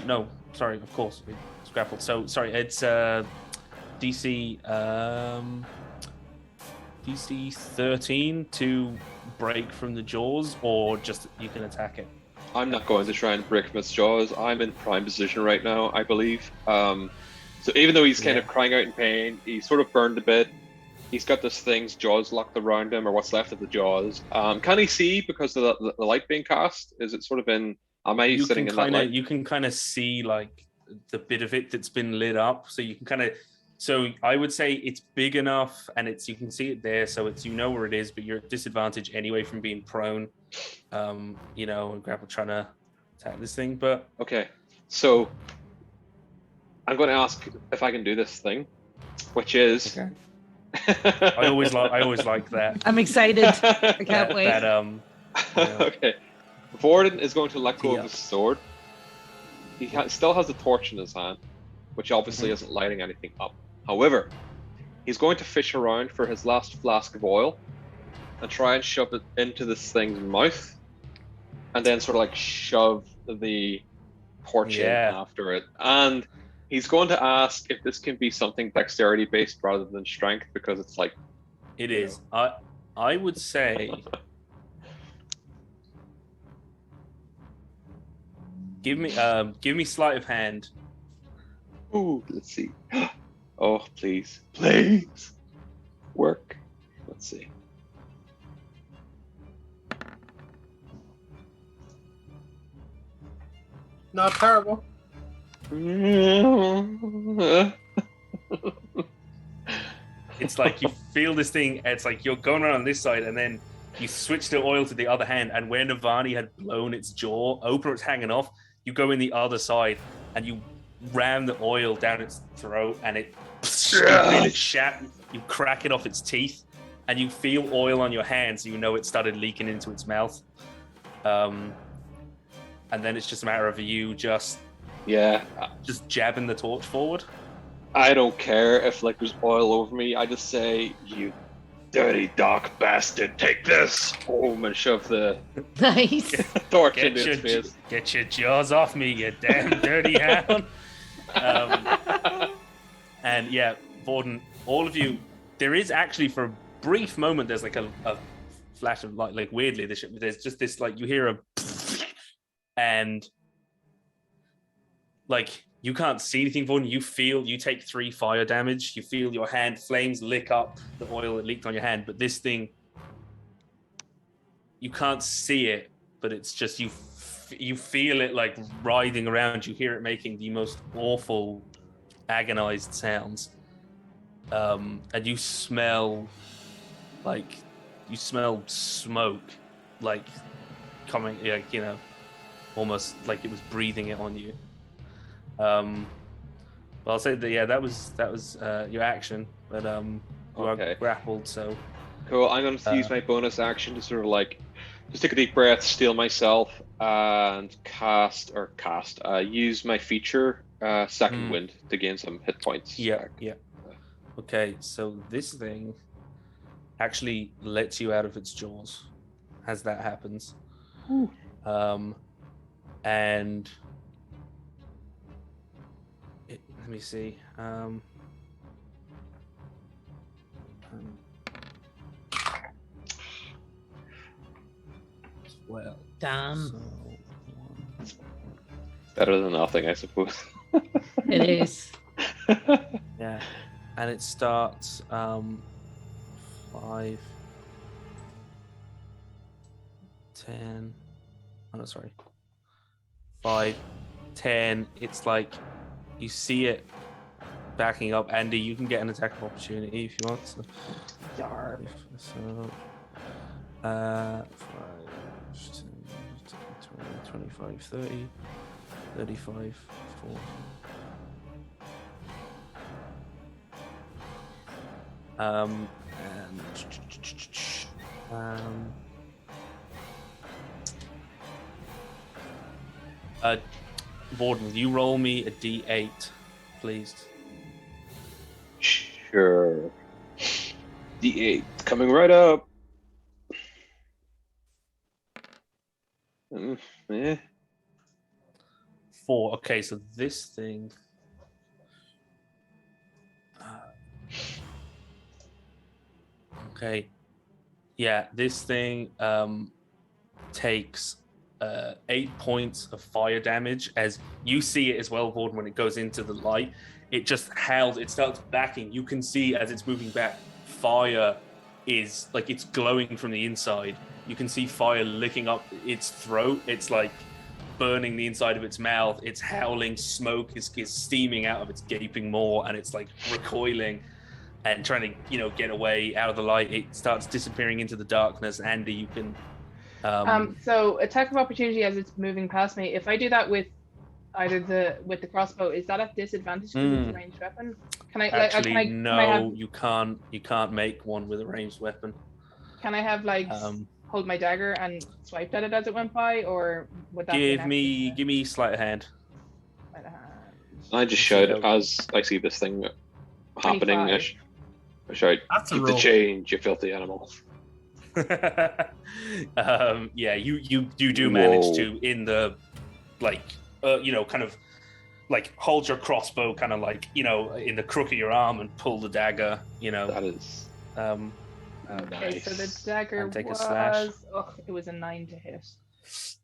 No, sorry. Of course, it's grappled. So sorry, it's DC DC 13 to break from the jaws, or just you can attack it. I'm not going to try and break from its jaws. I'm in prime position right now, I believe. So even though he's kind of crying out in pain, he's sort of burned a bit. He's got this thing's jaws locked around him, or what's left of the jaws. Can he see because of the light being cast? Is it sort of in? Am I sitting in that light? You can kind of see like the bit of it that's been lit up, so you can kind of. So I would say it's big enough, and you can see it there, so it's where it is, but you're at disadvantage anyway from being prone. And grapple trying to attack this thing, but okay. So I'm going to ask if I can do this thing, which is. Okay. I always like that. I'm excited. I can't wait. Okay. Vorden is going to let go of his sword. He still has the torch in his hand, which obviously isn't lighting anything up. However, he's going to fish around for his last flask of oil and try and shove it into this thing's mouth, and then sort of like shove the torch in after it. And he's going to ask if this can be something dexterity based rather than strength, because it's like it is. I would say give me sleight of hand. Ooh, let's see. Oh, please work. Let's see. Not terrible. It's like you feel this thing. It's like you're going around on this side, and then you switch the oil to the other hand. And where Navani had blown its jaw open, it's hanging off. You go in the other side, and you ram the oil down its throat, and it you crack it off its teeth, and you feel oil on your hands, so you know it started leaking into its mouth. And then it's just a matter of you just jabbing the torch forward. I don't care if like there's oil over me. I just say, "You dirty dark bastard, take this!" Home and shove the nice torch into its face. Get your jaws off me, you damn dirty hound! And yeah, Vorden, all of you. There is actually, for a brief moment, there's like a flash of light. Like weirdly, there's just this like you hear a, and like. You can't see anything, Vorden. You take 3 fire damage. You feel your hand flames lick up the oil that leaked on your hand. But this thing, you can't see it, but it's just you feel it like writhing around. You hear it making the most awful, agonized sounds. And you smell like you smell smoke, like coming, like almost like it was breathing it on you. But I'll say that that was your action, but you are grappled, so. Cool. I'm going to use my bonus action to sort of like just take a deep breath, steal myself, and use my feature Second Wind to gain some hit points. Yeah. Okay, so this thing actually lets you out of its jaws as that happens. Ooh. And let me see. Well, damn. So, better than nothing, I suppose. It is. yeah, and it starts 5, 10. Oh no, sorry. 5, 10. It's like you see it backing up. Andy, you can get an attack of opportunity if you want. So, Yarp. so 5, 10, 20, 25, 30, 35, 40. And Borden, will you roll me a d8, please? Sure. D8 coming right up. Yeah. 4. Okay, so this thing. Okay. Yeah, this thing takes 8 points of fire damage. As you see it as well, Borden, when it goes into the light, it just howls. It starts backing. You can see as it's moving back, fire is like it's glowing from the inside. You can see fire licking up its throat. It's like burning the inside of its mouth. It's howling. Smoke is steaming out of its gaping maw, and it's like recoiling and trying to get away out of the light. It starts disappearing into the darkness. Andy, you can so attack of opportunity as it's moving past me. If I do that with either the crossbow, is that at disadvantage because it's a ranged weapon? Can I actually can no? I have, you can't make one with a ranged weapon. Can I have like hold my dagger and swipe at it as it went by, or would that give me sleight of hand? I just shout as I see this thing happening. I shout, "Keep the change, you filthy animal!" Yeah, you do manage to in the kind of like hold your crossbow kind of like in the crook of your arm and pull the dagger. That is okay. nice. So the dagger take a was slash. it was a 9 to hit.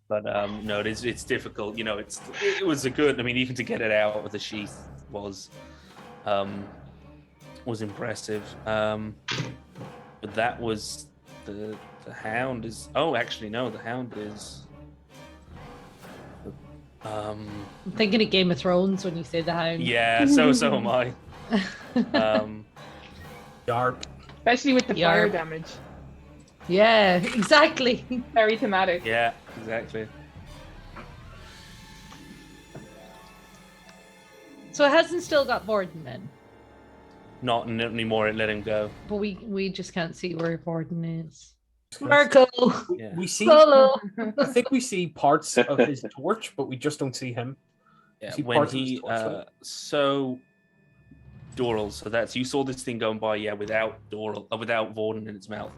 But no, it's difficult. It was a good. I mean, even to get it out of the sheath was impressive. But that was the hound is. Oh, actually, no, the hound is. I'm thinking of Game of Thrones when you say the hound. Yeah, so am I. Yarp. Especially with the fire damage. Yeah, exactly. Very thematic. Yeah, exactly. So it hasn't still got Borden then? Not anymore. It let him go. But we just can't see where Borden is. Marco. Yeah. We see. Solo. I think we see parts of his torch, but we just don't see him. Yeah, See when parts of he his torch, so Doral, so that's you saw this thing going by, without Doral, without Vorden in its mouth.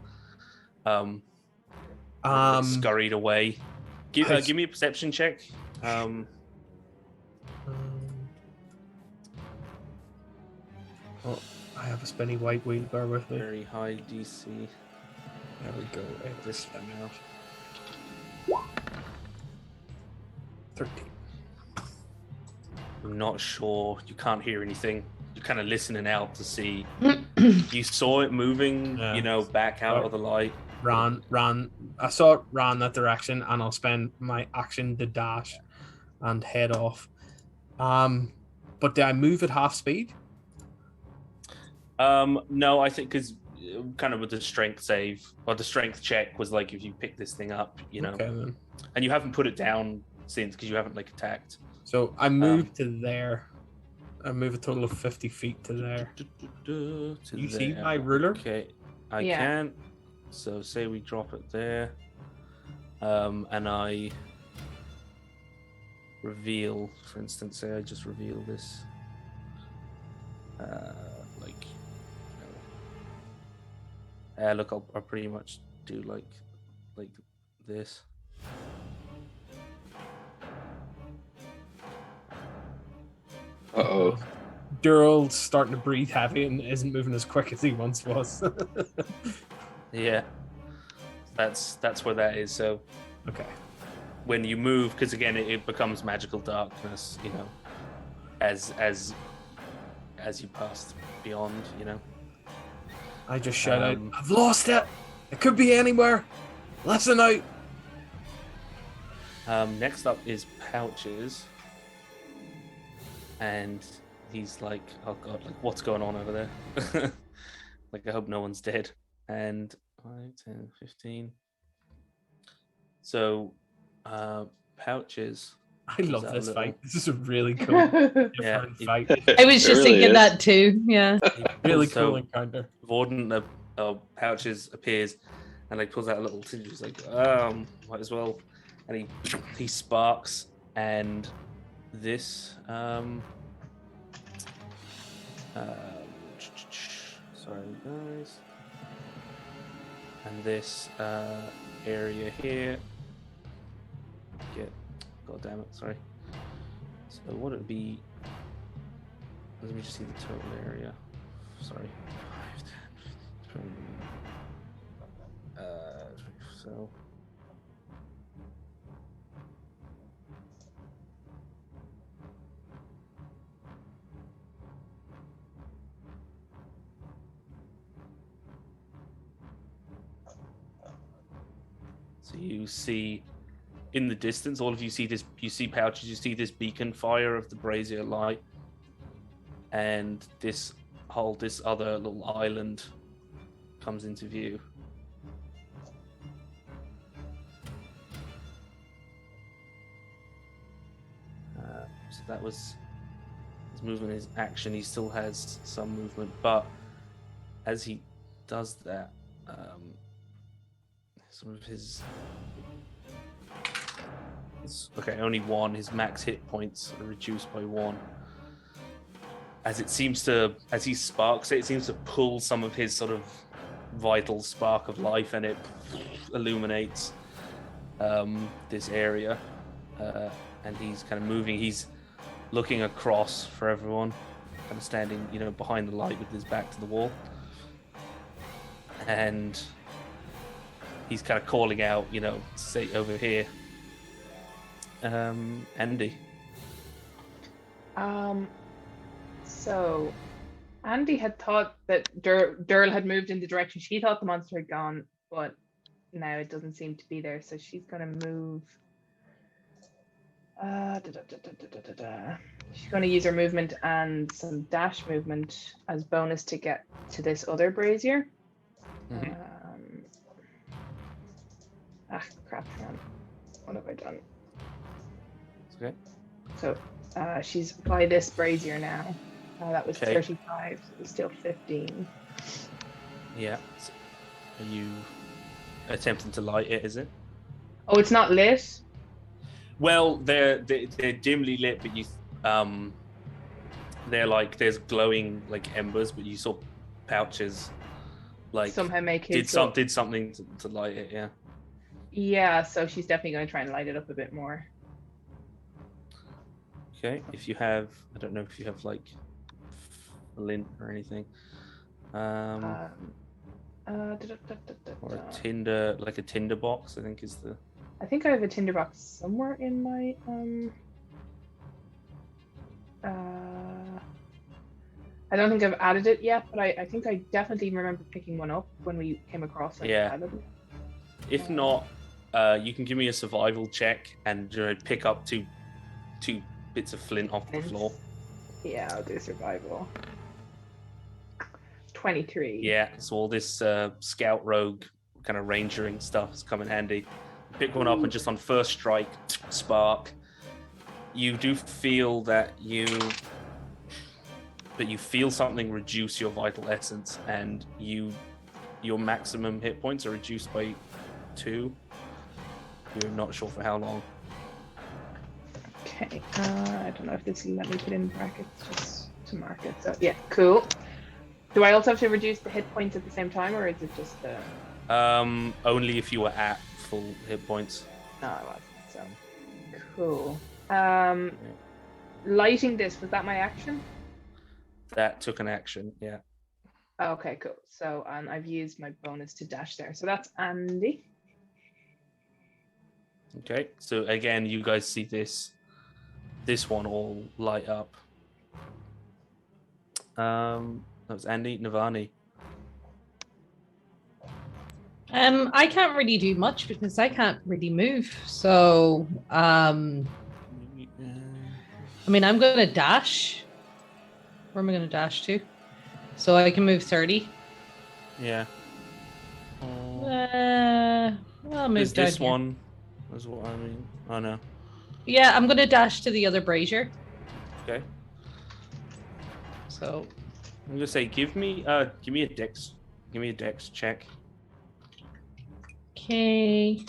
Scurried away. Give me a perception check. Oh, I have a spinny white wheel. Bear with me. Very high DC. There we go. This now. 13. I'm not sure. You can't hear anything. You're kind of listening out to see. You saw it moving, back out of the light. Ran. I saw it ran that direction, and I'll spend my action to dash and head off. But did I move at half speed? No, I think because kind of with the strength save or the strength check was like if you pick this thing up, you know, Okay, then. and you haven't put it down since because you haven't like attacked. So I moved to there. I move a total of 50 feet to there. To You see there. my ruler? Okay, I Yeah. can. So say we drop it there, and I reveal, for instance, say I just reveal this, like, look, I'll pretty much do like this. Uh-oh. Dural's starting to breathe heavy and isn't moving as quick as he once was. Yeah, that's where that is. So Okay. when you move, because again it becomes magical darkness, you know, as you pass beyond, you know. I just shout out, Um, I've lost it! It could be anywhere! Listen out! Next up is Pouches, and he's like, oh god, like what's going on over there? Like I hope no one's dead. And 5, 10, 15. So Pouches, I love that a this little- fight. This is a really cool, different Yeah, fight. I was It just really thinking is. that too. Yeah. he Really pulls- cool so encounter. Vorden Pouches appears and like pulls out a little thing. He's like, might as well. And he sparks, and this sorry guys, and this area here. God damn it! Sorry. So what it would be? Let me just see the total area. Sorry. 5, 10, 15, so. So you see in the distance, all of you see this, you see Pouches, you see this beacon fire of the brazier light, and this other little island comes into view. So that was his movement, his action. He still has some movement, but as he does that, some of his okay, only one. His max hit points are reduced by 1. As he sparks it seems to pull some of his sort of vital spark of life, and it illuminates this area. And he's kind of moving. He's looking across for everyone, kind of standing, you know, behind the light with his back to the wall. And he's kind of calling out, you know, say over here. Andy. So Andy had thought that Durl had moved in the direction she thought the monster had gone, but now it doesn't seem to be there. So she's gonna move. She's gonna use her movement and some dash movement as bonus to get to this other brazier. Mhm. Crap! Hang on. What have I done? It's okay. So she's by this brazier now. That was Okay. 35, so it's still 15. Yeah. So are you attempting to light it? Is it? Oh, it's not lit? Well, they're dimly lit, but you they're like there's glowing like embers, but you saw Pouches like Somehow make did his go- something to light it. Yeah. Yeah, so she's definitely going to try and light it up a bit more. Okay. If you have, I don't know if you have like lint or anything, or a tinder, like a tinder box. I think is the. I think I have a tinderbox somewhere in my I don't think I've added it yet, but I think I definitely remember picking one up when we came across it. Yeah. If not, you can give me a survival check and pick up two bits of flint off the floor. Yeah, I'll do survival. 23. Yeah, so all this scout rogue kind of rangering stuff is come in handy. Pick one up and just on first strike, spark. You do feel that you feel something reduce your vital essence, and your maximum hit points are reduced by 2. You're not sure for how long. Okay. I don't know if this will let me put in brackets just to mark it. So yeah, cool. Do I also have to reduce the hit points at the same time, or is it just the? Only if you were at full hit points. No, I wasn't. So cool. Lighting this, was that my action? That took an action. Yeah. Okay, cool. So I've used my bonus to dash there. So that's Andy. Okay. So again, you guys see this one all light up. That was Andy. Navani. I can't really do much because I can't really move. So, I mean, I'm going to dash. Where am I going to dash to? So I can move 30. Yeah. I'll move Is down this here. one? Is what I mean. Oh no. Yeah, I'm going to dash to the other brazier. Okay. So I'm gonna say, give me a dex check. okay.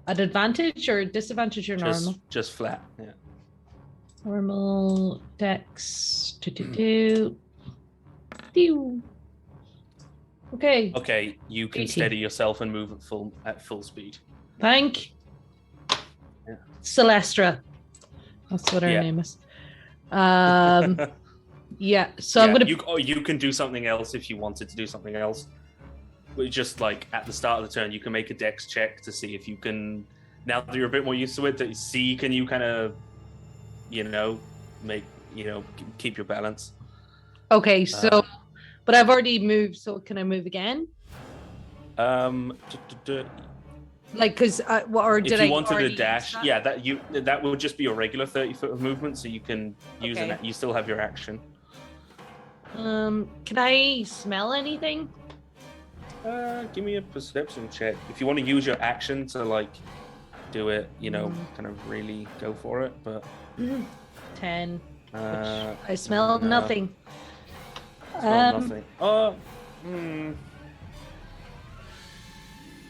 At advantage or disadvantage or normal? Just flat. Yeah. Normal dex. Okay. Okay, you can 18. steady yourself and move at full speed. Thank. Yeah. Celestra. That's what her Yeah. name is. Yeah. So yeah, I'm gonna. You can do something else if you wanted to do something else. But just like at the start of the turn, you can make a dex check to see if you can. Now that you're a bit more used to it, to see can you kind of, keep your balance. Okay. So, but I've already moved. So can I move again? Like, because or did I? If you wanted already to dash, use yeah, that would just be a regular 30 foot of movement, so you can use Okay. it. You still have your action. Can I smell anything? Give me a perception check. If you want to use your action to like do it, kind of really go for it. But 10. I I smell nothing. Smell nothing.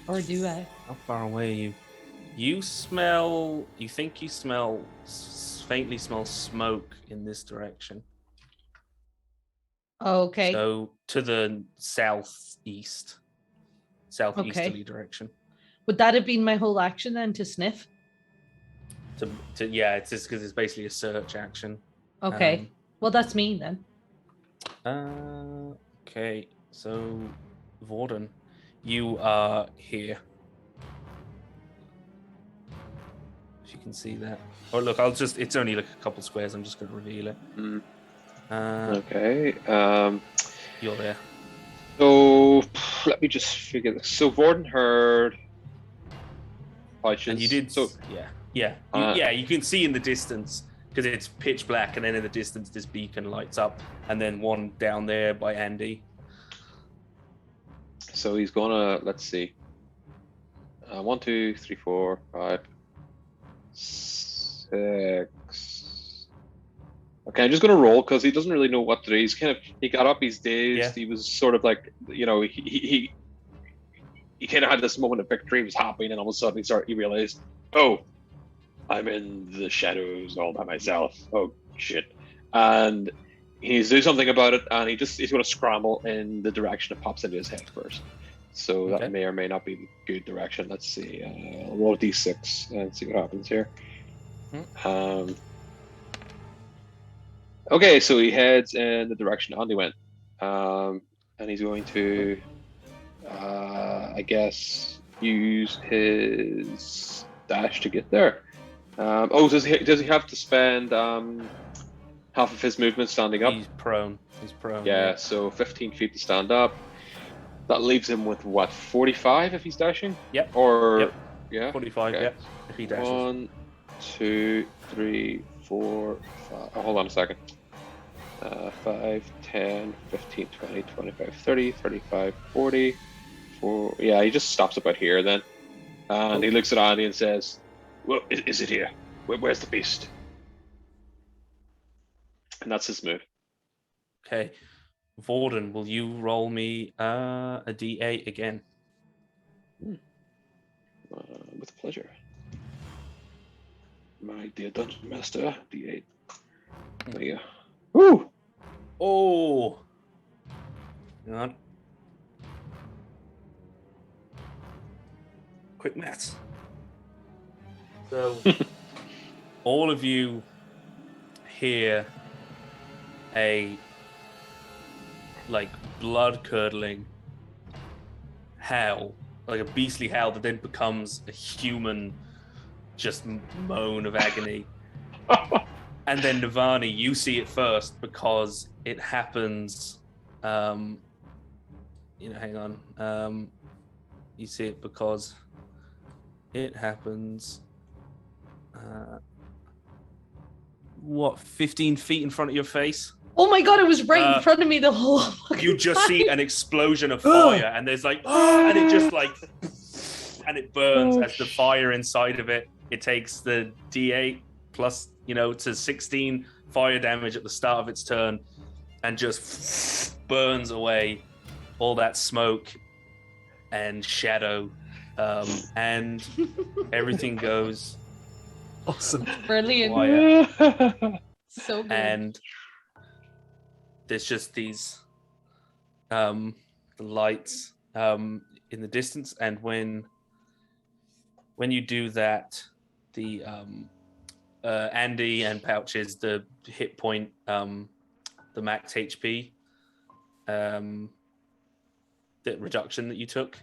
Or do I? How far away are you? You think you faintly smell smoke in this direction. Okay. So to the southeasterly direction. Would that have been my whole action then, to sniff? Yeah, it's just because it's basically a search action. Okay. Well, that's me then. Okay, so Vorden, you are here. If you can see that. Oh, look, it's only like a couple squares. I'm just going to reveal it. Okay. You're there. So let me just figure this. So Vorden heard Hodges. And you did. So yeah. You can see in the distance because it's pitch black, and then in the distance this beacon lights up, and then one down there by Andy. So he's gonna, let's see. 1, 2, 3, 4, 5, 6. Okay, I'm just gonna roll because he doesn't really know what to do. He got up, he's dazed. Yeah. He was sort of like, he kind of had this moment of victory. He was happy, and then all of a sudden he realized, oh, I'm in the shadows all by myself. Oh shit! And he needs to do something about it, and he's going to scramble in the direction that pops into his head first. So that may or may not be the good direction. Let's see. I'll roll a d6 and see what happens here. Okay, so he heads in the direction Andy went, and he's going to, I guess, use his dash to get there. Does he have to spend half of his movement standing up? He's prone. Yeah, so 15 feet to stand up. That leaves him with what, 45 if he's dashing? Yep. Or yeah, 45. okay. Yeah, if he dashes. 1, 2, 3, 4, 5. Oh, hold on a second. 5, 10, 15, 20, 25, 30, 35, 40. Yeah, he just stops about here then. And he looks at Andy and says, well, is it here? Where's the beast? And that's his move. Okay. Vorden, will you roll me a d8 again? With pleasure. My dear Dungeon Master, D8. There you go. Woo! Oh! Hang on. Quick maths. So, all of you hear a blood-curdling howl, like a beastly howl that then becomes a human just moan of agony. And then Navani, you see it first because it happens. Hang on. You see it because it happens. 15 feet in front of your face? Oh my god, it was right in front of me the whole You just time. see an explosion of fire, and there's and it just and it burns as the fire inside of it. It takes the D8 plus, to 16 fire damage at the start of its turn, and just burns away all that smoke and shadow, and everything goes Awesome. Brilliant. quiet. So good. And there's just these the lights in the distance, and when you do that, the Andy and Pouches, the hit point, the max HP, the reduction that you took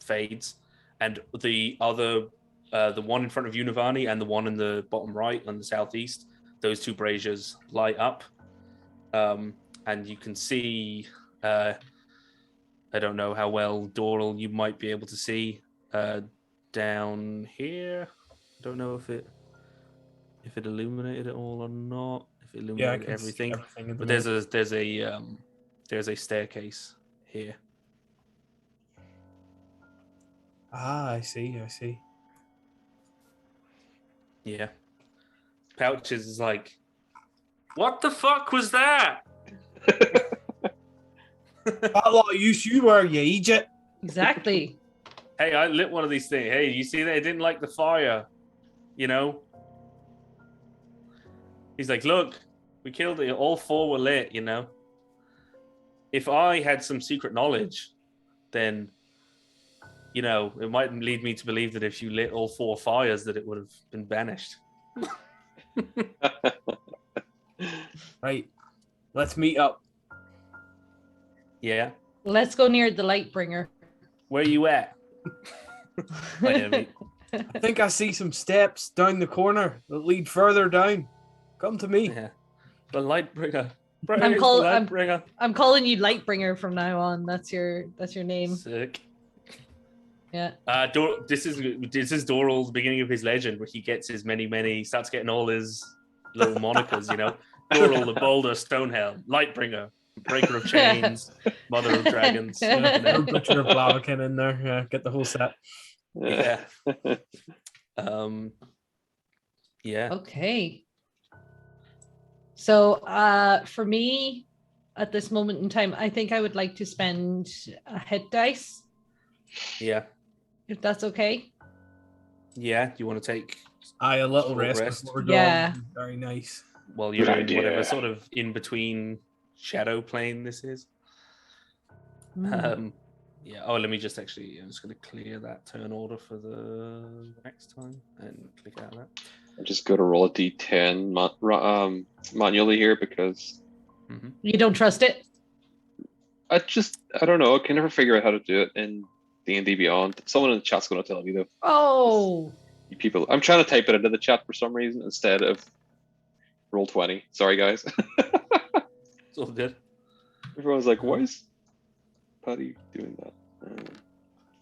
fades, and the other, the one in front of Univani and the one in the bottom right on the southeast, those two braziers light up, and you can see. I don't know how well, Doral, you might be able to see down here. I don't know if it illuminated it all or not. If it illuminated everything. But there's a staircase here. I see. Yeah. Pouches is like, what the fuck was that? That lot of use you were, you idiot. Exactly. Hey, I lit one of these things. Hey, you see that? It didn't like the fire. He's like, look, we killed it. All four were lit, If I had some secret knowledge, then, it might lead me to believe that if you lit all four fires, that it would have been banished. Right. Let's meet up. Yeah. Let's go near the Lightbringer. Where you at? I think I see some steps down the corner that lead further down. Come to me. Yeah. The Lightbringer. I'm calling you Lightbringer from now on. That's your name. Sick. Yeah. This is Doral's beginning of his legend, where he gets his many, starts getting all his little monikers, Doral the Boulder, Stonehelm, Lightbringer, Breaker of Chains, Mother of Dragons. Butcher of Blaviken in there. Yeah, get the whole set. Yeah. Yeah. Okay. So for me, at this moment in time, I think I would like to spend a hit dice. Yeah. If that's okay. Yeah. Do you want to take a little rest before we're going? Yeah. Very nice. Well, you're in whatever sort of in between shadow plane this is. Yeah. Oh, let me just I'm just going to clear that turn order for the next time and click out of that. I'm just going to roll a d10 manually here because you don't trust it. I don't know. I can never figure out how to do it in D&D Beyond. Someone in the chat's going to tell me though. Oh. You people, I'm trying to type it into the chat for some reason instead of roll 20. Sorry, guys. It's all good. Everyone's like, why is Paddy doing that?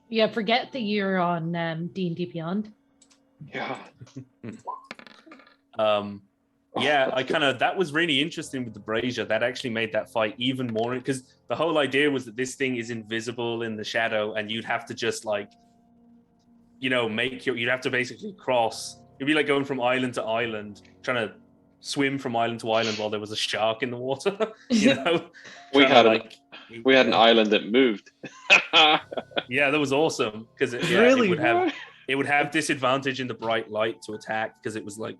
Yeah, forget that you're on D&D Beyond. Yeah. Yeah, that was really interesting with the brazier. That actually made that fight even more, because the whole idea was that this thing is invisible in the shadow, and you'd have to just like, you'd have to basically cross. It'd be like going from island to island, trying to swim from island to island while there was a shark in the water. We had an island that moved. Yeah, that was awesome, because it would have disadvantage in the bright light to attack, because it was like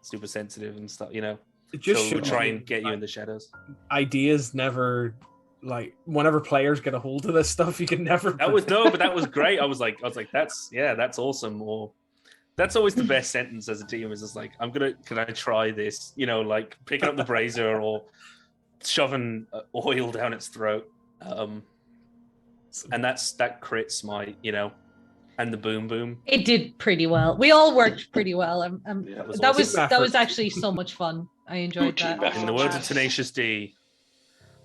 super sensitive and stuff, It just so would try and get you in the shadows. Ideas never, like, whenever players get a hold of this stuff, you can never. But that was great. I was like, that's awesome. Or that's always the best sentence as a DM, is just like, can I try this? Like picking up the brazier or shoving oil down its throat. And that crit smite, and the boom boom. It did pretty well. We all worked pretty well. That was actually so much fun. I enjoyed that. In the words of Tenacious D.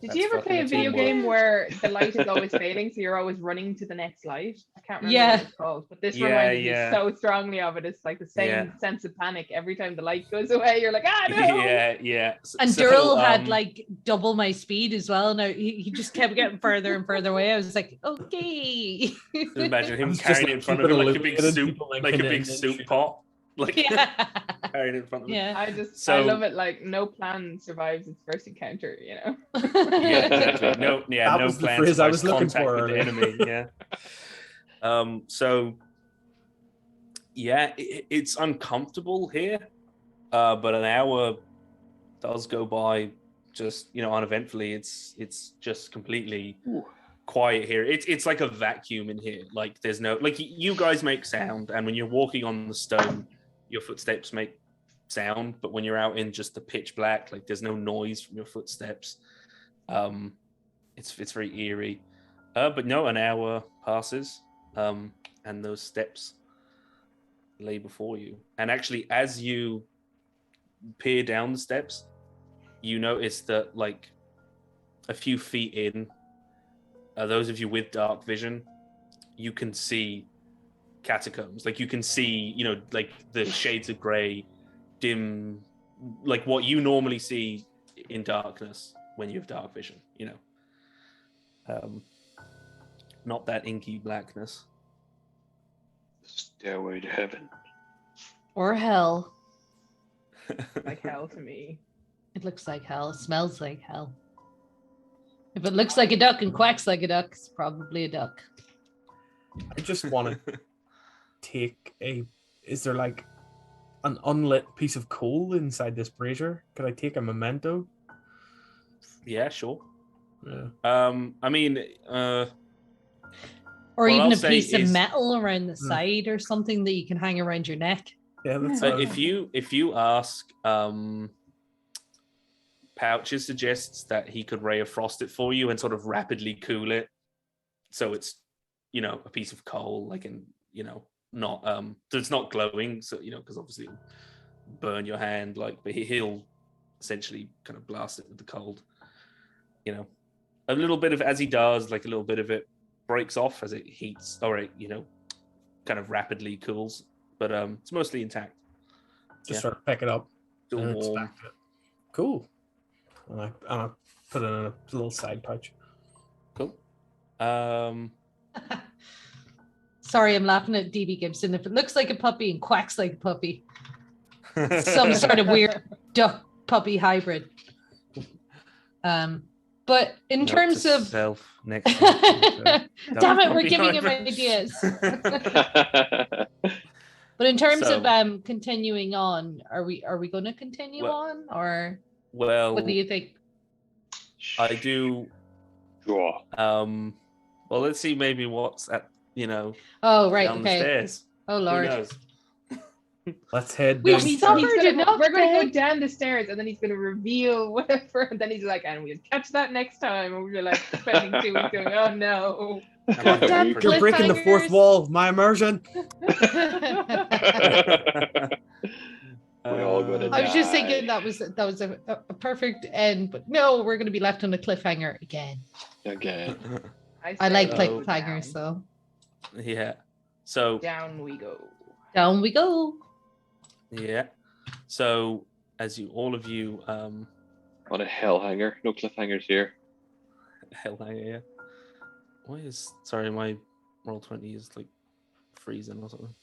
Did you ever play a video game where the light is always fading, so you're always running to the next light? I can't remember what it's called, but this reminded me so strongly of it. It's like the same sense of panic every time the light goes away. You're like, no! Yeah. And Durrell had like double my speed as well. Now he just kept getting further and further away. I was like, okay. Imagine him carrying it in front of him like a big soup pot. Carried in front of him. I love it. Like, no plan survives its first encounter. Yeah, exactly. No plan survives contact with the enemy. Yeah. It's uncomfortable here, but an hour does go by just uneventfully. It's just completely quiet here. It's like a vacuum in here. Like there's no, like, you guys make sound, and when you're walking on the stone, your footsteps make sound, but when you're out in just the pitch black, like there's no noise from your footsteps. It's very eerie. But no, an hour passes, and those steps lay before you. And actually, as you peer down the steps, you notice that like a few feet in, those of you with dark vision, you can see catacombs. Like you can see, like the shades of gray, dim, like what you normally see in darkness when you have dark vision, not that inky blackness. Stairway to heaven. Or hell. Like hell to me. It looks like hell. It smells like hell. If it looks like a duck and quacks like a duck, it's probably a duck. I just want to take is there like an unlit piece of coal inside this brazier? Could I take a memento? Yeah, sure. Yeah. I mean, or even a piece of metal around the side or something that you can hang around your neck. Yeah, that's if you ask Pouches suggests that he could ray of frost it for you and sort of rapidly cool it, so it's a piece of coal, like not so it's not glowing, so because obviously it'll burn your hand, like, but he'll essentially kind of blast it with the cold. A little bit of, as he does, like a little bit of it breaks off as it heats, or it kind of rapidly cools, but it's mostly intact. Just sort of pick it up. Still warm. Cool. And I put it in a little side pouch. Cool. Sorry, I'm laughing at DB Gibson. If it looks like a puppy and quacks like a puppy, some sort of weird duck puppy hybrid. But in terms of self next damn it, we're giving him ideas. But in terms of continuing on, are we going to continue on, or what do you think? I do. Sure. Well, let's see. Maybe what's at Oh right, down okay. the stairs. Oh Lord. Who knows? Let's head We've down. suffered enough. We're going to go down the stairs, and then he's going to reveal whatever, and then he's like, and we'll catch that next time. And we're like spending 2 weeks going, oh no. You're breaking the fourth wall, my immersion. We're all gonna die. I was just thinking that was a perfect end, but no, we're going to be left on a cliffhanger again. I like cliffhangers, so. Yeah. So down we go. Down we go. Yeah. So all of you On a hell hanger. No cliffhangers here. hell hanger, yeah. Why is my Roll20 is like freezing or something?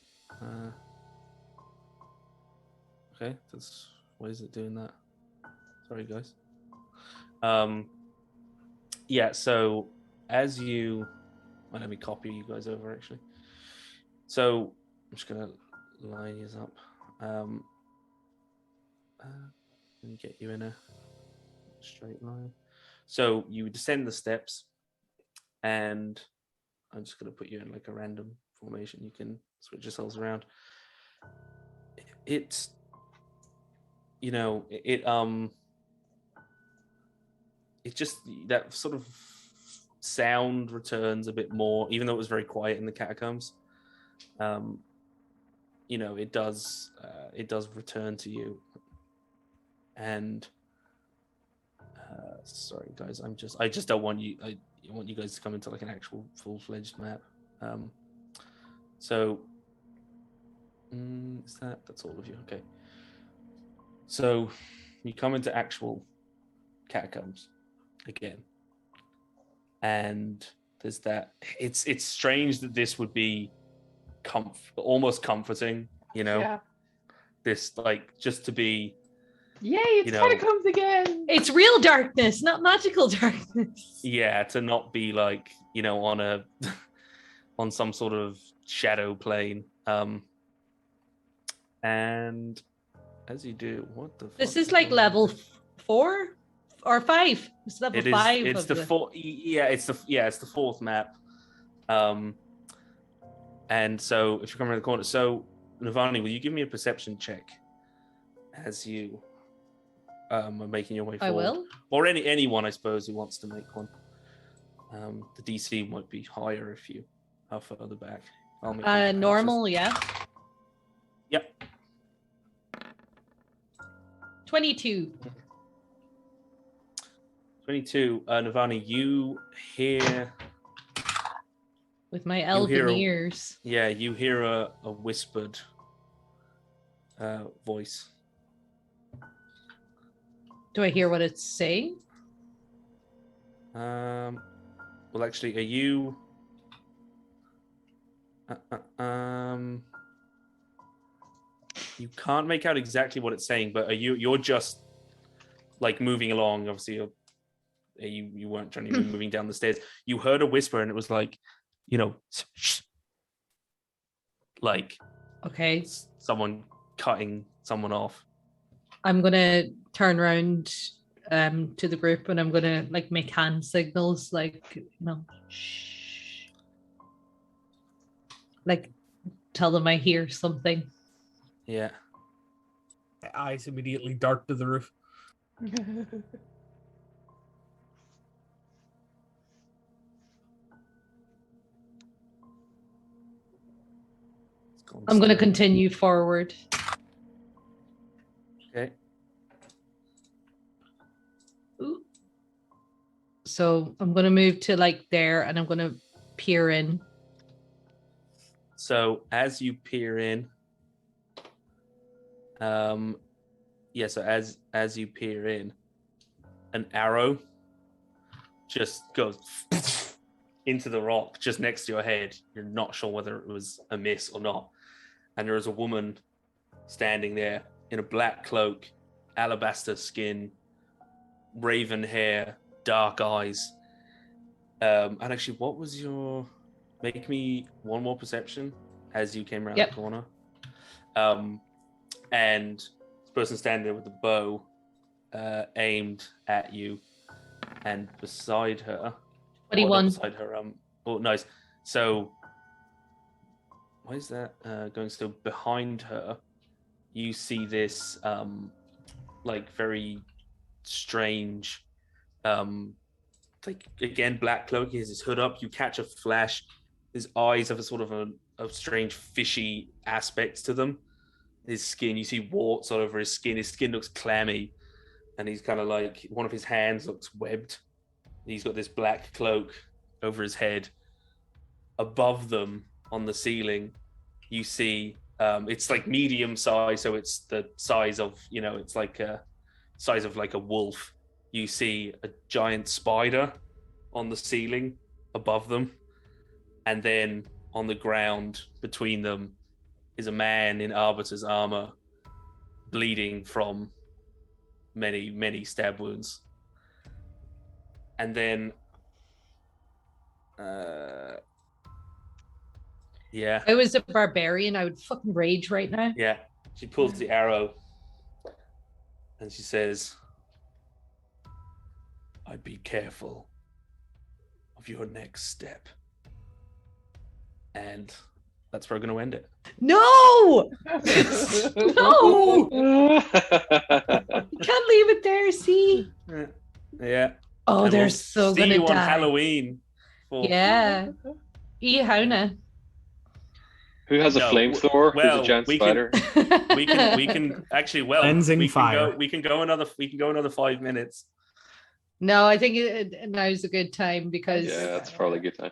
Okay, why is it doing that? Sorry, guys. Yeah. So as you, let me copy you guys over actually. So I'm just gonna line these up. Let me get you in a straight line. So you descend the steps, and I'm just gonna put you in like a random formation. You can switch yourselves around. It's, it just, that sort of sound returns a bit more, even though it was very quiet in the catacombs. It does return to you. And sorry guys, I just don't want you. I want you guys to come into like an actual full-fledged map. So that's all of you. Okay. So you come into actual catacombs again, and there's that. It's strange that this would be almost comforting, Yeah. This, like, just to be, Yay, it's catacombs again. It's real darkness, not magical darkness. yeah, to not be like, on a on some sort of shadow plane. And as you do, what the fuck This is like level 4 or 5. It's level 5. It's the fourth. Yeah, it's the fourth map. And so if you come around the corner, so Navani, will you give me a perception check as you are making your way forward? I will. Or anyone, I suppose, who wants to make one. The DC might be higher if you are further back. I'll make normal, yeah. Yep. 22. 22. Navani, you hear... With my elven ears. Yeah, you hear a whispered voice. Do I hear what it's saying? Well, actually, are you... You can't make out exactly what it's saying, but you're just like moving along. Obviously, you weren't trying to be moving down the stairs. You heard a whisper, and it was like, like, okay, someone cutting someone off. I'm gonna turn around to the group, and I'm gonna like make hand signals, like, shh, like tell them I hear something. Yeah. My eyes immediately dart to the roof. I'm going to continue forward. Okay. Ooh. So I'm going to move to like there, and I'm going to peer in. So as you peer in, so as you peer in, an arrow just goes into the rock just next to your head. You're not sure whether it was a miss or not. And there is a woman standing there in a black cloak, alabaster skin, raven hair, dark eyes. And actually, what was your... Make me one more perception as you came around the corner. And this person standing there with the bow aimed at you, and beside her... 21. Beside her, oh, nice. So, why is that going? So behind her, you see this like very strange, like, again, black cloak. He has his hood up. You catch a flash. His eyes have a sort of a strange fishy aspect to them. His skin, you see warts all over his skin. His skin looks clammy, and he's kind of like, one of his hands looks webbed. He's got this black cloak over his head. Above them on the ceiling, you see It's like medium size, so it's the size of, it's like a size of like a wolf. You see a giant spider on the ceiling above them, and then on the ground between them is a man in Arbiter's armor, bleeding from many, many stab wounds. And then, yeah. I was a barbarian. I would fucking rage right now. Yeah. She pulls the arrow and she says, "I'd be careful of your next step." And that's where we're going to end it. No! No! You can't leave it there, see? Yeah. Oh, And they're we'll so see gonna you on die. Halloween. Yeah. Ihauna. Who has a No, flamethrower? well, Who's a giant we can- spider? We can actually, well, Cleansing we can fire. we can go another 5 minutes. No, I think now's a good time because Yeah, that's probably a good time.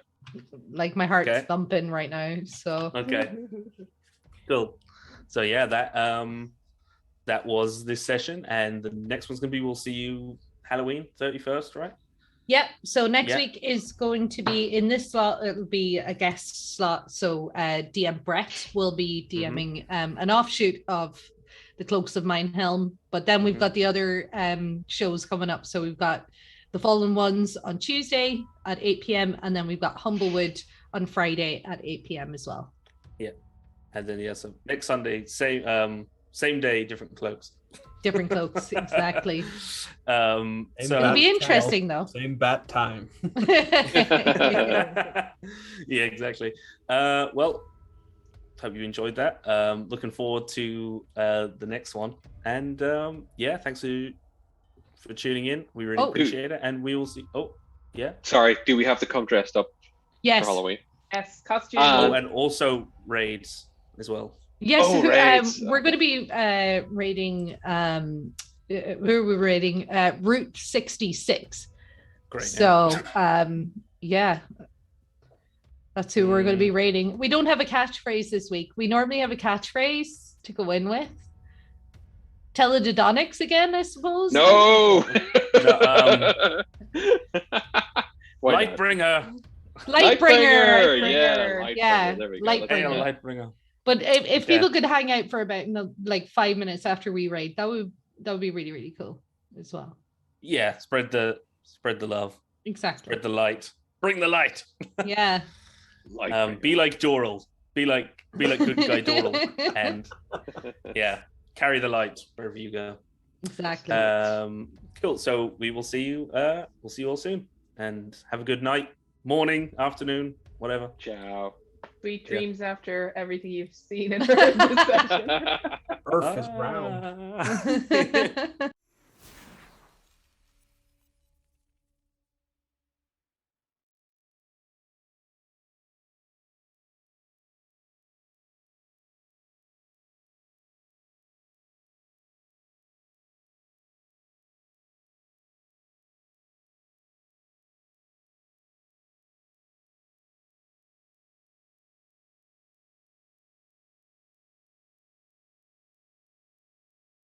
like my heart's Okay. thumping right now. So Okay. Cool. So yeah, that was this session, and the next one's gonna be, we'll see you Halloween 31st, right? yep. So next Yeah. week is going to be in this slot. It'll be a guest slot. So DM Brett will be DMing an offshoot of the Cloaks of Minehelm. But then we've got the other shows coming up. So we've got the Fallen Ones on Tuesday at 8 p.m. and then we've got Humblewood on Friday at 8 p.m. as well. Yeah. And then so next Sunday, same day, different cloaks. Different cloaks, exactly. So It'll be interesting though. Same bat time. yeah, exactly. Well, hope you enjoyed that. Looking forward to the next one. And yeah, thanks for tuning in. We really appreciate it. And we will see. Oh, yeah. Sorry, do we have to come dressed up Yes. for Halloween? Yes, costume. And also raids as well. Yes, Oh, raids. we're going to be raiding. Who are we raiding? Route 66. Great. So, yeah, that's who we're going to be raiding. We don't have a catchphrase this week. We normally have a catchphrase to go in with. Teledidonics again, I suppose. No. Lightbringer. Lightbringer. Yeah, Yeah, Lightbringer. There we go. Lightbringer. Lightbringer. But if Okay. people could hang out for about like 5 minutes after we raid, that would be really, really cool as well. Yeah, spread the love. Exactly. Spread the light. Bring the light. Yeah. Be like Doral. Be like good guy Doral. And yeah, carry the light wherever you go. Exactly. Cool. So we will see you. We'll see you all soon. And have a good night, morning, afternoon, whatever. Ciao. Sweet dreams after everything you've seen and heard this session. Earth is round. Ah.